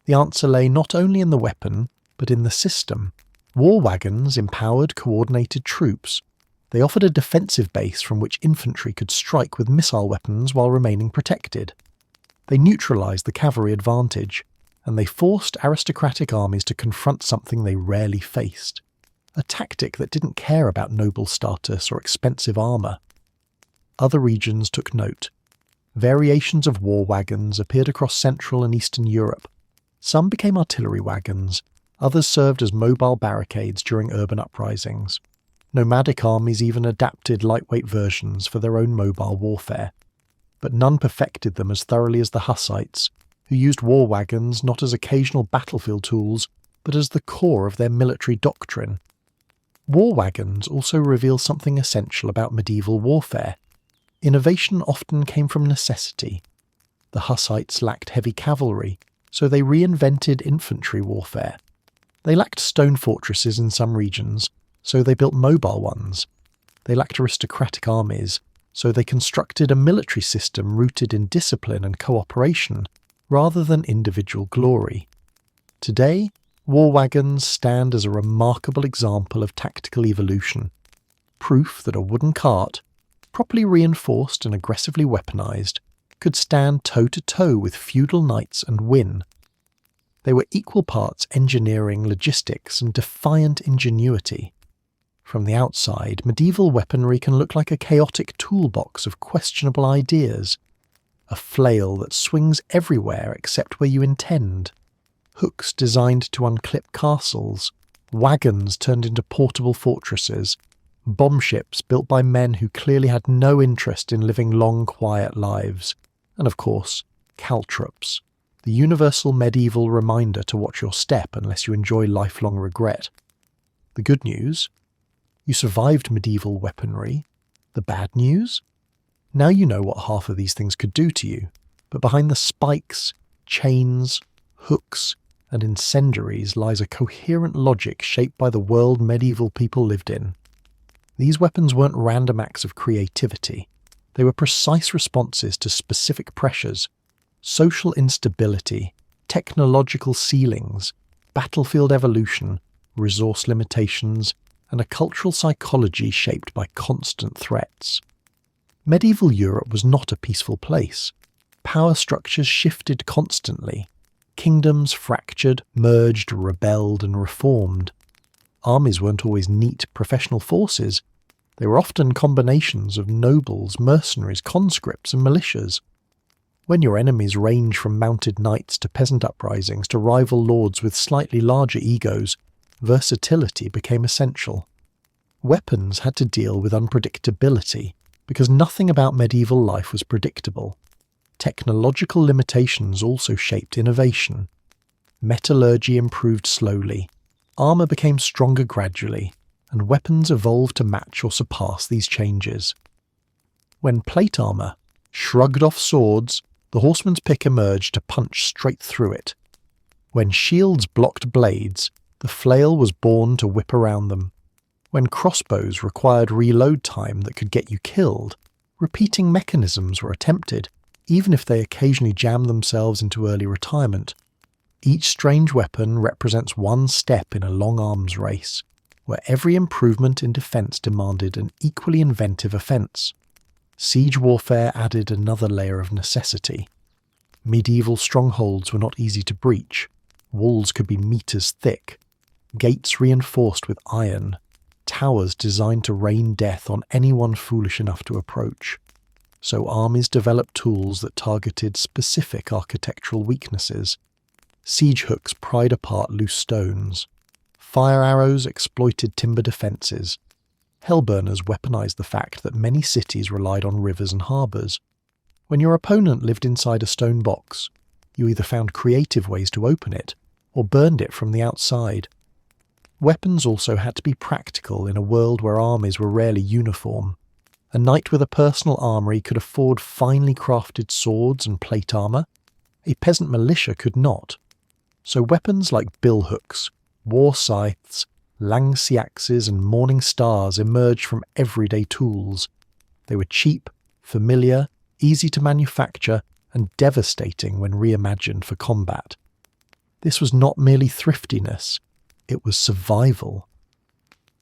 The answer lay not only in the weapon, but in the system. War wagons empowered coordinated troops. They offered a defensive base from which infantry could strike with missile weapons while remaining protected. They neutralised the cavalry advantage, and they forced aristocratic armies to confront something they rarely faced. A tactic that didn't care about noble status or expensive armour. Other regions took note. Variations of war wagons appeared across Central and Eastern Europe. Some became artillery wagons, others served as mobile barricades during urban uprisings. Nomadic armies even adapted lightweight versions for their own mobile warfare. But none perfected them as thoroughly as the Hussites, who used war wagons not as occasional battlefield tools, but as the core of their military doctrine. War wagons also reveal something essential about medieval warfare. Innovation often came from necessity. The Hussites lacked heavy cavalry, so they reinvented infantry warfare. They lacked stone fortresses in some regions, so they built mobile ones. They lacked aristocratic armies, so they constructed a military system rooted in discipline and cooperation, rather than individual glory. Today, war wagons stand as a remarkable example of tactical evolution, proof that a wooden cart, properly reinforced and aggressively weaponized, could stand toe-to-toe with feudal knights and win. They were equal parts engineering, logistics, and defiant ingenuity. From the outside, medieval weaponry can look like a chaotic toolbox of questionable ideas. A flail that swings everywhere except where you intend. Hooks designed to unclip castles. Wagons turned into portable fortresses. Bomb ships built by men who clearly had no interest in living long, quiet lives. And of course, caltrops. The universal medieval reminder to watch your step unless you enjoy lifelong regret. The good news? You survived medieval weaponry. The bad news? Now you know what half of these things could do to you, but behind the spikes, chains, hooks, and incendiaries lies a coherent logic shaped by the world medieval people lived in. These weapons weren't random acts of creativity. They were precise responses to specific pressures, social instability, technological ceilings, battlefield evolution, resource limitations, and a cultural psychology shaped by constant threats. Medieval Europe was not a peaceful place. Power structures shifted constantly. Kingdoms fractured, merged, rebelled, and reformed. Armies weren't always neat, professional forces. They were often combinations of nobles, mercenaries, conscripts, and militias. When your enemies range from mounted knights to peasant uprisings to rival lords with slightly larger egos, versatility became essential. Weapons had to deal with unpredictability, because nothing about medieval life was predictable. Technological limitations also shaped innovation. Metallurgy improved slowly, armour became stronger gradually, and weapons evolved to match or surpass these changes. When plate armour shrugged off swords, the horseman's pick emerged to punch straight through it. When shields blocked blades, the flail was born to whip around them. When crossbows required reload time that could get you killed, repeating mechanisms were attempted, even if they occasionally jammed themselves into early retirement. Each strange weapon represents one step in a long arms race, where every improvement in defence demanded an equally inventive offence. Siege warfare added another layer of necessity. Medieval strongholds were not easy to breach. Walls could be meters thick. Gates reinforced with iron. Towers designed to rain death on anyone foolish enough to approach. So armies developed tools that targeted specific architectural weaknesses. Siege hooks pried apart loose stones. Fire arrows exploited timber defences. Hellburners weaponized the fact that many cities relied on rivers and harbours. When your opponent lived inside a stone box, you either found creative ways to open it, or burned it from the outside. Weapons also had to be practical in a world where armies were rarely uniform. A knight with a personal armoury could afford finely crafted swords and plate armour. A peasant militia could not. So weapons like billhooks, war scythes, Langsy axes and morning stars emerged from everyday tools. They were cheap, familiar, easy to manufacture, and devastating when reimagined for combat. This was not merely thriftiness, it was survival.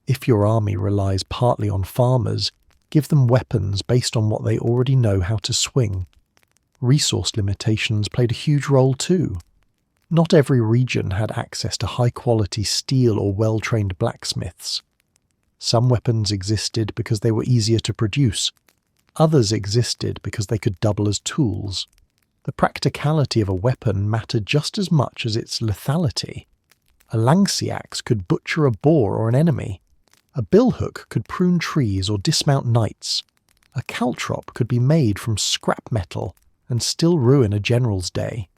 If your army relies partly on farmers, give them weapons based on what they already know how to swing. Resource limitations played a huge role too. Not every region had access to high-quality steel or well-trained blacksmiths. Some weapons existed because they were easier to produce. Others existed because they could double as tools. The practicality of a weapon mattered just as much as its lethality. A Langsy axe could butcher a boar or an enemy. A billhook could prune trees or dismount knights. A caltrop could be made from scrap metal and still ruin a general's day.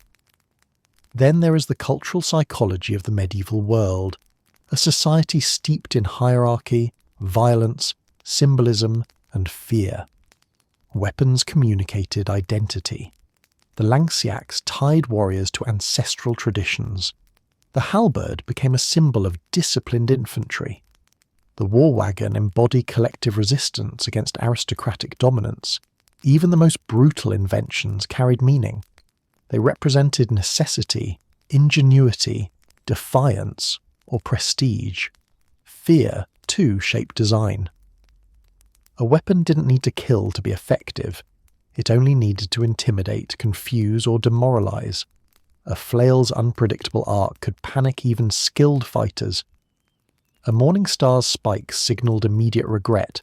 Then there is the cultural psychology of the medieval world, a society steeped in hierarchy, violence, symbolism, and fear. Weapons communicated identity. The Langsy axe tied warriors to ancestral traditions. The halberd became a symbol of disciplined infantry. The war wagon embodied collective resistance against aristocratic dominance. Even the most brutal inventions carried meaning. They represented necessity, ingenuity, defiance, or prestige. Fear, too, shaped design. A weapon didn't need to kill to be effective. It only needed to intimidate, confuse, or demoralize. A flail's unpredictable arc could panic even skilled fighters. A morning star's spike signalled immediate regret.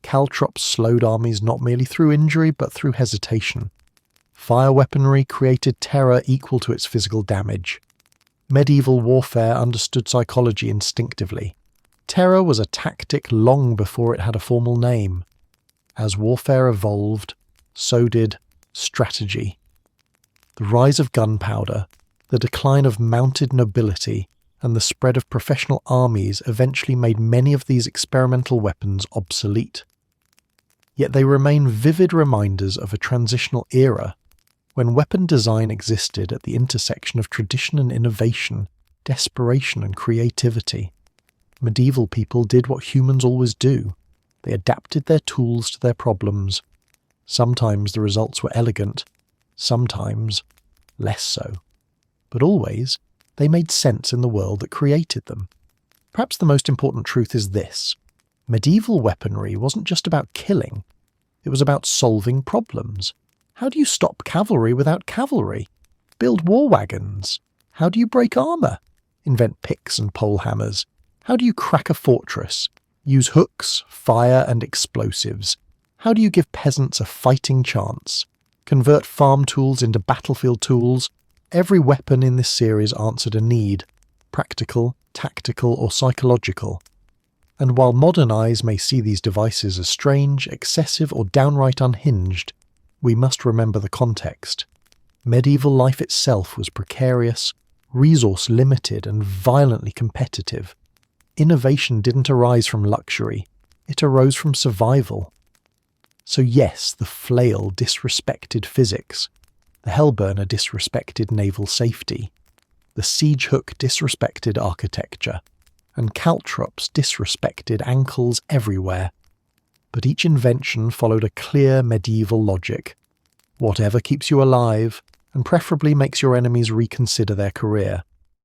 Caltrops slowed armies not merely through injury but through hesitation. Fire weaponry created terror equal to its physical damage. Medieval warfare understood psychology instinctively. Terror was a tactic long before it had a formal name. As warfare evolved, so did strategy. The rise of gunpowder, the decline of mounted nobility, and the spread of professional armies eventually made many of these experimental weapons obsolete. Yet they remain vivid reminders of a transitional era, when weapon design existed at the intersection of tradition and innovation, desperation and creativity. Medieval people did what humans always do. They adapted their tools to their problems. Sometimes the results were elegant, sometimes less so. But always, they made sense in the world that created them. Perhaps the most important truth is this: medieval weaponry wasn't just about killing, it was about solving problems. How do you stop cavalry without cavalry? Build war wagons. How do you break armour? Invent picks and pole hammers. How do you crack a fortress? Use hooks, fire and explosives. How do you give peasants a fighting chance? Convert farm tools into battlefield tools. Every weapon in this series answered a need, practical, tactical or psychological. And while modern eyes may see these devices as strange, excessive or downright unhinged, we must remember the context. Medieval life itself was precarious, resource limited and violently competitive. Innovation didn't arise from luxury, it arose from survival. So yes, the flail disrespected physics, the hellburner disrespected naval safety, the siege hook disrespected architecture, and caltrops disrespected ankles everywhere. But each invention followed a clear medieval logic. Whatever keeps you alive, and preferably makes your enemies reconsider their career.